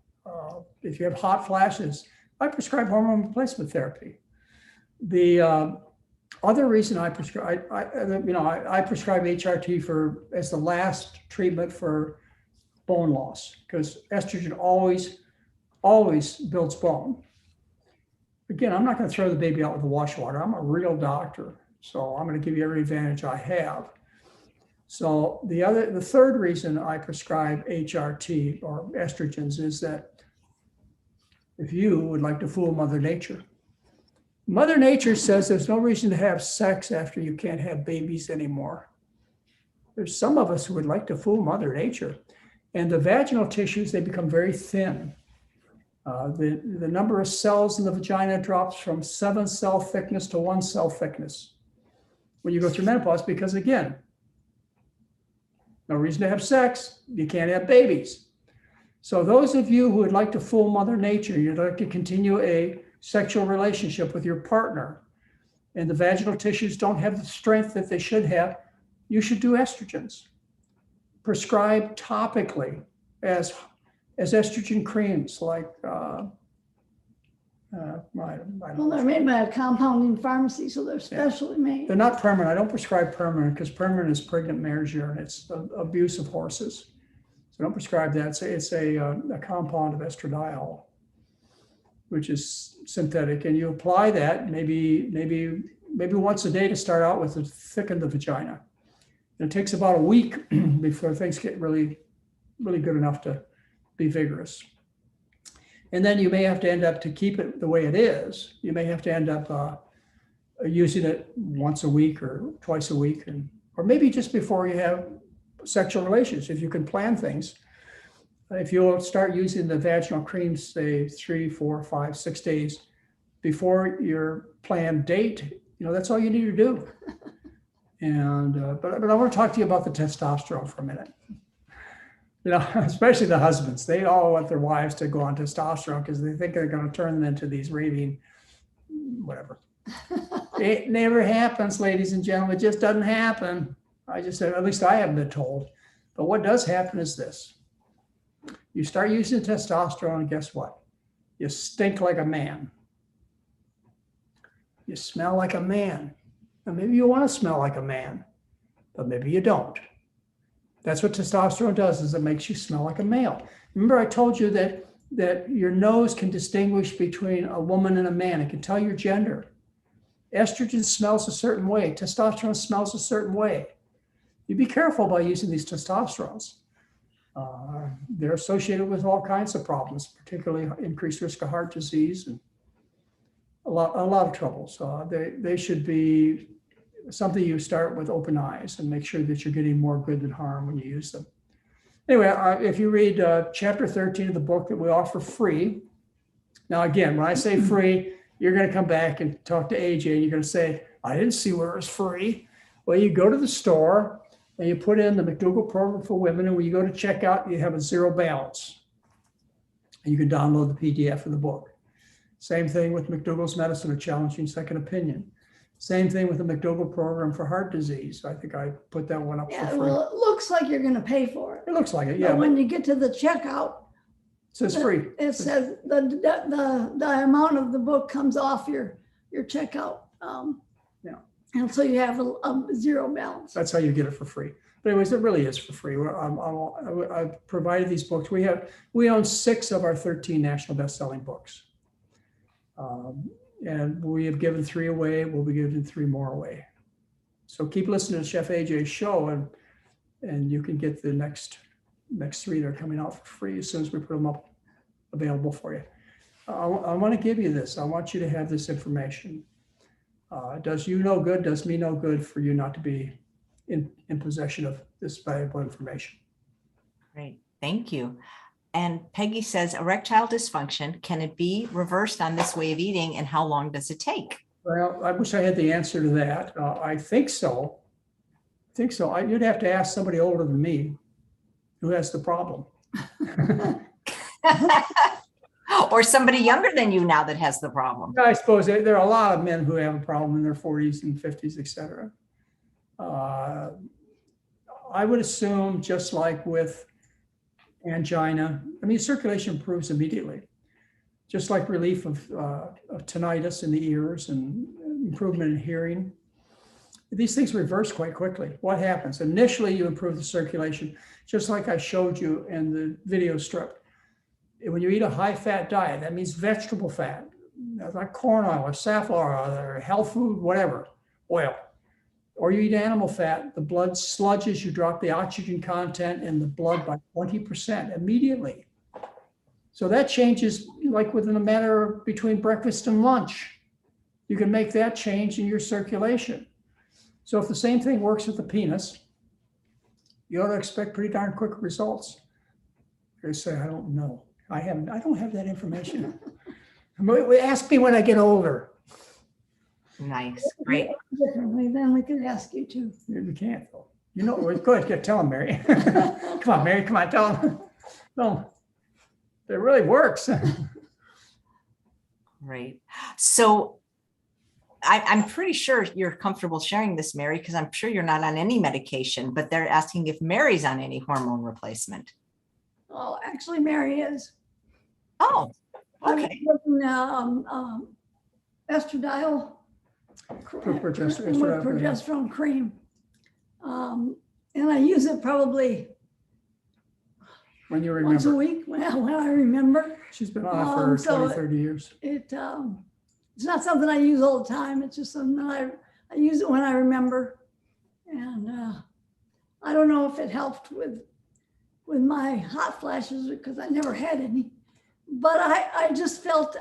if you have hot flashes, I prescribe hormone replacement therapy. The other reason I prescribe, I prescribe HRT as the last treatment for bone loss, because estrogen always builds bone. Again, I'm not going to throw the baby out with the wash water. I'm a real doctor, so I'm going to give you every advantage I have. So the third reason I prescribe HRT or estrogens is that if you would like to fool Mother Nature, Mother Nature says there's no reason to have sex after you can't have babies anymore. There's some of us who would like to fool Mother Nature. And the vaginal tissues, they become very thin. The number of cells in the vagina drops from 7 cell thickness to 1 cell thickness when you go through menopause, because again, no reason to have sex, you can't have babies. So those of you who would like to fool Mother Nature, you'd like to continue a sexual relationship with your partner, and the vaginal tissues don't have the strength that they should have, you should do estrogens. Prescribed topically as estrogen creams, like Well, they're made by a compounding pharmacy, so they're specially made. They're not permanent. I don't prescribe permanent because permanent is pregnant mare's urine. It's abuse of horses. So I don't prescribe that. It's a compound of estradiol, which is synthetic, and you apply that maybe once a day to start out with to thicken the vagina. And it takes about a week before things get really, really good enough to be vigorous. And then you may have to end up, to keep it the way it is, you may have to end up using it once a week or twice a week, or maybe just before you have sexual relations, if you can plan things. If you'll start using the vaginal creams, say 3, 4, 5, 6 days before your planned date, that's all you need to do. And but I want to talk to you about the testosterone for a minute. Especially the husbands, they all want their wives to go on testosterone because they think they're going to turn them into these raving, whatever. It never happens, ladies and gentlemen. It just doesn't happen. I just said, at least I haven't been told. But what does happen is this. You start using testosterone, and guess what? You stink like a man. You smell like a man. And maybe you want to smell like a man, but maybe you don't. That's what testosterone does, is it makes you smell like a male. Remember I told you that your nose can distinguish between a woman and a man. It can tell your gender. Estrogen smells a certain way. Testosterone smells a certain way. You be careful about using these testosterones. They're associated with all kinds of problems, particularly increased risk of heart disease and a lot of troubles. They should be something you start with open eyes and make sure that you're getting more good than harm when you use them. Anyway, if you read chapter 13 of the book that we offer free. Now, again, when I say free, you're going to come back and talk to AJ and you're going to say, I didn't see where it was free. Well, you go to the store and you put in the McDougall Program for Women, and when you go to checkout, you have a zero balance. And you can download the PDF of the book. Same thing with McDougall's Medicine, A Challenging Second Opinion. Same thing with the McDougall Program for Heart Disease. I think I put that one up for free. Well, it looks like you're going to pay for it. It looks like it, yeah. But when you get to the checkout, it says free. It says the amount of the book comes off your checkout. Yeah. And so you have a zero balance. That's how you get it for free. But anyways, it really is for free. I've provided these books. We own 6 of our 13 national best-selling books. And we have given 3 away. We'll be giving 3 more away. So keep listening to Chef AJ's show, and you can get the next 3 that are coming out for free as soon as we put them up available for you. I want to give you this. I want you to have this information. Does you no good, does me no good for you not to be in possession of this valuable information. Great, thank you. And Peggy says, erectile dysfunction, can it be reversed on this way of eating, and how long does it take? Well, I wish I had the answer to that. I think so. You'd have to ask somebody older than me who has the problem. Or somebody younger than you now that has the problem. I suppose there are a lot of men who have a problem in their 40s and 50s, et cetera. I would assume, just like with angina, circulation improves immediately. Just like relief of tinnitus in the ears and improvement in hearing. These things reverse quite quickly. What happens? Initially, you improve the circulation, just like I showed you in the video strip. When you eat a high-fat diet, that means vegetable fat, like corn oil or safflower oil or health food, whatever, oil. Or you eat animal fat, the blood sludges, you drop the oxygen content in the blood by 20% immediately. So that changes like within a matter between breakfast and lunch. You can make that change in your circulation. So if the same thing works with the penis, you ought to expect pretty darn quick results. They say, I don't know. I don't have that information. Ask me when I get older. Nice, great. Differently, then we could ask you too. We can't though. Go ahead, tell him, Mary. Come on, Mary, come on, tell him. No, it really works. Great. So I'm pretty sure you're comfortable sharing this, Mary, because I'm sure you're not on any medication, but they're asking if Mary's on any hormone replacement. Oh, actually, Mary is. Oh, okay. I'm taking estradiol. Progesterone cream. And I use it probably when you remember. Once a week, when I remember. She's been on it for 20, 30 years. It's not something I use all the time. It's just something that I use it when I remember. And I don't know if it helped with my hot flashes because I never had any. but I just felt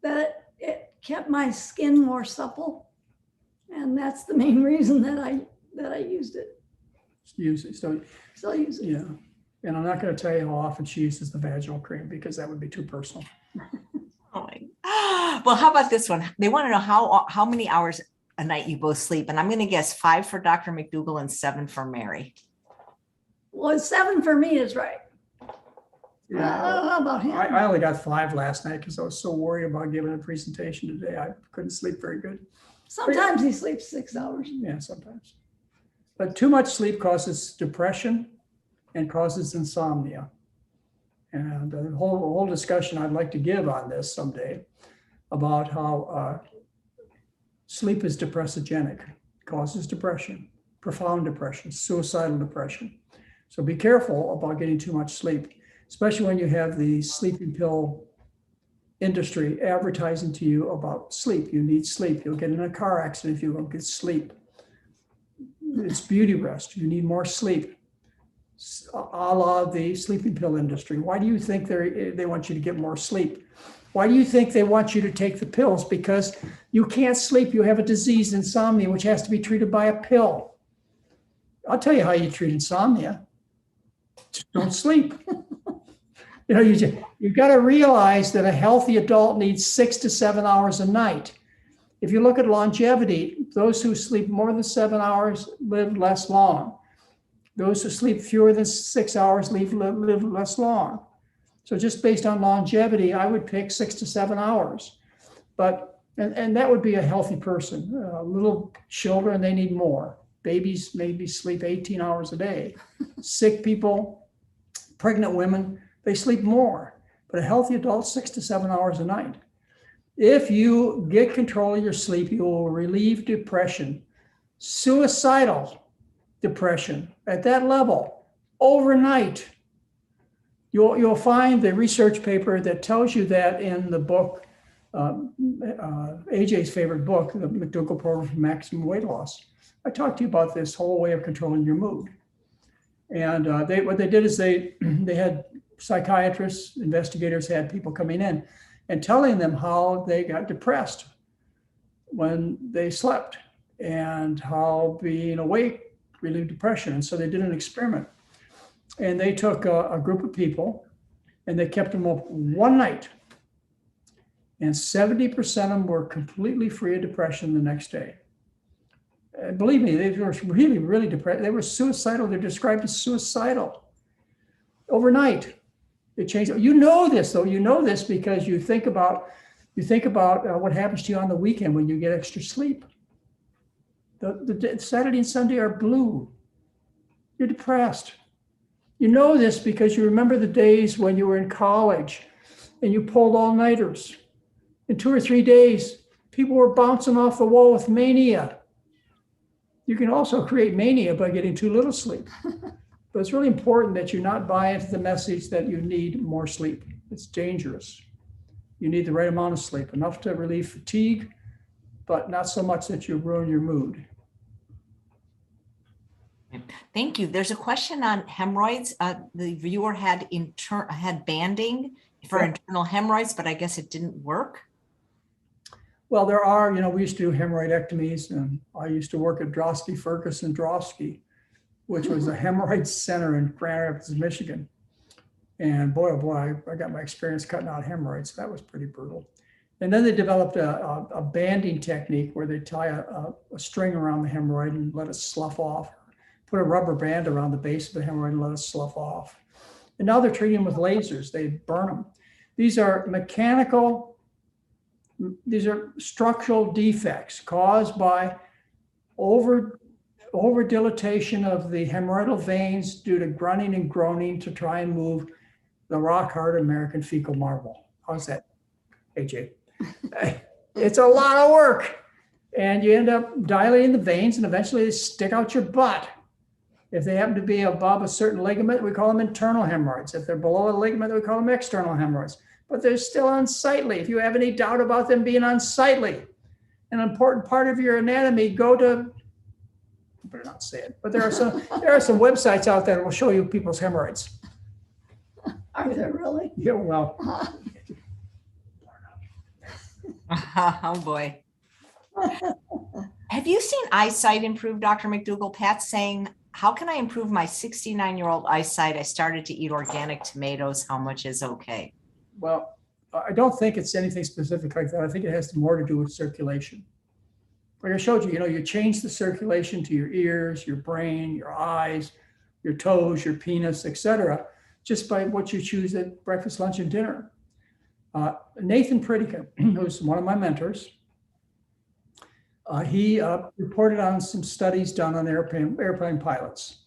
that it kept my skin more supple. And that's the main reason that I used it. Use it. So, Still use it. yeah. And I'm not going to tell you how often she uses the vaginal cream because that would be too personal. Oh my. Well, how about this one? They want to know how many hours a night you both sleep. And I'm going to guess 5 for Dr. McDougall and 7 for Mary. Well, 7 for me is right. Yeah. I don't know about him. I only got 5 last night because I was so worried about giving a presentation today. I couldn't sleep very good. Sometimes he sleeps 6 hours. Yeah, sometimes. But too much sleep causes depression and causes insomnia. And the whole discussion I'd like to give on this someday about how sleep is depressogenic, causes depression, profound depression, suicidal depression. So be careful about getting too much sleep, especially when you have the sleeping pill industry advertising to you about sleep. You need sleep. You'll get in a car accident if you don't get sleep. It's beauty rest. You need more sleep. A la the sleeping pill industry. Why do you think they want you to get more sleep? Why do you think they want you to take the pills? Because you can't sleep. You have a disease, insomnia, which has to be treated by a pill. I'll tell you how you treat insomnia. Just don't sleep. You've got to realize that a healthy adult needs 6 to 7 hours a night. If you look at longevity, those who sleep more than 7 hours live less long. Those who sleep fewer than 6 hours live less long. So just based on longevity, I would pick 6 to 7 hours. But and that would be a healthy person. Little children, they need more. Babies maybe sleep 18 hours a day. Sick people, pregnant women, they sleep more. But a healthy adult, 6 to 7 hours a night. If you get control of your sleep, you will relieve depression, suicidal depression at that level overnight. You'll find the research paper that tells you that in the book, AJ's favorite book, the McDougall Program for Maximum Weight Loss. I talked to you about this whole way of controlling your mood. And what they did is they had psychiatrists, investigators had people coming in and telling them how they got depressed when they slept and how being awake relieved depression. And so they did an experiment. And they took a group of people and they kept them up one night. And 70% of them were completely free of depression the next day. Believe me, they were really, really depressed. They were suicidal. They're described as suicidal overnight. It changed. You know this, though. You know this because you think about what happens to you on the weekend when you get extra sleep. The Saturday and Sunday are blue. You're depressed. You know this because you remember the days when you were in college and you pulled all-nighters. In 2 or 3 days, people were bouncing off the wall with mania. You can also create mania by getting too little sleep. But it's really important that you not buy into the message that you need more sleep. It's dangerous. You need the right amount of sleep, enough to relieve fatigue, but not so much that you ruin your mood. Thank you. There's a question on hemorrhoids. The viewer had banding for internal hemorrhoids, but I guess it didn't work. Well, there are, we used to do hemorrhoidectomies, and I used to work at Drosky, Ferguson Drosky, which was a hemorrhoid center in Grand Rapids, Michigan. And boy, oh boy, I got my experience cutting out hemorrhoids. That was pretty brutal. And then they developed a banding technique where they tie a string around the hemorrhoid and let it slough off. Put a rubber band around the base of the hemorrhoid and let it slough off. And now they're treating them with lasers. They burn them. These are structural defects caused by over-dilatation of the hemorrhoidal veins due to grunting and groaning to try and move the rock hard American fecal marble. How's that, AJ? It's a lot of work. And you end up dilating the veins and eventually they stick out your butt. If they happen to be above a certain ligament, we call them internal hemorrhoids. If they're below a ligament, we call them external hemorrhoids. But they're still unsightly. If you have any doubt about them being unsightly, an important part of your anatomy, go to, I better not say it, but there are some websites out there that will show you people's hemorrhoids. Are there really? Yeah, well, Oh boy. Have you seen eyesight improve, Dr. McDougall? Pat's saying, how can I improve my 69-year-old eyesight? I started to eat organic tomatoes. How much is okay? well, I don't think it's anything specific like that. I think it has more to do with circulation. Like I showed you, you change the circulation to your ears, your brain, your eyes, your toes, your penis, etc., just by what you choose at breakfast, lunch, and dinner. Nathan Pritikin, who's one of my mentors, he reported on some studies done on airplane pilots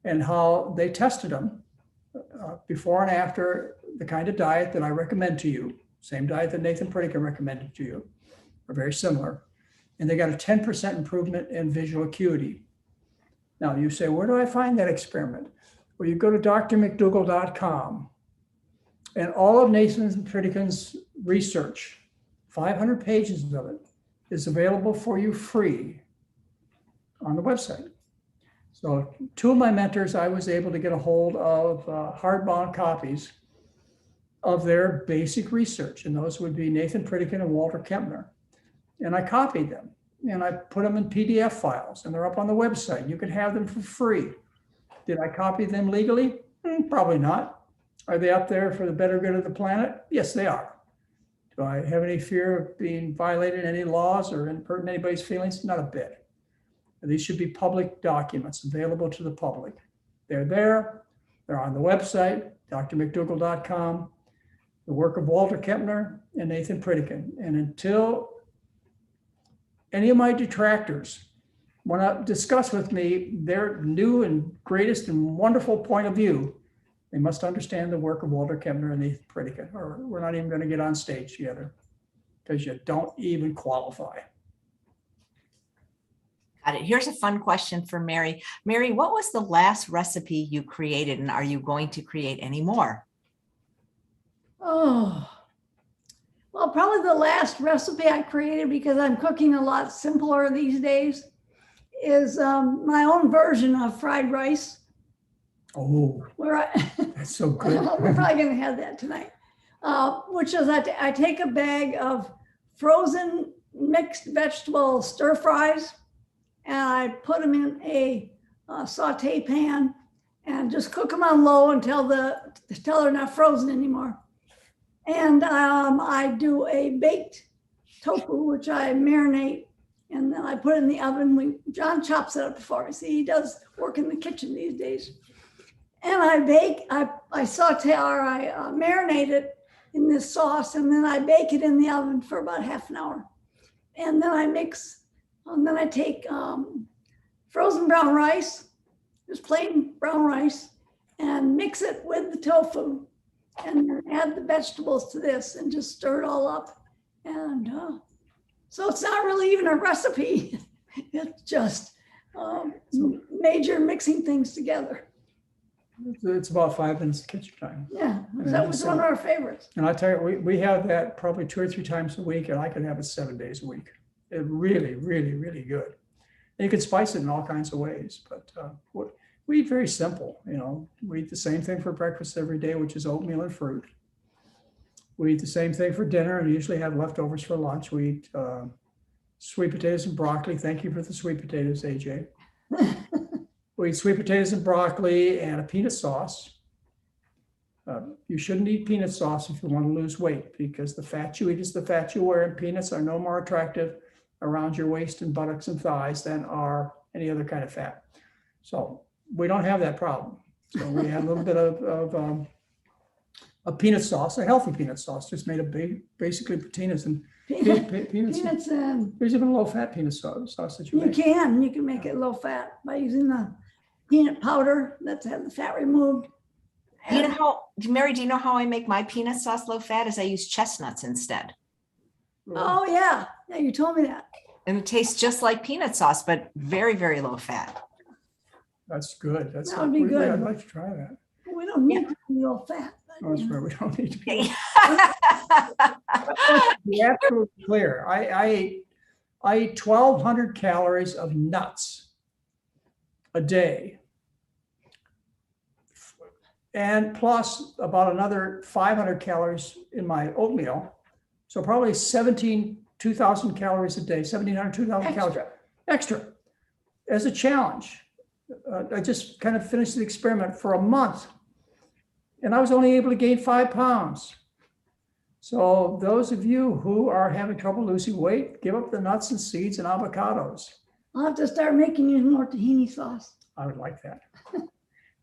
and how they tested them before and after the kind of diet that I recommend to you, same diet that Nathan Pritikin recommended to you, are very similar. And they got a 10% improvement in visual acuity. Now you say, where do I find that experiment? Well, you go to drmcdougall.com, and all of Nathan Pritikin's research, 500 pages of it, is available for you free on the website. So two of my mentors, I was able to get a hold of hardbound copies of their basic research, and those would be Nathan Pritikin and Walter Kempner. And I copied them and I put them in PDF files, and they're up on the website. You can have them for free. Did I copy them legally? Probably not. Are they up there for the better good of the planet? Yes, they are. Do I have any fear of being violated any laws or hurting anybody's feelings? Not a bit. These should be public documents available to the public. They're there. They're on the website, drmcdougall.com, the work of Walter Kempner and Nathan Pritikin. And until any of my detractors want to discuss with me their new and greatest and wonderful point of view, they must understand the work of Walter Kempner and Nathan Pritikin, or we're not even going to get on stage together because you don't even qualify. Got it. Here's a fun question for Mary. Mary, what was the last recipe you created, and are you going to create any more? Oh, well, probably the last recipe I created, because I'm cooking a lot simpler these days, is my own version of fried rice. Oh, Where that's so good. we're probably going to have that tonight, which is I take a bag of frozen mixed vegetable stir fries, and I put them in a saute pan and just cook them on low until they're not frozen anymore. And I do a baked tofu, which I marinate, and then I put it in the oven. John chops it up for me. See, he does work in the kitchen these days. And I bake, I saute or I marinate it in this sauce, and then I bake it in the oven for about half an hour. And then I take frozen brown rice, just plain brown rice, and mix it with the tofu, and then add the vegetables to this and just stir it all up. And so it's not really even a recipe. It's just major mixing things together. It's about 5 minutes of kitchen time. Yeah, that was one of our favorites. And I tell you, we have that probably 2 or 3 times a week, and I can have it 7 days a week. It's really, really, really good. And you can spice it in all kinds of ways, but we eat very simple. We eat the same thing for breakfast every day, which is oatmeal and fruit. We eat the same thing for dinner and usually have leftovers for lunch. We eat sweet potatoes and broccoli. Thank you for the sweet potatoes, AJ. We eat sweet potatoes and broccoli and a peanut sauce. You shouldn't eat peanut sauce if you want to lose weight, because the fat you eat is the fat you wear, and peanuts are no more attractive around your waist and buttocks and thighs than are any other kind of fat. So we don't have that problem. So we have a little bit of a peanut sauce, a healthy peanut sauce, just made of basically peanuts and peanuts. And there's even a low-fat peanut sauce that you make. You can make it low fat by using the peanut powder that's had the fat removed. You know how, Mary, do you know how I make my peanut sauce low fat? Is I use chestnuts instead. Oh yeah, you told me that. And it tastes just like peanut sauce, but very, very low fat. That's good. That would be good. I'd like to try that. We don't need to be low fat. Oh, that's right. We don't need to be. Be absolutely clear. I eat 1,200 calories of nuts a day. and plus about another 500 calories in my oatmeal. So probably 2,000 calories a day, 1,700, 2,000 calories extra as a challenge. I just kind of finished the experiment for a month, and I was only able to gain 5 pounds. So those of you who are having trouble losing weight, give up the nuts and seeds and avocados. I'll have to start making you more tahini sauce. I would like that.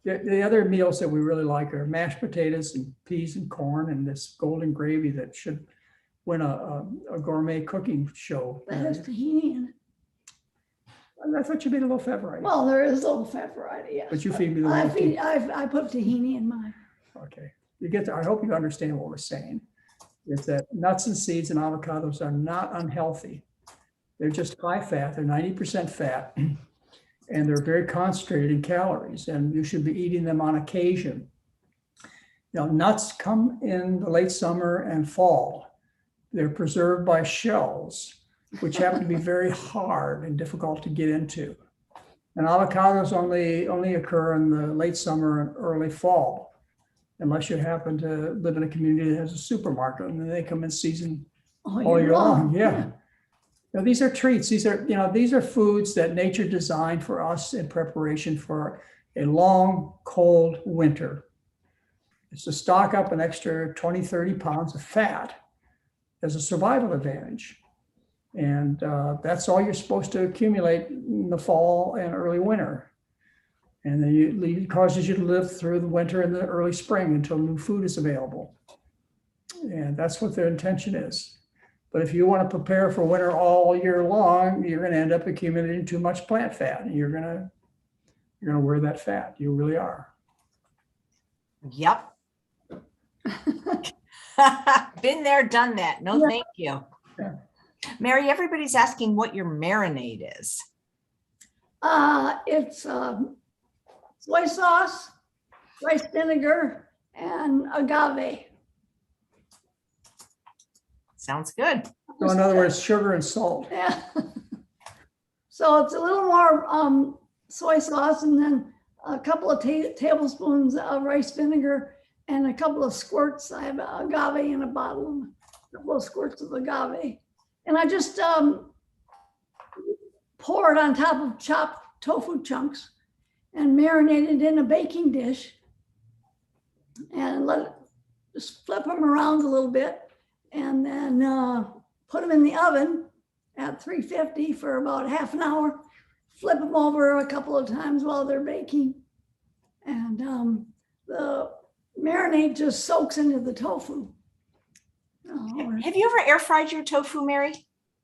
The other meals that we really like are mashed potatoes and peas and corn and this golden gravy that should win a gourmet cooking show. That has tahini in it. I thought you made a low fat variety. Well, there is a low fat variety, yes. But you feed me the low fat. I put tahini in mine. Okay. I hope you understand what we're saying. Is that nuts and seeds and avocados are not unhealthy. They're just high fat. They're 90% fat. And they're very concentrated in calories. And you should be eating them on occasion. Nuts come in the late summer and fall. They're preserved by shells, which happen to be very hard and difficult to get into. And avocados only occur in the late summer and early fall, unless you happen to live in a community that has a supermarket, and then they come in season all year long. Yeah. Now, these are treats. These are foods that nature designed for us in preparation for a long, cold winter. It's to stock up an extra 20, 30 pounds of fat as a survival advantage. And that's all you're supposed to accumulate in the fall and early winter. And then it causes you to live through the winter and the early spring until new food is available. And that's what their intention is. But if you want to prepare for winter all year long, you're going to end up accumulating too much plant fat, and you're going to wear that fat. You really are. Yep. Been there, done that. No, thank you. Yeah. Mary, everybody's asking what your marinade is. It's soy sauce, rice vinegar, and agave. Sounds good. So in other words, sugar and salt. Yeah. So it's a little more soy sauce, and then a couple of tablespoons of rice vinegar, and a couple of squirts. I have agave in a bottle, and a couple of squirts of agave. And I just pour it on top of chopped tofu chunks and marinate it in a baking dish, and just flip them around a little bit, and then put them in the oven at 350 for about half an hour. Flip them over a couple of times while they're baking. And the marinade just soaks into the tofu. Have you ever air fried your tofu, Mary?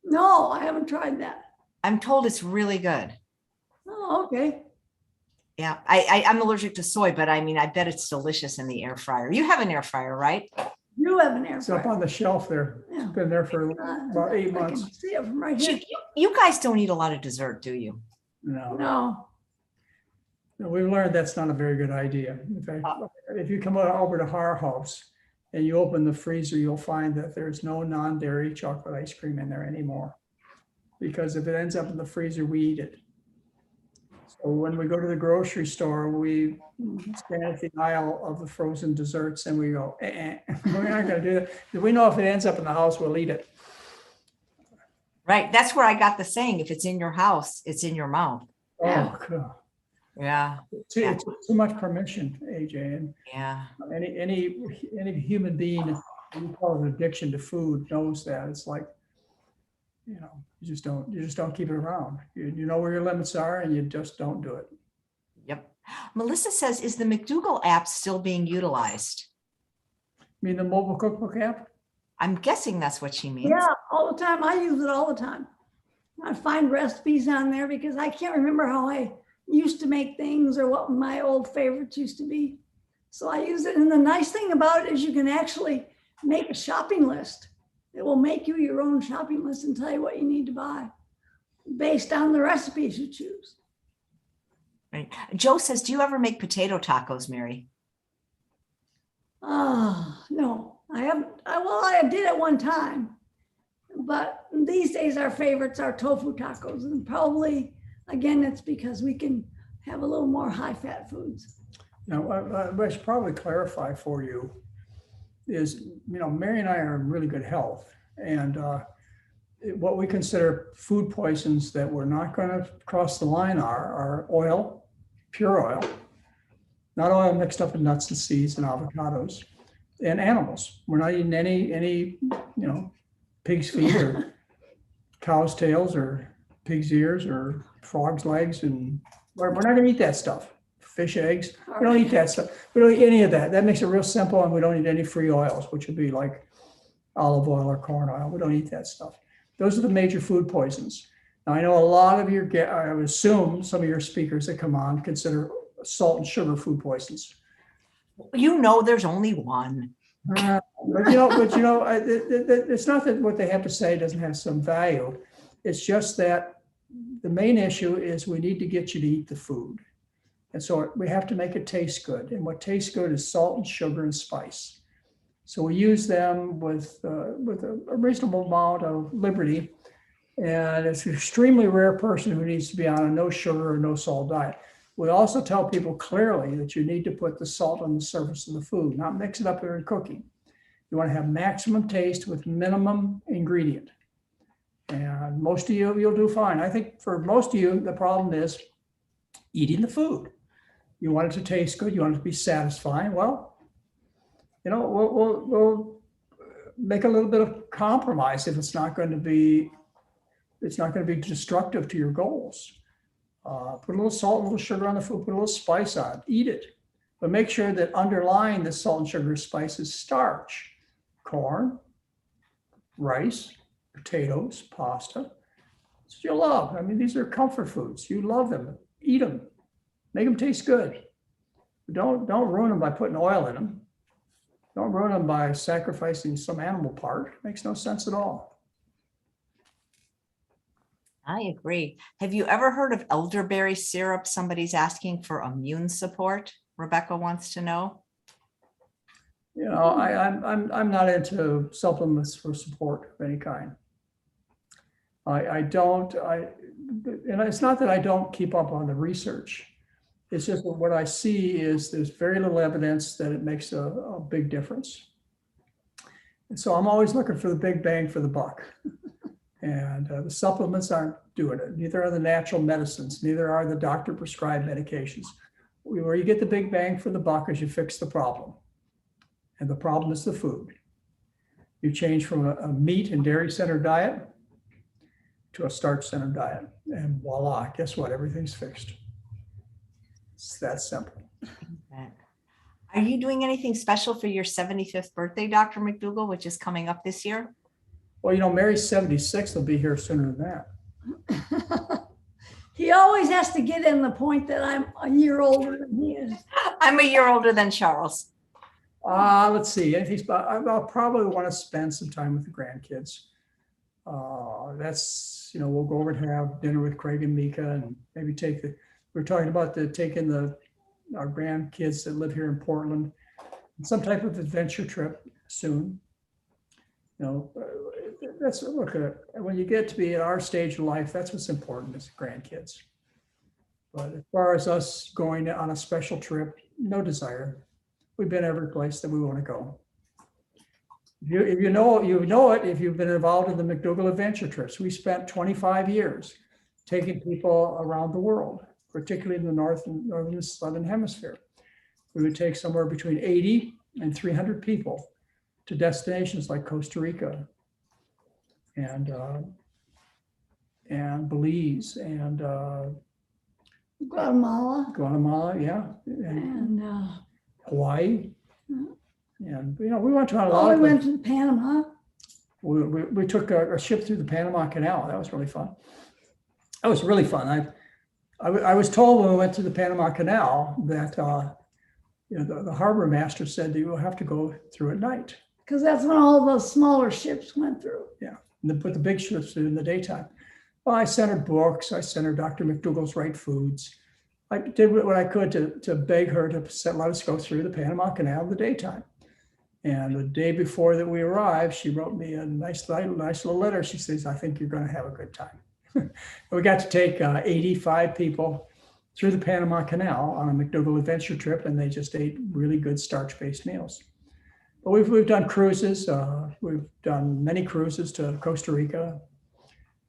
No, I haven't tried that. I'm told it's really good. Oh, okay. Yeah, I'm allergic to soy, but I mean, I bet it's delicious in the air fryer. You have an air fryer, right? You have an air It's up fryer. on the shelf there. Yeah. It's been there for about 8 I months. can see it from right here. You guys don't eat a lot of dessert, do you? No. No. We've learned that's not a very good idea. In fact, if you come over to our house and you open the freezer, you'll find that there's no non-dairy chocolate ice cream in there anymore. Because if it ends up in the freezer, we eat it. So when we go to the grocery store, we stand at the aisle of the frozen desserts and we go, we're not going to do that. We know if it ends up in the house, we'll eat it. Right. That's where I got the saying, if it's in your house, it's in your mouth. Oh, God. Yeah. It's too much permission, AJ. And Yeah. any human being, we call it addiction to food, knows that. It's like, you just don't keep it around. You know where your limits are, and you just don't do it. Yep. Melissa says, is the McDougall app still being utilized? You mean the mobile cookbook app? I'm guessing that's what she means. Yeah, all the time. I use it all the time. I find recipes on there because I can't remember how I used to make things or what my old favorites used to be. So I use it. And the nice thing about it is you can actually make a shopping list. It will make you your own shopping list and tell you what you need to buy based on the recipes you choose. Right. Joe says, do you ever make potato tacos, Mary? No, I haven't. I did at one time, but these days our favorites are tofu tacos, and probably, again, it's because we can have a little more high fat foods. Now, what I should probably clarify for you is, Mary and I are in really good health. And what we consider food poisons that we're not going to cross the line are oil, pure oil, not oil mixed up in nuts and seeds and avocados, and animals. We're not eating any pig's feet or cow's tails or pig's ears or frog's legs, and we're not going to eat that stuff. Fish eggs, we don't eat that stuff. We don't eat any of that. That makes it real simple, and we don't eat any free oils, which would be like olive oil or corn oil. We don't eat that stuff. Those are the major food poisons. Now, I know a lot of I would assume some of your speakers that come on consider salt and sugar food poisons. There's only one. But it's not that what they have to say doesn't have some value. It's just that the main issue is we need to get you to eat the food. And so we have to make it taste good. And what tastes good is salt and sugar and spice. So we use them with a reasonable amount of liberty. And it's an extremely rare person who needs to be on a no sugar or no salt diet. We also tell people clearly that you need to put the salt on the surface of the food, not mix it up during cooking. You want to have maximum taste with minimum ingredient. And most of you'll do fine. I think for most of you, the problem is eating the food. You want it to taste good. You want it to be satisfying. Well, we'll make a little bit of compromise if it's not going to be destructive to your goals. Put a little salt, a little sugar on the food, put a little spice on it, eat it. But make sure that underlying the salt and sugar spice is starch, corn, rice, potatoes, pasta. That's what you love. I mean, these are comfort foods. You love them. Eat them. Make them taste good. Don't ruin them by putting oil in them. Don't ruin them by sacrificing some animal part. It makes no sense at all. I agree. Have you ever heard of elderberry syrup? Somebody's asking for immune support. Rebecca wants to know. I'm not into supplements for support of any kind. And it's not that I don't keep up on the research. It's just that what I see is there's very little evidence that it makes a big difference. And so I'm always looking for the big bang for the buck. And the supplements aren't doing it. Neither are the natural medicines. Neither are the doctor prescribed medications. Where you get the big bang for the buck is you fix the problem. And the problem is the food. You change from a meat and dairy centered diet to a starch centered diet. And voila, guess what? Everything's fixed. It's that simple. Are you doing anything special for your 75th birthday, Dr. McDougall, which is coming up this year? Well, Mary's 76. They'll be here sooner than that. He always has to get in the point that I'm a year older than he is. I'm a year older than Charles. Let's see. I'll probably want to spend some time with the grandkids. We'll go over and have dinner with Craig and Mika, and maybe we're talking about taking our grandkids that live here in Portland, some type of adventure trip soon. When you get to be at our stage of life, that's what's important is grandkids. But as far as us going on a special trip, no desire. We've been every place that we want to go. If you know it, if you've been involved in the McDougall adventure trips. We spent 25 years taking people around the world, particularly in the northern and southern hemisphere. We would take somewhere between 80 and 300 people to destinations like Costa Rica and Belize and Guatemala, yeah, and Hawaii, and we went to a lot. We went to Panama. We took a ship through the Panama Canal. That was really fun. That was really fun. I was told when we went to the Panama Canal that the harbor master said that you will have to go through at night. Because that's when all those smaller ships went through. Yeah, and they put the big ships through in the daytime. Well, I sent her books. I sent her Dr. McDougall's Right Foods. I did what I could to beg her to let us go through the Panama Canal in the daytime. And the day before that we arrived, she wrote me a nice little letter. She says, "I think you're going to have a good time." We got to take 85 people through the Panama Canal on a McDougall adventure trip, and they just ate really good starch-based meals. But we've done cruises. We've done many cruises to Costa Rica.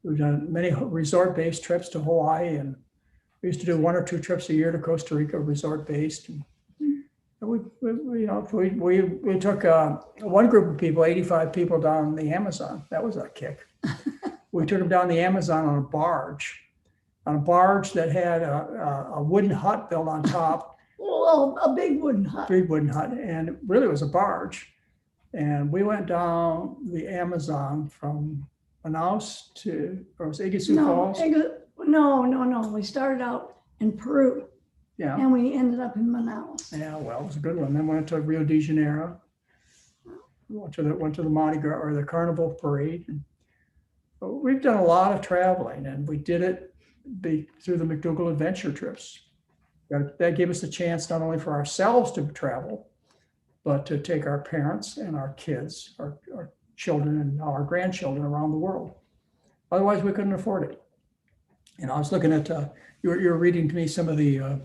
We've done many resort-based trips to Hawaii, and we used to do 1 or 2 trips a year to Costa Rica, resort-based. And we took one group of people, 85 people, down the Amazon. That was a kick. We took them down the Amazon on a barge that had a wooden hut built on top. Well, a big wooden hut. Big wooden hut, and it really was a barge. And we went down the Amazon from Manaus to, or was it Iguazu Falls? No. We started out in Peru. Yeah. And we ended up in Manaus. Yeah, well, it was a good one. Then went to Rio de Janeiro. Went to the Mardi Gras or the Carnival Parade. We've done a lot of traveling, and we did it through the McDougall adventure trips. That gave us a chance not only for ourselves to travel, but to take our parents and our kids, our children and our grandchildren around the world. Otherwise, we couldn't afford it. And I was looking at, you were reading to me some of the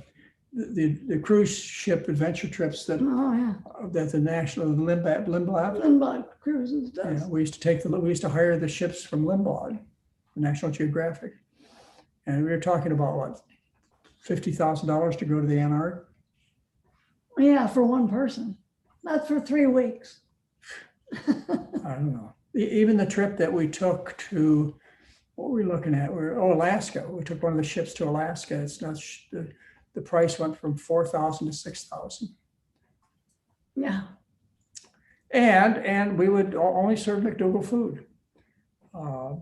cruise ship adventure trips that the national Limbaugh Cruises does. Yeah, we used to hire the ships from Limbaugh, National Geographic, and we were talking about what, $50,000 to go to the Antarctic. Yeah, for one person. That's for 3 weeks. I don't know. Even the trip that we took to, what were we looking at? Alaska. We took one of the ships to Alaska. It's not the price went from $4,000 to $6,000. Yeah. And we would only serve McDougall food.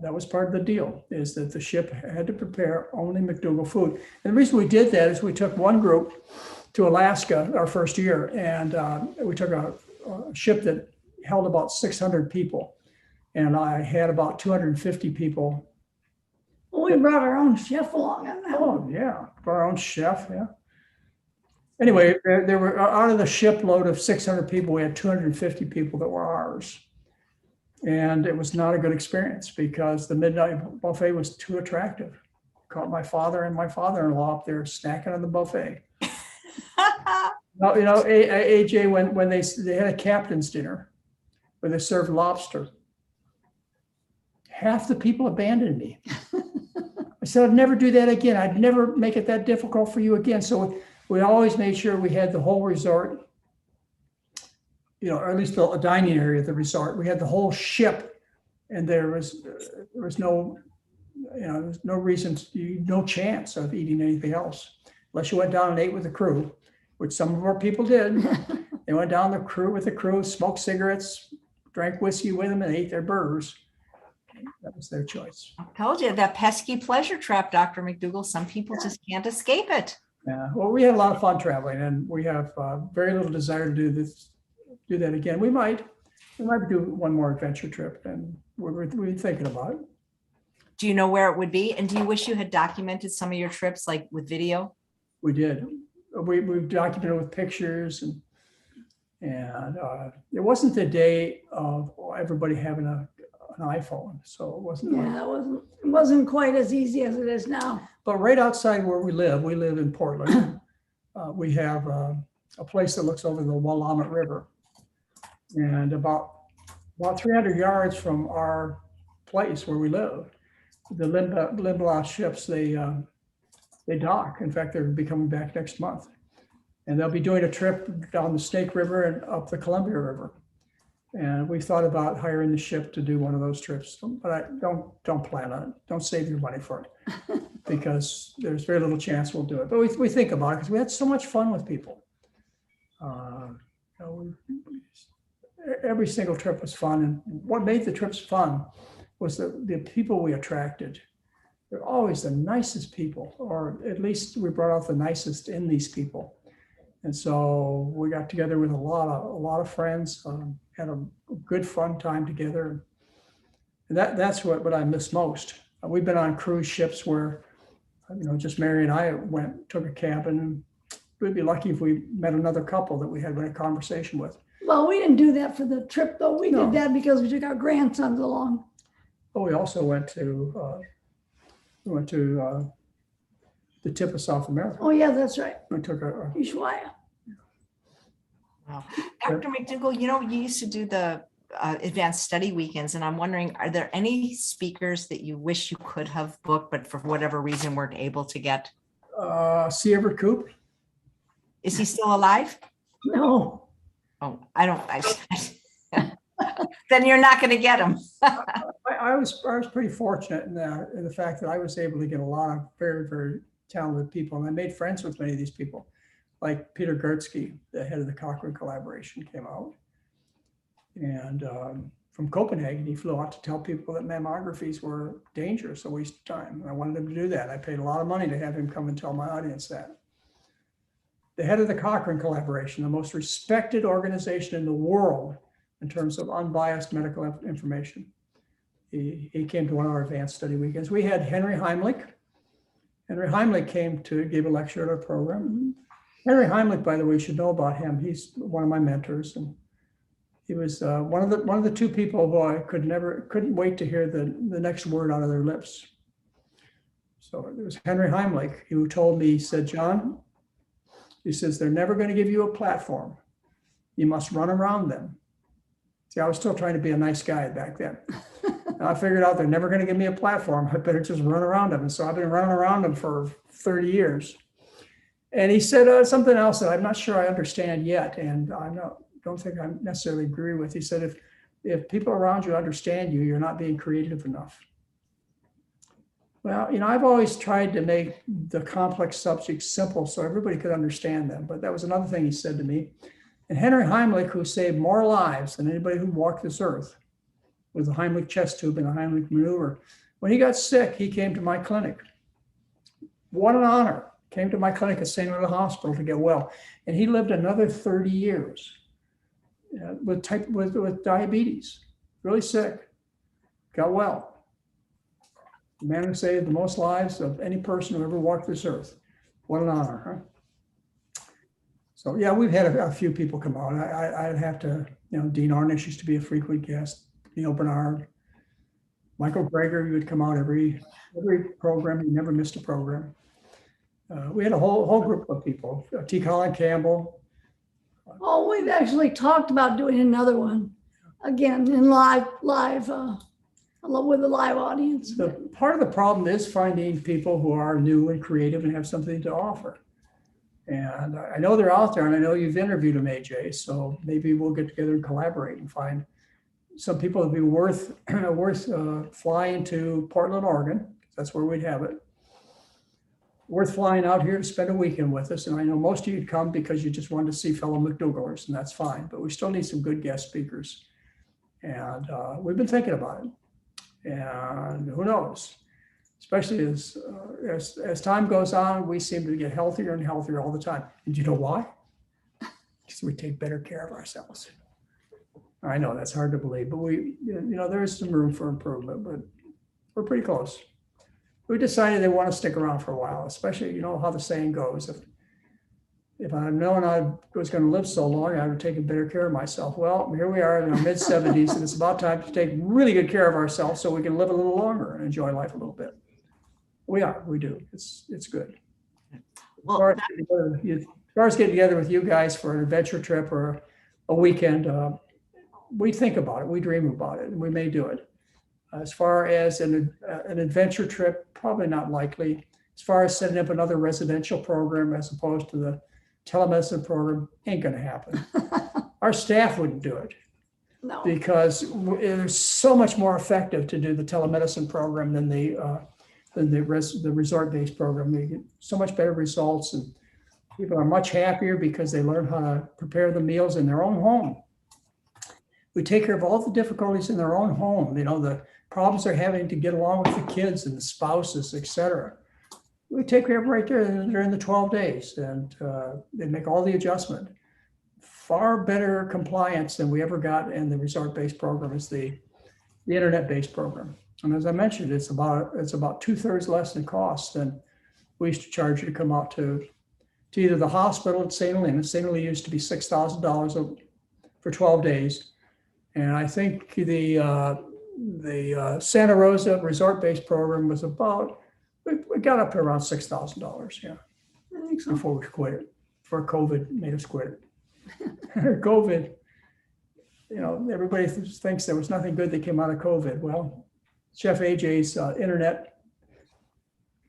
That was part of the deal, is that the ship had to prepare only McDougall food. And the reason we did that is we took one group to Alaska our first year, and we took a ship that held about 600 people. And I had about 250 people. Well, we brought our own chef along on that. Oh, yeah, brought our own chef, yeah. Anyway, there were, out of the shipload of 600 people, we had 250 people that were ours. And it was not a good experience because the midnight buffet was too attractive. Caught my father and my father-in-law up there snacking on the buffet. AJ, when they had a captain's dinner where they served lobster, half the people abandoned me. I said, I'd never do that again. I'd never make it that difficult for you again. So we always made sure we had the whole resort, or at least a dining area of the resort. We had the whole ship, and there was no, there's no reason, no chance of eating anything else unless you went down and ate with the crew, which some of our people did. They went down with the crew, smoked cigarettes, drank whiskey with them, and ate their burgers. That was their choice. I told you, that pesky pleasure trap, Dr. McDougall. Some people just can't escape it. Yeah, well, we had a lot of fun traveling, and we have very little desire to do that again. We might do one more adventure trip, and we're thinking about it. Do you know where it would be? And do you wish you had documented some of your trips, like with video? We did. We've documented with pictures, and it wasn't the day of everybody having an iPhone, so it wasn't. Yeah, it wasn't quite as easy as it is now. But right outside where we live in Portland. We have a place that looks over the Willamette River, and about 300 yards from our place where we live, the Limbaugh ships, they dock. In fact, they'll be coming back next month, and they'll be doing a trip down the Snake River and up the Columbia River. And we thought about hiring the ship to do one of those trips, but I don't plan on it. Don't save your money for it, because there's very little chance we'll do it. But we think about it because we had so much fun with people. Every single trip was fun, and what made the trips fun was the people we attracted. They're always the nicest people, or at least we brought out the nicest in these people. And so we got together with a lot of friends, had a good fun time together. And that's what I miss most. We've been on cruise ships where, just Mary and I took a cabin, and we'd be lucky if we met another couple that we had a conversation with. Well, we didn't do that for the trip, though. We did that because we took our grandsons along. Oh, we also went to the the tip of South America. Oh, yeah, that's right. I took a Ushuaia. Wow. Dr. McDougall, you used to do the advanced study weekends, and I'm wondering, are there any speakers that you wish you could have booked, but for whatever reason weren't able to get? C. Everett Koop. Is he still alive? No. Oh, then you're not going to get him. I was pretty fortunate in the fact that I was able to get a lot of very, very talented people, and I made friends with many of these people, like Peter Gertzke, the head of the Cochrane collaboration, came out, and from Copenhagen, he flew out to tell people that mammographies were dangerous, a waste of time. And I wanted him to do that. I paid a lot of money to have him come and tell my audience that. The head of the Cochrane collaboration, the most respected organization in the world in terms of unbiased medical information. He came to one of our advanced study weekends. We had Henry Heimlich. Henry Heimlich came to give a lecture at our program. Henry Heimlich, by the way, you should know about him. He's one of my mentors, and he was one of the two people who I couldn't wait to hear the next word out of their lips. So it was Henry Heimlich who told me, he said, John, he says, they're never going to give you a platform. You must run around them. See, I was still trying to be a nice guy back then. I figured out they're never going to give me a platform. I better just run around them. And so I've been running around them for 30 years. And he said something else that I'm not sure I understand yet. And don't think I necessarily agree with. He said, if people around you understand you, you're not being creative enough. Well, I've always tried to make the complex subjects simple so everybody could understand them. But that was another thing he said to me. And Henry Heimlich, who saved more lives than anybody who walked this earth with the Heimlich chest tube and the Heimlich maneuver, when he got sick, he came to my clinic. What an honor. Came to my clinic at St. Louis Hospital to get well. And he lived another 30 years with diabetes, really sick, got well. The man who saved the most lives of any person who ever walked this earth. What an honor, huh? So yeah, we've had a few people come out. I'd have to, Dean Ornish used to be a frequent guest, Neil Bernard, Michael Greger, he would come out every program. He never missed a program. We had a whole group of people, T. Colin Campbell. Oh, we've actually talked about doing another one again in live with a live audience. Part of the problem is finding people who are new and creative and have something to offer. And I know they're out there, and I know you've interviewed them, AJ. So maybe we'll get together and collaborate and find some people that'd be worth flying to Portland, Oregon. That's where we'd have it. Worth flying out here to spend a weekend with us. And I know most of you'd come because you just wanted to see fellow McDougallers, and that's fine. But we still need some good guest speakers. And we've been thinking about it. And who knows? Especially as time goes on, we seem to get healthier and healthier all the time. And you know why? Because we take better care of ourselves. I know that's hard to believe, but there is some room for improvement, but we're pretty close. We decided they want to stick around for a while, especially, how the saying goes. If I'd known I was going to live so long, I would have taken better care of myself. Well, here we are in our mid-70s, and it's about time to take really good care of ourselves so we can live a little longer and enjoy life a little bit. We do. It's good. Well, as far as getting together with you guys for an adventure trip or a weekend, we think about it, we dream about it, and we may do it. As far as an adventure trip, probably not likely. As far as setting up another residential program as opposed to the telemedicine program, ain't going to happen. Our staff wouldn't do it. No. Because it's so much more effective to do the telemedicine program than the resort-based program. They get so much better results, and people are much happier because they learn how to prepare the meals in their own home. We take care of all the difficulties in their own home. The problems they're having to get along with the kids and the spouses, et cetera. We take care of right there during the 12 days, and they make all the adjustment. Far better compliance than we ever got in the resort-based program is the internet-based program. And as I mentioned, it's about 2/3 less in cost than we used to charge you to come out to either the hospital at St. Louis. And St. Louis used to be $6,000 for 12 days. And I think the Santa Rosa resort-based program was about, we got up to around $6,000, yeah, I think so. before we quit it. Before COVID made us quit it. COVID, you know, everybody thinks there was nothing good that came out of COVID. Well, Chef AJ's internet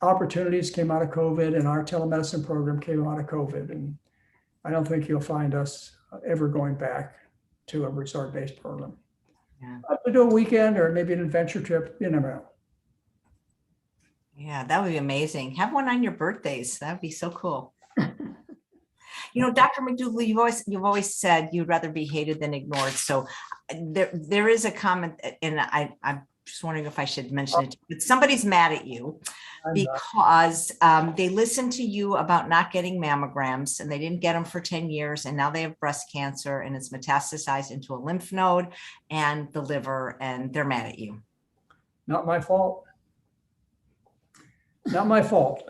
opportunities came out of COVID, and our telemedicine program came out of COVID. And I don't think you'll find us ever going back to a resort-based program. Yeah. To do a weekend or maybe an adventure trip, you never know. Yeah, that would be amazing. Have one on your birthdays. That would be so cool. You know, Dr. McDougall, you've always said you'd rather be hated than ignored. So there is a comment, and I'm just wondering if I should mention it. But somebody's mad at you because they listened to you about not getting mammograms, and they didn't get them for 10 years, and now they have breast cancer, and it's metastasized into a lymph node and the liver, and they're mad at you. Not my fault. Not my fault.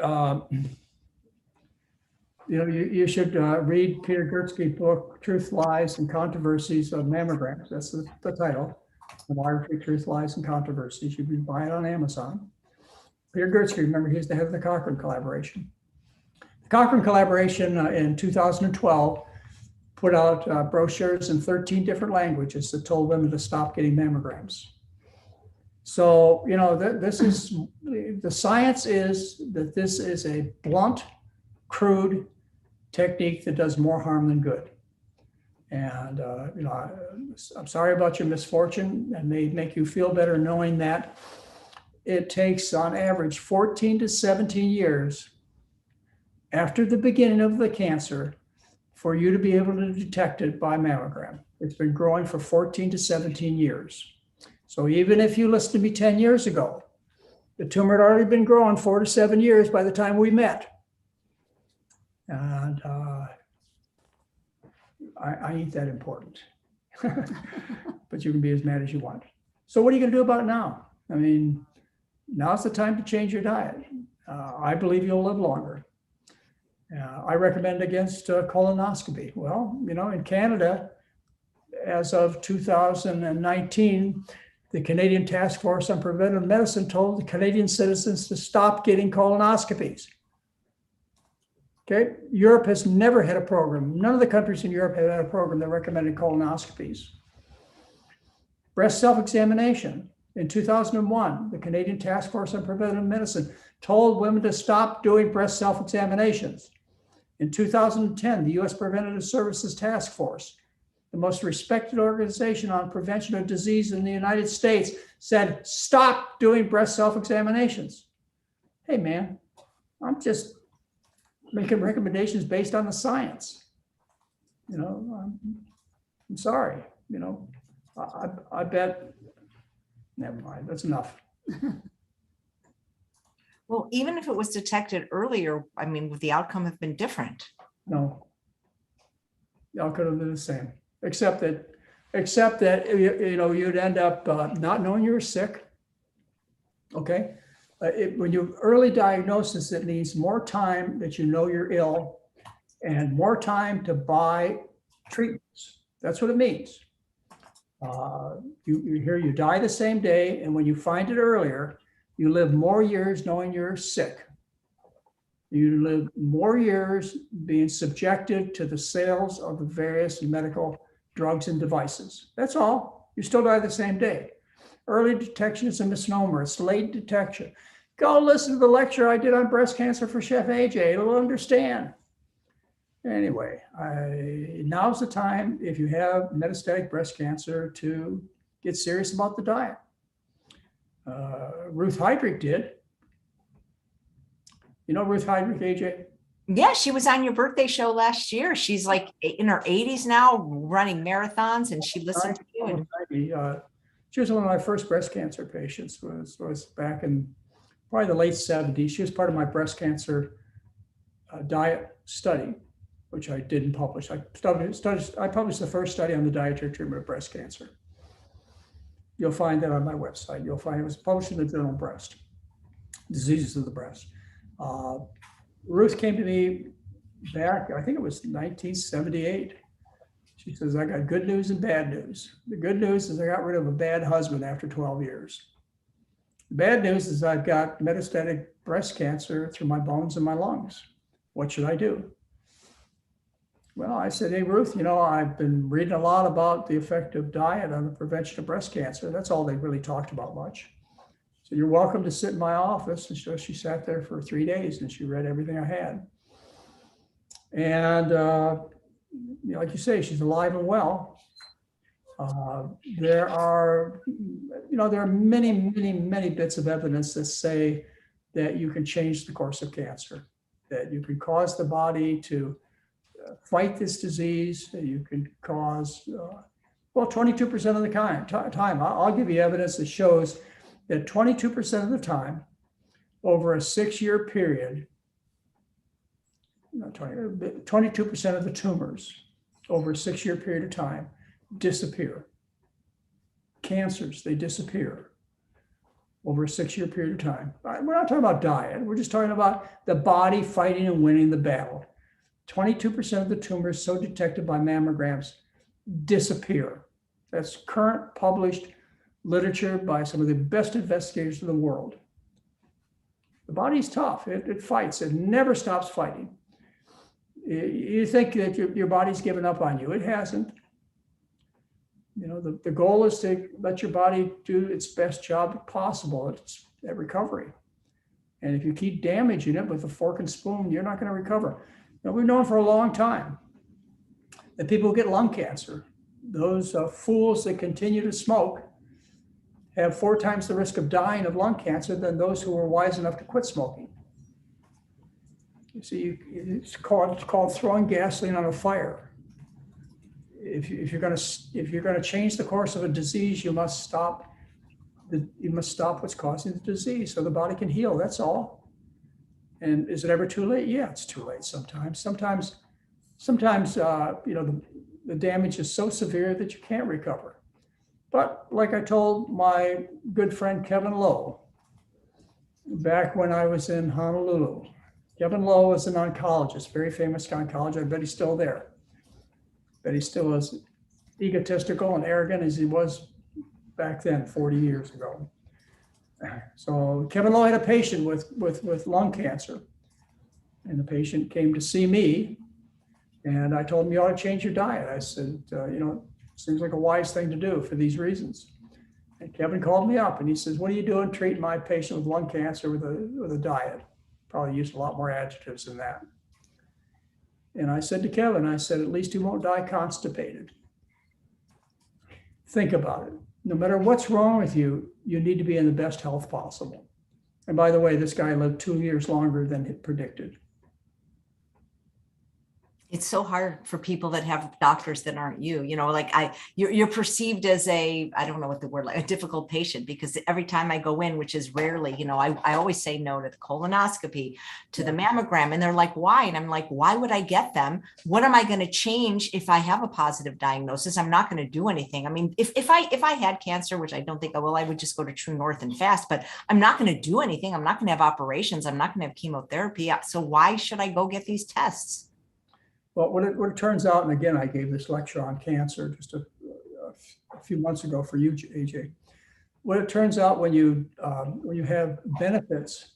You know, you should read Peter Gertzke's book, Truth, Lies, and Controversies of Mammograms. That's the title. Biography, Truth, Lies, and Controversies. You can buy it on Amazon. Peter Gertzke, remember, he's the head of the Cochrane Collaboration. The Cochrane Collaboration in 2012 put out brochures in 13 different languages that told women to stop getting mammograms. So, you know, this is, the science is that this is a blunt, crude technique that does more harm than good. And, you know, I'm sorry about your misfortune, and may make you feel better knowing that it takes on average 14 to 17 years after the beginning of the cancer for you to be able to detect it by mammogram. It's been growing for 14 to 17 years. So even if you listened to me 10 years ago, the tumor had already been growing 4 to 7 years by the time we met. And I ain't that important, but you can be as mad as you want. So what are you going to do about it now? I mean, now's the time to change your diet. I believe you'll live longer. I recommend against colonoscopy. Well, you know, in Canada, as of 2019, the Canadian Task Force on Preventive Medicine told the Canadian citizens to stop getting colonoscopies. Okay, Europe has never had a program. None of the countries in Europe have had a program that recommended colonoscopies. Breast self-examination. In 2001, the Canadian Task Force on Preventive Medicine told women to stop doing breast self-examinations. In 2010, the U.S. Preventive Services Task Force, the most respected organization on prevention of disease in the United States, said, stop doing breast self-examinations. Hey, man, I'm just making recommendations based on the science. You know, I'm sorry, you know, I bet, never mind, that's enough. Well, even if it was detected earlier, I mean, would the outcome have been different? No, the outcome would have been the same, except that you know, you'd end up not knowing you were sick. Okay. When you early diagnosis, it means more time that you know you're ill and more time to buy treatments. That's what it means. You hear you die the same day, and when you find it earlier, you live more years knowing you're sick. You live more years being subjected to the sales of the various medical drugs and devices. That's all. You still die the same day. Early detection is a misnomer. It's late detection. Go listen to the lecture I did on breast cancer for Chef AJ. It'll understand. Anyway, now's the time, if you have metastatic breast cancer, to get serious about the diet. Ruth Heydrich did. You know Ruth Heydrich, AJ? Yeah, she was on your birthday show last year. She's like in her 80s now, running marathons, and she listened to you. And she was one of my first breast cancer patients. Was back in probably the late 70s. She was part of my breast cancer diet study, which I didn't publish. I published the first study on the dietary treatment of breast cancer. You'll find that on my website. You'll find it was published in the journal Breast, Diseases of the Breast. Ruth came to me back, I think it was 1978. She says, I got good news and bad news. The good news is I got rid of a bad husband after 12 years. The bad news is I've got metastatic breast cancer through my bones and my lungs. What should I do? Well, I said, hey, Ruth, I've been reading a lot about the effect of diet on the prevention of breast cancer. That's all they really talked about much. So you're welcome to sit in my office. And so she sat there for 3 days and she read everything I had. And like you say, she's alive and well. There are many, many, many bits of evidence that say that you can change the course of cancer, that you can cause the body to fight this disease, that you can cause, 22% of the time. I'll give you evidence that shows that 22% of the time over a 6-year period, 22% of the tumors over a 6-year period of time disappear. Cancers, they disappear over a 6-year period of time. We're not talking about diet. We're just talking about the body fighting and winning the battle. 22% of the tumors so detected by mammograms disappear. That's current published literature by some of the best investigators in the world. The body's tough. It fights. It never stops fighting. You think that your body's given up on you. It hasn't. The goal is to let your body do its best job possible at recovery. And if you keep damaging it with a fork and spoon, you're not going to recover. We've known for a long time that people who get lung cancer, those fools that continue to smoke, have 4 times the risk of dying of lung cancer than those who are wise enough to quit smoking. You see, it's called throwing gasoline on a fire. If you're going to change the course of a disease, you must stop what's causing the disease so the body can heal. That's all. And is it ever too late? Yeah, it's too late sometimes. Sometimes the damage is so severe that you can't recover. But like I told my good friend Kevin Lowe back when I was in Honolulu, Kevin Lowe was an oncologist, very famous oncologist. I bet he's still there. But he's still as egotistical and arrogant as he was back then, 40 years ago. So Kevin Lowe had a patient with lung cancer, and the patient came to see me, and I told him, you ought to change your diet. I said, seems like a wise thing to do for these reasons. And Kevin called me up and he says, what are you doing treating my patient with lung cancer with a diet? Probably used a lot more adjectives than that. And I said to Kevin, at least he won't die constipated. Think about it. No matter what's wrong with you, you need to be in the best health possible. And by the way, this guy lived 2 years longer than he predicted. It's so hard for people that have doctors that aren't you, you're perceived as I don't know what the word, like a difficult patient, because every time I go in, which is rarely, I always say no to the colonoscopy, to the mammogram. And they're like, why? And I'm like, why would I get them? What am I going to change if I have a positive diagnosis? I'm not going to do anything. I mean, if I had cancer, which I don't think I will, I would just go to True North and fast, but I'm not going to do anything. I'm not going to have operations. I'm not going to have chemotherapy. So why should I go get these tests? Well, what it turns out, and again, I gave this lecture on cancer just a few months ago for you, AJ. What it turns out when you have benefits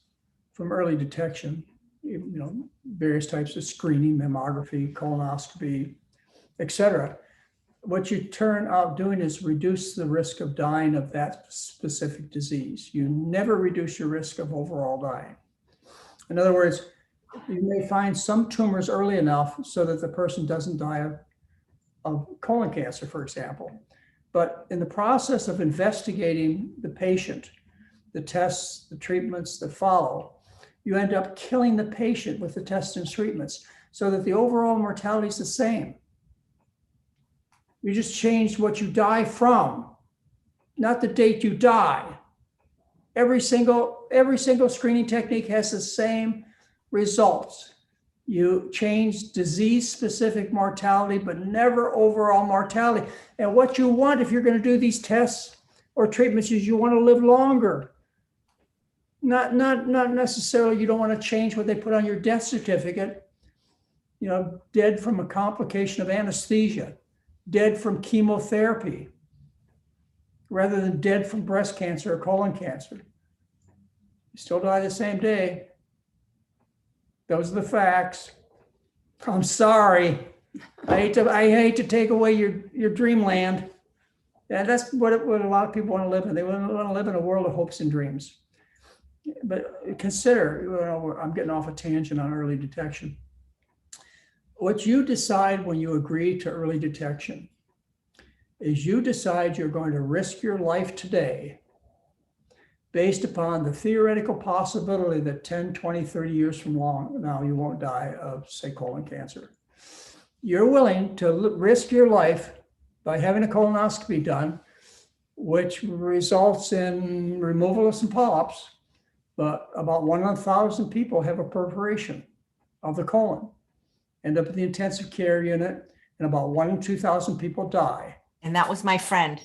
from early detection, various types of screening, mammography, colonoscopy, et cetera, what you turn out doing is reduce the risk of dying of that specific disease. You never reduce your risk of overall dying. In other words, you may find some tumors early enough so that the person doesn't die of colon cancer, for example. But in the process of investigating the patient, the tests, the treatments that follow, you end up killing the patient with the tests and treatments so that the overall mortality is the same. You just changed what you die from, not the date you die. Every single screening technique has the same results. You change disease-specific mortality, but never overall mortality. And what you want if you're going to do these tests or treatments is you want to live longer. Not necessarily you don't want to change what they put on your death certificate. Dead from a complication of anesthesia, dead from chemotherapy, rather than dead from breast cancer or colon cancer. You still die the same day. Those are the facts. I'm sorry. I hate to take away your dreamland. And that's what a lot of people want to live in. They want to live in a world of hopes and dreams. But consider, I'm getting off a tangent on early detection. What you decide when you agree to early detection is you decide you're going to risk your life today based upon the theoretical possibility that 10, 20, 30 years from now, you won't die of, say, colon cancer. You're willing to risk your life by having a colonoscopy done, which results in removal of some polyps, but about 1 in 1,000 people have a perforation of the colon, end up in the intensive care unit, and about 1 in 2,000 people die. And that was my friend.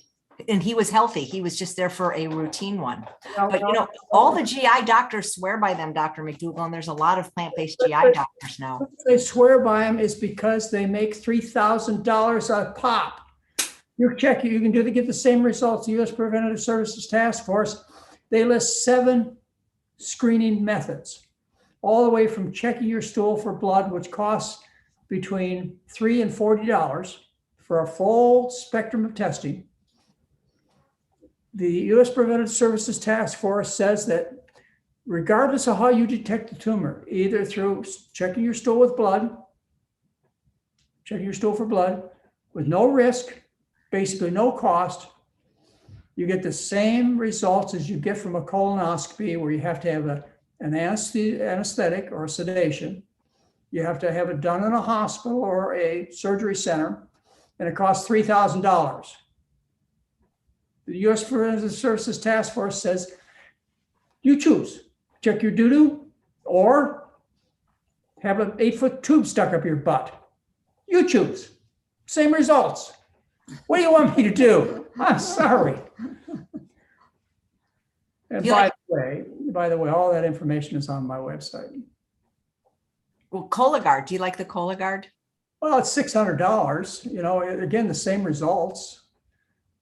And he was healthy. He was just there for a routine one. But all the GI doctors swear by them, Dr. McDougall, and there's a lot of plant-based GI doctors now. They swear by them is because they make $3,000 a pop. You check it, you can get the same results. The U.S. Preventative Services Task Force, they list 7 screening methods, all the way from checking your stool for blood, which costs between $3 and $40 for a full spectrum of testing. The U.S. Preventative Services Task Force says that regardless of how you detect the tumor, either through checking your stool for blood, with no risk, basically no cost, you get the same results as you get from a colonoscopy, where you have to have an anesthetic or sedation. You have to have it done in a hospital or a surgery center, and it costs $3,000. The U.S. Preventative Services Task Force says, you choose, check your doo-doo or have an 8-foot tube stuck up your butt. You choose, same results. What do you want me to do? I'm sorry. And by the way, all that information is on my website. Well, Cologuard, do you like the Cologuard? Well, it's $600, again, the same results.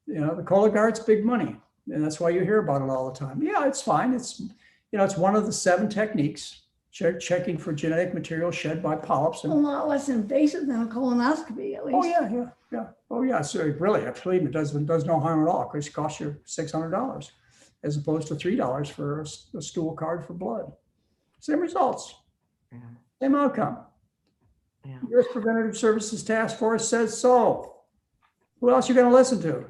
The Cologuard's big money, and that's why you hear about it all the time. Yeah, it's fine. It's one of the 7 techniques, checking for genetic material shed by polyps. A lot less invasive than a colonoscopy, at least. Oh, yeah. Oh, yeah. So really, believe me, it does no harm at all, because it costs you $600 as opposed to $3 for a stool card for blood. Same results, same outcome. Yeah. U.S. Preventative Services Task Force says so. Who else are you going to listen to?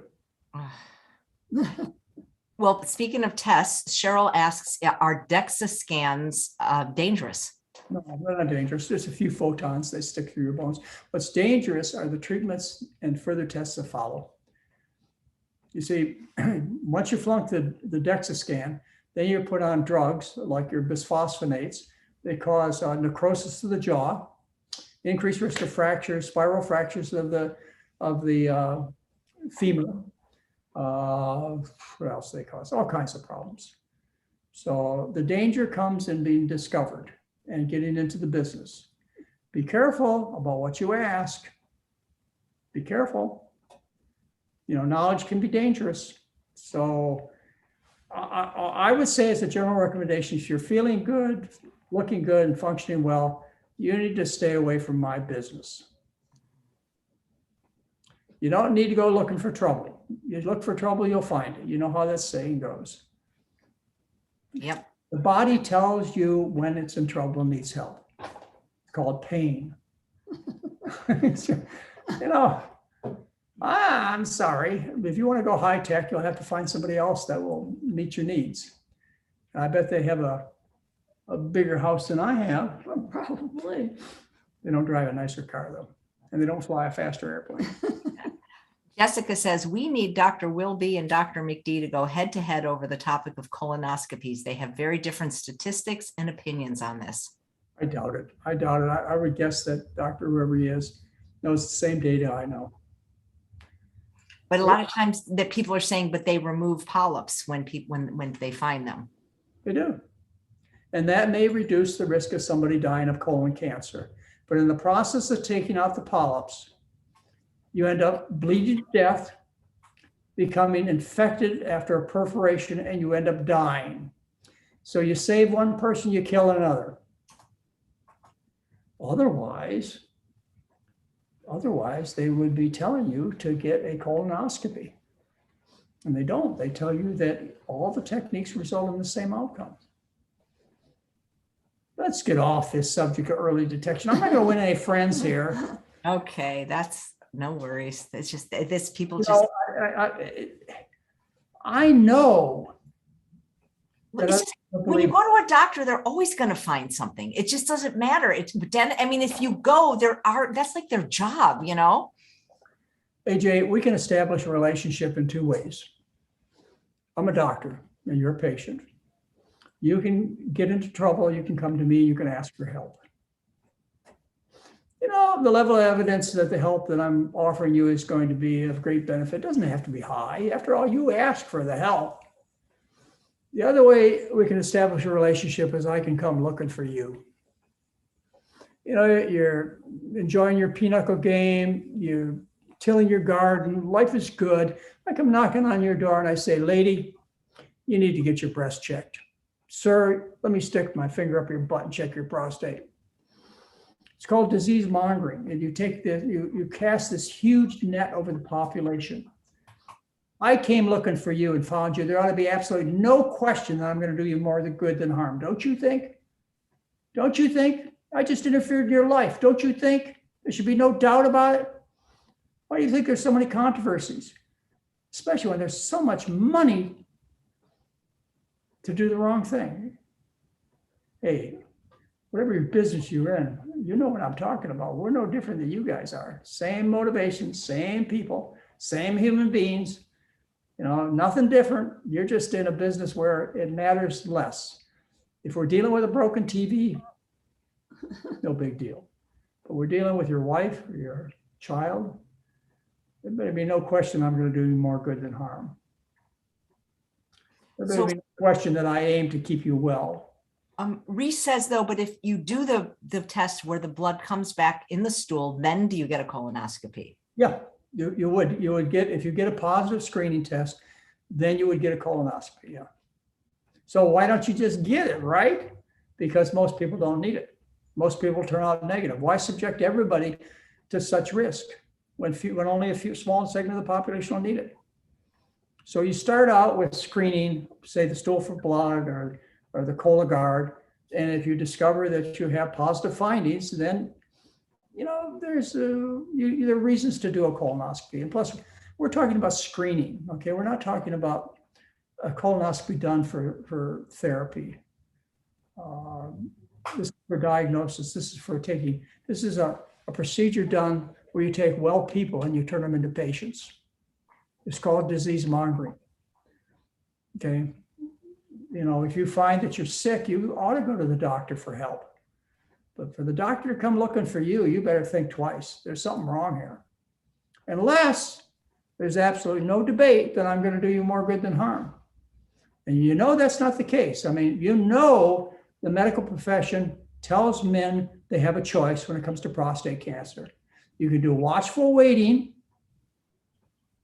Well, speaking of tests, Cheryl asks, are DEXA scans dangerous? No, they're not dangerous. There's a few photons they stick through your bones. What's dangerous are the treatments and further tests that follow. You see, once you flunk the DEXA scan, then you're put on drugs like your bisphosphonates. They cause necrosis of the jaw, increased risk of fractures, spiral fractures of the femur. What else they cause? All kinds of problems. So the danger comes in being discovered and getting into the business. Be careful about what you ask. Be careful. Knowledge can be dangerous. So I would say, as a general recommendation, if you're feeling good, looking good, and functioning well, you need to stay away from my business. You don't need to go looking for trouble. You look for trouble, you'll find it. You know how that saying goes. Yep. The body tells you when it's in trouble and needs help. It's called pain. I'm sorry. If you want to go high tech, you'll have to find somebody else that will meet your needs. And I bet they have a bigger house than I have. Probably. They don't drive a nicer car, though. And they don't fly a faster airplane. Jessica says, we need Dr. Wilby and Dr. McD to go head to head over the topic of colonoscopies. They have very different statistics and opinions on this. I doubt it. I would guess that Dr. whoever he is knows the same data I know. But a lot of times that people are saying, but they remove polyps when they find them. They do. And that may reduce the risk of somebody dying of colon cancer. But in the process of taking out the polyps, you end up bleeding to death, becoming infected after a perforation, and you end up dying. So you save one person, you kill another. Otherwise, they would be telling you to get a colonoscopy. And they don't. They tell you that all the techniques result in the same outcome. Let's get off this subject of early detection. I'm not going to win any friends here. Okay, that's no worries. It's just this people You just. know, I know. It's just, when you go to a doctor, they're always going to find something. It just doesn't matter. I mean, if you go, that's like their job, you know? AJ, we can establish a relationship in two ways. I'm a doctor and you're a patient. You can get into trouble. You can come to me. You can ask for help. You know, the level of evidence that the help that I'm offering you is going to be of great benefit doesn't have to be high. After all, you asked for the help. The other way we can establish a relationship is I can come looking for you. You know, you're enjoying your pinochle game, you're tilling your garden, life is good. I come knocking on your door and I say, lady, you need to get your breast checked. Sir, let me stick my finger up your butt and check your prostate. It's called disease mongering. And you take this, you cast this huge net over the population. I came looking for you and found you. There ought to be absolutely no question that I'm going to do you more good than harm. Don't you think? Don't you think? I just interfered in your life. Don't you think? There should be no doubt about it. Why do you think there's so many controversies? Especially when there's so much money to do the wrong thing. Hey, whatever your business you're in, you know what I'm talking about. We're no different than you guys are. Same motivations, same people, same human beings. You know, nothing different. You're just in a business where it matters less. If we're dealing with a broken TV, no big deal. But we're dealing with your wife or your child, there better be no question I'm going to do you more good than harm. There better be no question that I aim to keep you well. Reese says though, but if you do the test where the blood comes back in the stool, then do you get a colonoscopy? Yeah. You would get, if you get a positive screening test, then you would get a colonoscopy. Yeah. So why don't you just get it, right? Because most people don't need it. Most people turn out negative. Why subject everybody to such risk when only a few small segment of the population will need it? So you start out with screening, say the stool for blood or the Cologuard. And if you discover that you have positive findings, then you know, there are reasons to do a colonoscopy. And plus, we're talking about screening, okay? We're not talking about a colonoscopy done for therapy. This is for diagnosis. This is a procedure done where you take well people and you turn them into patients. It's called disease mongering, okay? You know, if you find that you're sick, you ought to go to the doctor for help. But for the doctor to come looking for you, you better think twice. There's something wrong here. Unless there's absolutely no debate that I'm going to do you more good than harm. And you know that's not the case. I mean, you know the medical profession tells men they have a choice when it comes to prostate cancer. You can do watchful waiting.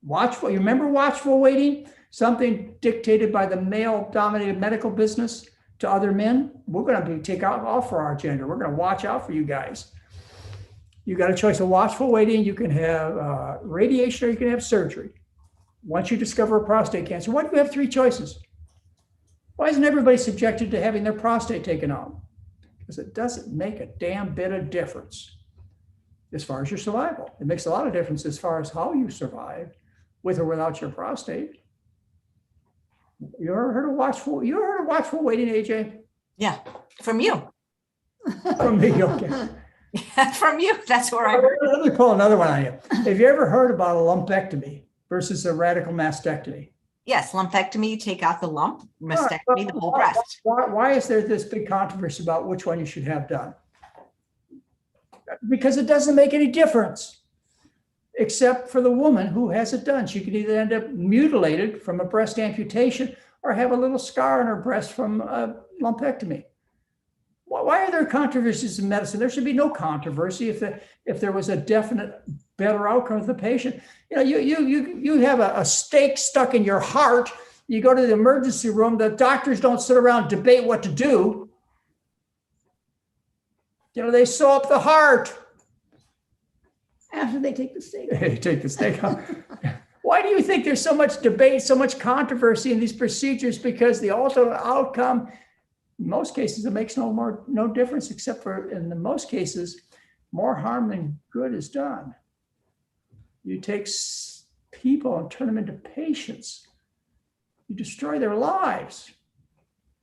You remember watchful waiting? Something dictated by the male-dominated medical business to other men. We're going to take off for our gender. We're going to watch out for you guys. You got a choice of watchful waiting. You can have radiation or you can have surgery. Once you discover a prostate cancer, why do you have three choices? Why isn't everybody subjected to having their prostate taken out? Because it doesn't make a damn bit of difference as far as your survival. It makes a lot of difference as far as how you survive with or without your prostate. You ever heard of watchful waiting, AJ? Yeah, from you. From me, okay. From you. That's where I heard. Let me pull another one on you. Have you ever heard about a lumpectomy versus a radical mastectomy? Yes, lumpectomy, you take out the lump, mastectomy, the whole breast. Why is there this big controversy about which one you should have done? Because it doesn't make any difference, except for the woman who has it done. She could either end up mutilated from a breast amputation or have a little scar on her breast from a lumpectomy. Why are there controversies in medicine? There should be no controversy if there was a definite better outcome of the patient. You know, you have a stake stuck in your heart. you go to the emergency room, the doctors don't sit around and debate what to do. You know, they sew up the heart. After they take the steak. They take the steak out. Why do you think there's so much debate, so much controversy in these procedures? Because the ultimate outcome, in most cases, it makes no difference, except for in the most cases, more harm than good is done. You take people and turn them into patients. You destroy their lives.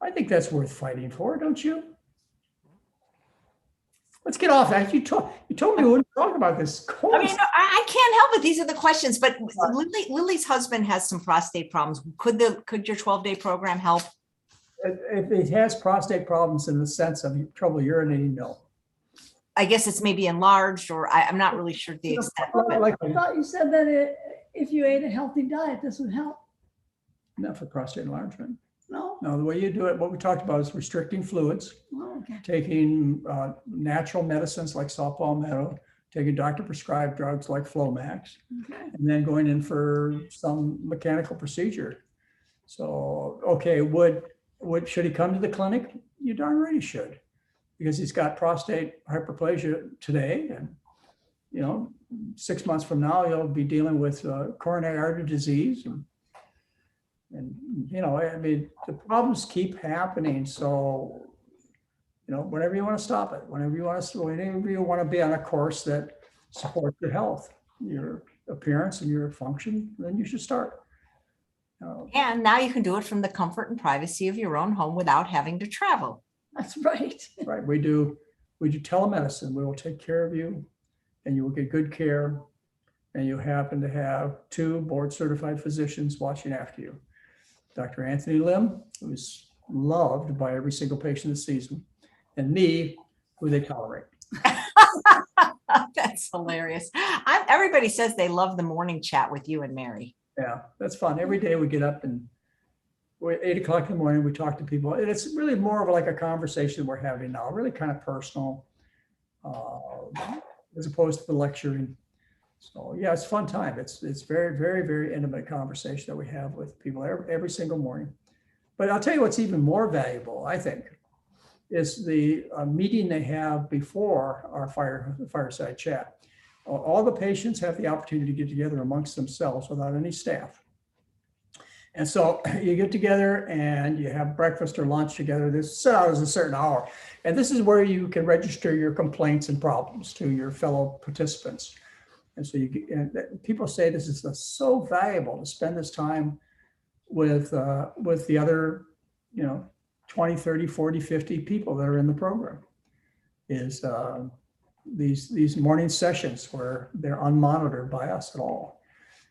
I think that's worth fighting for, don't you? Let's get off that. You told me we wouldn't talk about this. I mean, I can't help it. These are the questions. But Lily's husband has some prostate problems. Could your 12-day program help? If it has prostate problems in the sense of trouble urinating, no. I guess it's maybe enlarged, or I'm not really sure the extent of it. I thought you said that if you ate a healthy diet, this would help. Not for prostate enlargement. No? No, the way you do it, what we talked about is restricting fluids, Oh, okay. taking natural medicines like saw palmetto, taking doctor-prescribed drugs like Flomax, Okay. and then going in for some mechanical procedure. So, okay, should he come to the clinic? You darn right he should, because he's got prostate hyperplasia today, and 6 months from now he'll be dealing with coronary artery disease, and I mean, the problems keep happening. So, whenever you want to stop it, whenever you want to be on a course that supports your health, your appearance, and your function, then you should start. And now you can do it from the comfort and privacy of your own home without having to travel. That's right. Right. We do telemedicine. We will take care of you, and you will get good care. And you happen to have 2 board-certified physicians watching after you. Dr. Anthony Lim, who is loved by every single patient that sees him, and me, who they tolerate. That's hilarious. Everybody says they love the morning chat with you and Mary. Yeah, that's fun. Every day we get up and we're at 8 o'clock in the morning, we talk to people. And it's really more of like a conversation we're having now, really kind of personal, as opposed to the lecturing. So yeah, it's a fun time. It's very, very, very intimate conversation that we have with people every single morning. But I'll tell you what's even more valuable, I think, is the meeting they have before our fireside chat. All the patients have the opportunity to get together amongst themselves without any staff. And so you get together and you have breakfast or lunch together. This set out as a certain hour. And this is where you can register your complaints and problems to your fellow participants. And so people say this is so valuable to spend this time with the other, 20, 30, 40, 50 people that are in the program, is these morning sessions where they're unmonitored by us at all.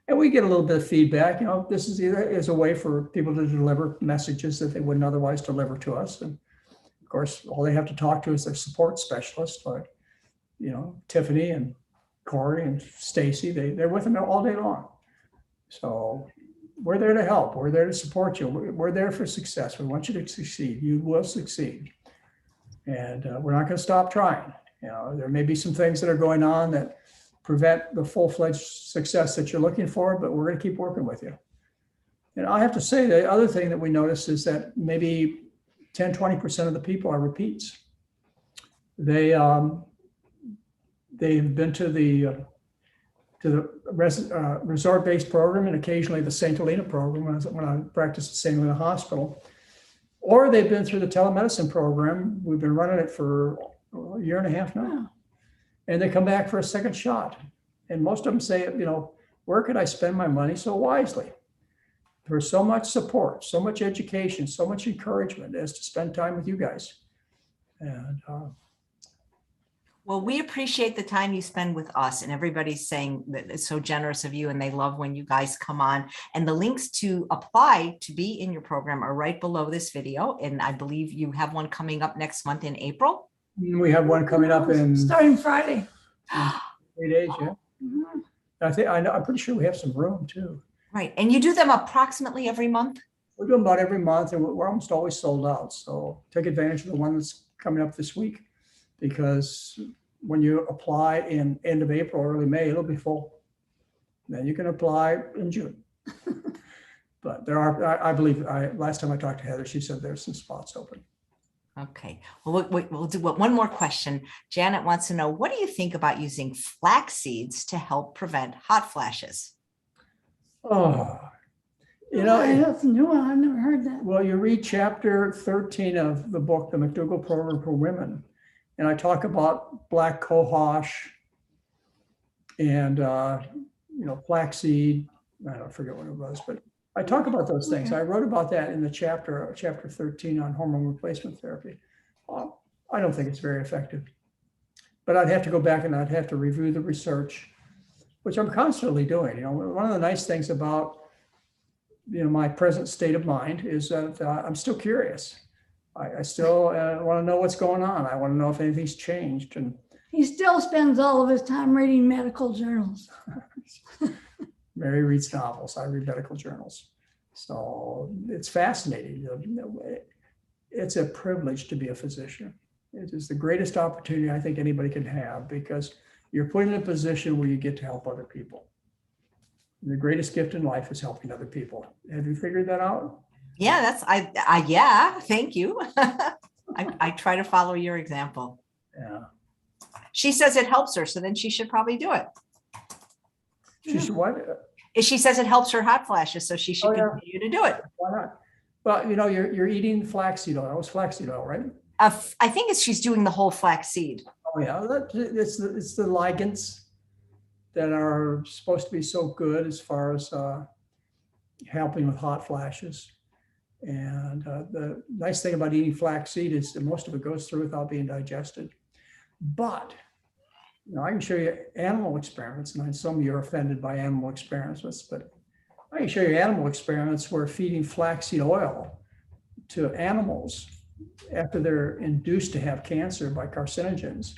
And we get a little bit of feedback. This is a way for people to deliver messages that they wouldn't otherwise deliver to us. And of course, all they have to talk to is their support specialist, like, Tiffany and Corey and Stacy. They're with them all day long. So we're there to help. We're there to support you. We're there for success. We want you to succeed. You will succeed. And we're not going to stop trying. There may be some things that are going on that prevent the full-fledged success that you're looking for, but we're going to keep working with you. And I have to say, the other thing that we notice is that maybe 10, 20% of the people are repeats. They've been to the resort-based program and occasionally the St. Helena program when I practiced at St. Helena Hospital, or they've been through the telemedicine program. We've been running it for a year and a half now, and they come back for a second shot. And most of them say, where could I spend my money so wisely? There's so much support, so much education, so much encouragement as to spend time with you guys. And well, we appreciate the time you spend with us, and everybody's saying that it's so generous of you and they love when you guys come on. And the links to apply to be in your program are right below this video. And I believe you have one coming up next month in April. We have one coming up starting Friday. 3 days, yeah. Mm-hmm. I'm pretty sure we have some room too. Right. And you do them approximately every month? We're doing about every month, and we're almost always sold out. So take advantage of the one that's coming up this week, because when you apply in end of April, early May, it'll be full. Then you can apply in June. But there are, I believe, last time I talked to Heather, she said there's some spots open. Okay. Well, we'll do one more question. Janet wants to know, what do you think about using flax seeds to help prevent hot flashes? Oh, That's a new one. I've never heard that. well, you read chapter 13 of the book, The McDougall Program for Women, and I talk about black cohosh and, flaxseed. I don't forget what it was, but I talk about those things. I wrote about that in the chapter 13 on hormone replacement therapy. I don't think it's very effective, but I'd have to go back and I'd have to review the research, which I'm constantly doing. One of the nice things about, my present state of mind is that I'm still curious. I still want to know what's going on. I want to know if anything's changed. And He still spends all of his time reading medical journals. Mary reads novels. I read medical journals. So it's fascinating. It's a privilege to be a physician. It is the greatest opportunity I think anybody can have, because you're put in a position where you get to help other people. And the greatest gift in life is helping other people. Have you figured that out? Yeah, yeah, thank you. I try to follow your example. Yeah. She says it helps her, so then she should probably do it. She's what? She says it helps her hot flashes, so she should continue to do it. Why not? Well, you're eating flaxseed oil. It's flaxseed oil, right? I think she's doing the whole flax seed. Oh yeah, it's the ligands that are supposed to be so good as far as helping with hot flashes. And the nice thing about eating flaxseed is that most of it goes through without being digested. But I can show you animal experiments, and some of you are offended by animal experiments, but I can show you animal experiments where feeding flaxseed oil to animals after they're induced to have cancer by carcinogens,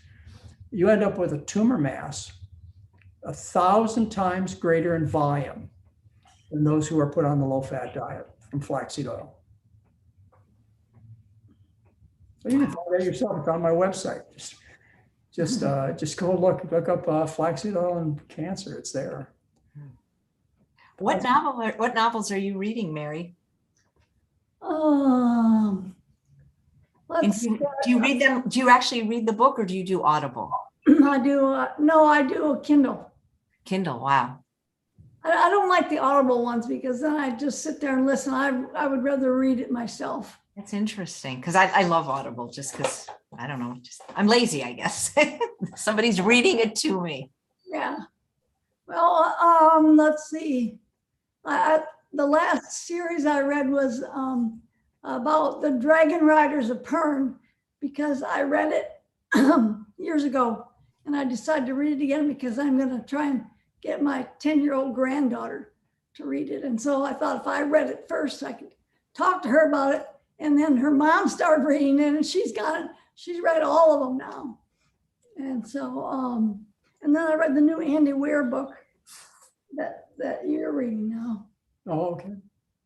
you end up with a tumor mass 1,000 times greater in volume than those who are put on the low-fat diet from flaxseed oil. So you can find that yourself. It's on my website. Just go look up flaxseed oil and cancer. It's there. What novels are you reading, Mary? Let's do you read them? Do you actually read the book, or do you do Audible? I do. No, I do a Kindle. Kindle. Wow. I don't like the Audible ones because then I just sit there and listen. I would rather read it myself. That's interesting, because I love Audible just because, I don't know, I'm lazy, I guess. Somebody's reading it to me. Yeah. Well, let's see. The last series I read was about the Dragon Riders of Pern, because I read it years ago, and I decided to read it again because I'm going to try and get my 10-year-old granddaughter to read it. And so I thought if I read it first, I could talk to her about it. And then her mom started reading it, and she's read all of them now. And so, and then I read the new Andy Weir book that you're reading now. Oh, okay.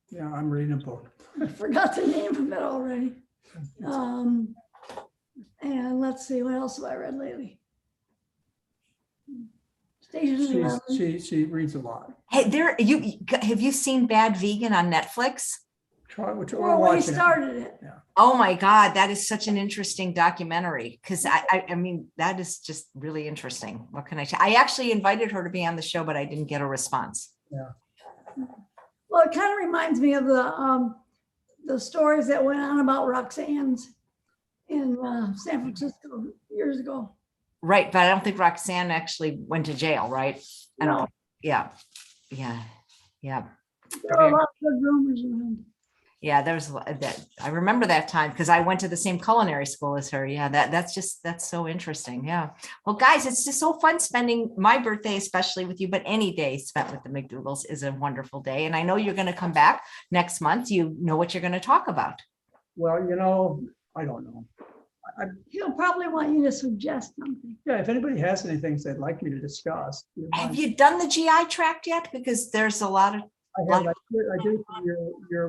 Yeah, I'm reading a book. I forgot the name of it already. And let's see, what else have I read lately? She reads a lot. Hey, have you seen Bad Vegan on Netflix? Well, we started it. Yeah. Oh my God, that is such an interesting documentary, because I mean, that is just really interesting. What can I say? I actually invited her to be on the show, but I didn't get a response. Yeah. Well, it kind of reminds me of the stories that went on about Roxanne's in San Francisco years ago. Right, but I don't think Roxanne actually went to jail, right? I don't. Yeah. There are a lot of good rumors around. Yeah, there's that. I remember that time because I went to the same culinary school as her. Yeah, that's so interesting. Yeah. Well, guys, it's just so fun spending my birthday, especially with you, but any day spent with the McDougalls is a wonderful day. And I know you're going to come back next month. You know what you're going to talk about. Well, I don't know. He'll probably want you to suggest something. Yeah, if anybody has any things they'd like me to discuss. Have you done the GI tract yet? Because there's a lot of. I did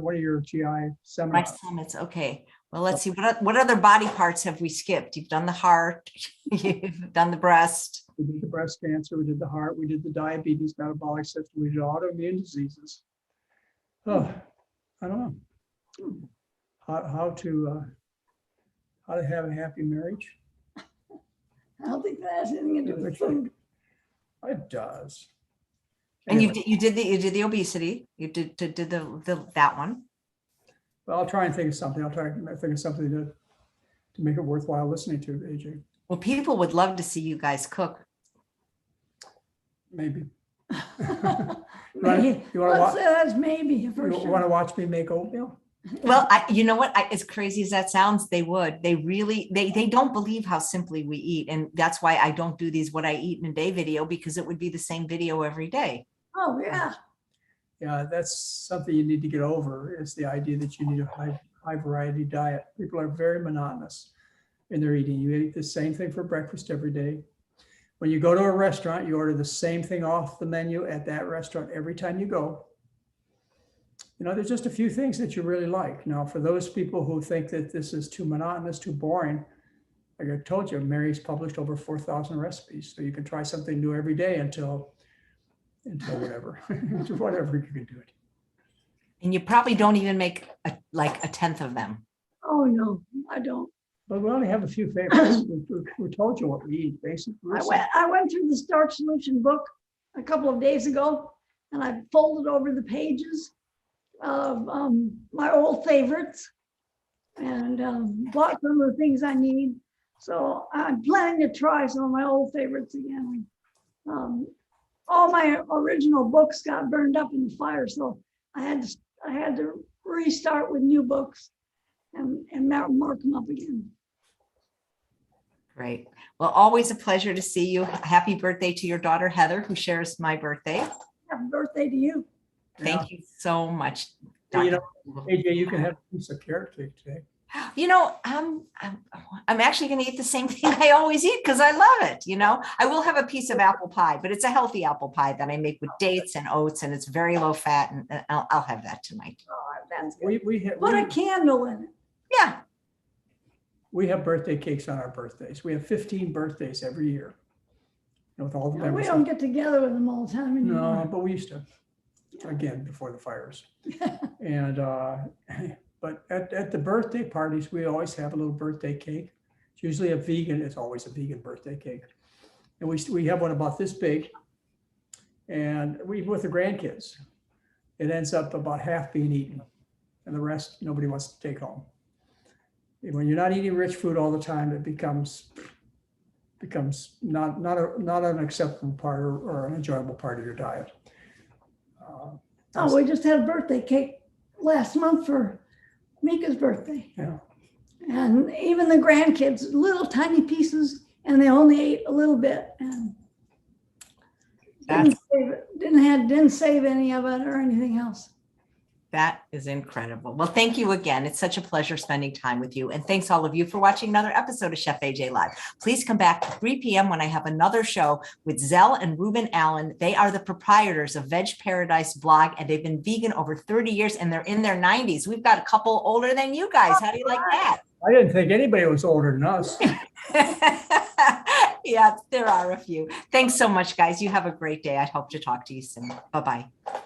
one of your GI seminars. My summits. Okay. Well, let's see. What other body parts have we skipped? You've done the heart. You've done the breast. We did the breast cancer. We did the heart. We did the diabetes, metabolic system. We did autoimmune diseases. Oh, I don't know. How to have a happy marriage? I don't think that has anything to do with food. It does. And Anyway, you did the obesity. You did the that one. well, I'll try and think of something. I'll try and think of something to make it worthwhile listening to, AJ. Well, people would love to see you guys cook. Maybe. Maybe. You wanna Let's wa- say that's maybe for You sure. want to watch me make oatmeal? Well, you know what? As crazy as that sounds, they would. They really, they don't believe how simply we eat. And that's why I don't do these what I eat in a day video, because it would be the same video every day. Oh, yeah. Yeah, that's something you need to get over, is the idea that you need a high variety diet. People are very monotonous in their eating. You eat the same thing for breakfast every day. When you go to a restaurant, you order the same thing off the menu at that restaurant every time you go. You know, there's just a few things that you really like. Now, for those people who think that this is too monotonous, too boring, like I told you, Mary's published over 4,000 recipes. So you can try something new every day until whatever, whatever you can do it. And you probably don't even make like a tenth of them. Oh, no, I don't. But we only have a few favorites. We told you what we eat, basically. I went through the Starch Solution book a couple of days ago, and I folded over the pages of my old favorites and bought some of the things I need. So I'm planning to try some of my old favorites again. All my original books got burned up in the fire, so I had to restart with new books and mark them up again. Great. Well, always a pleasure to see you. Happy birthday to your daughter, Heather, who shares my birthday. Happy birthday to you. Thank you so much. Hey, you know, Dr. AJ, you can have a piece of carrot cake today. You know, I'm actually going to eat the same thing I always eat because I love it. You know, I will have a piece of apple pie, but it's a healthy apple pie that I make with dates and oats, and it's very low fat, and I'll have that tonight. Oh, that's good. We Put a candle in it. Yeah. we have birthday cakes on our birthdays. We have 15 birthdays every year. You know, with all the We members. don't get together with them all the time No, anymore. but we used to, again, before the fires. And, but at the birthday parties, we always have a little birthday cake. It's usually a vegan, it's always a vegan birthday cake. And we have one about this big. And we, with the grandkids, it ends up about half being eaten. And the rest, nobody wants to take home. And when you're not eating rich food all the time, it becomes not an acceptable part or an enjoyable part of your diet. Oh, we just had a birthday cake last month for Mika's birthday. Yeah. And even the grandkids, little tiny pieces, and they only ate a little bit and didn't save any of it or anything else. That is incredible. Well, thank you again. It's such a pleasure spending time with you. And thanks all of you for watching another episode of Chef AJ Live. Please come back at 3 p.m. when I have another show with Zell and Ruben Allen. They are the proprietors of Veg Paradise blog, and they've been vegan over 30 years, and they're in their 90s. We've got a couple older than you guys. How do you like that? I didn't think anybody was older than us. Yeah, there are a few. Thanks so much, guys. You have a great day. I hope to talk to you soon. Bye-bye.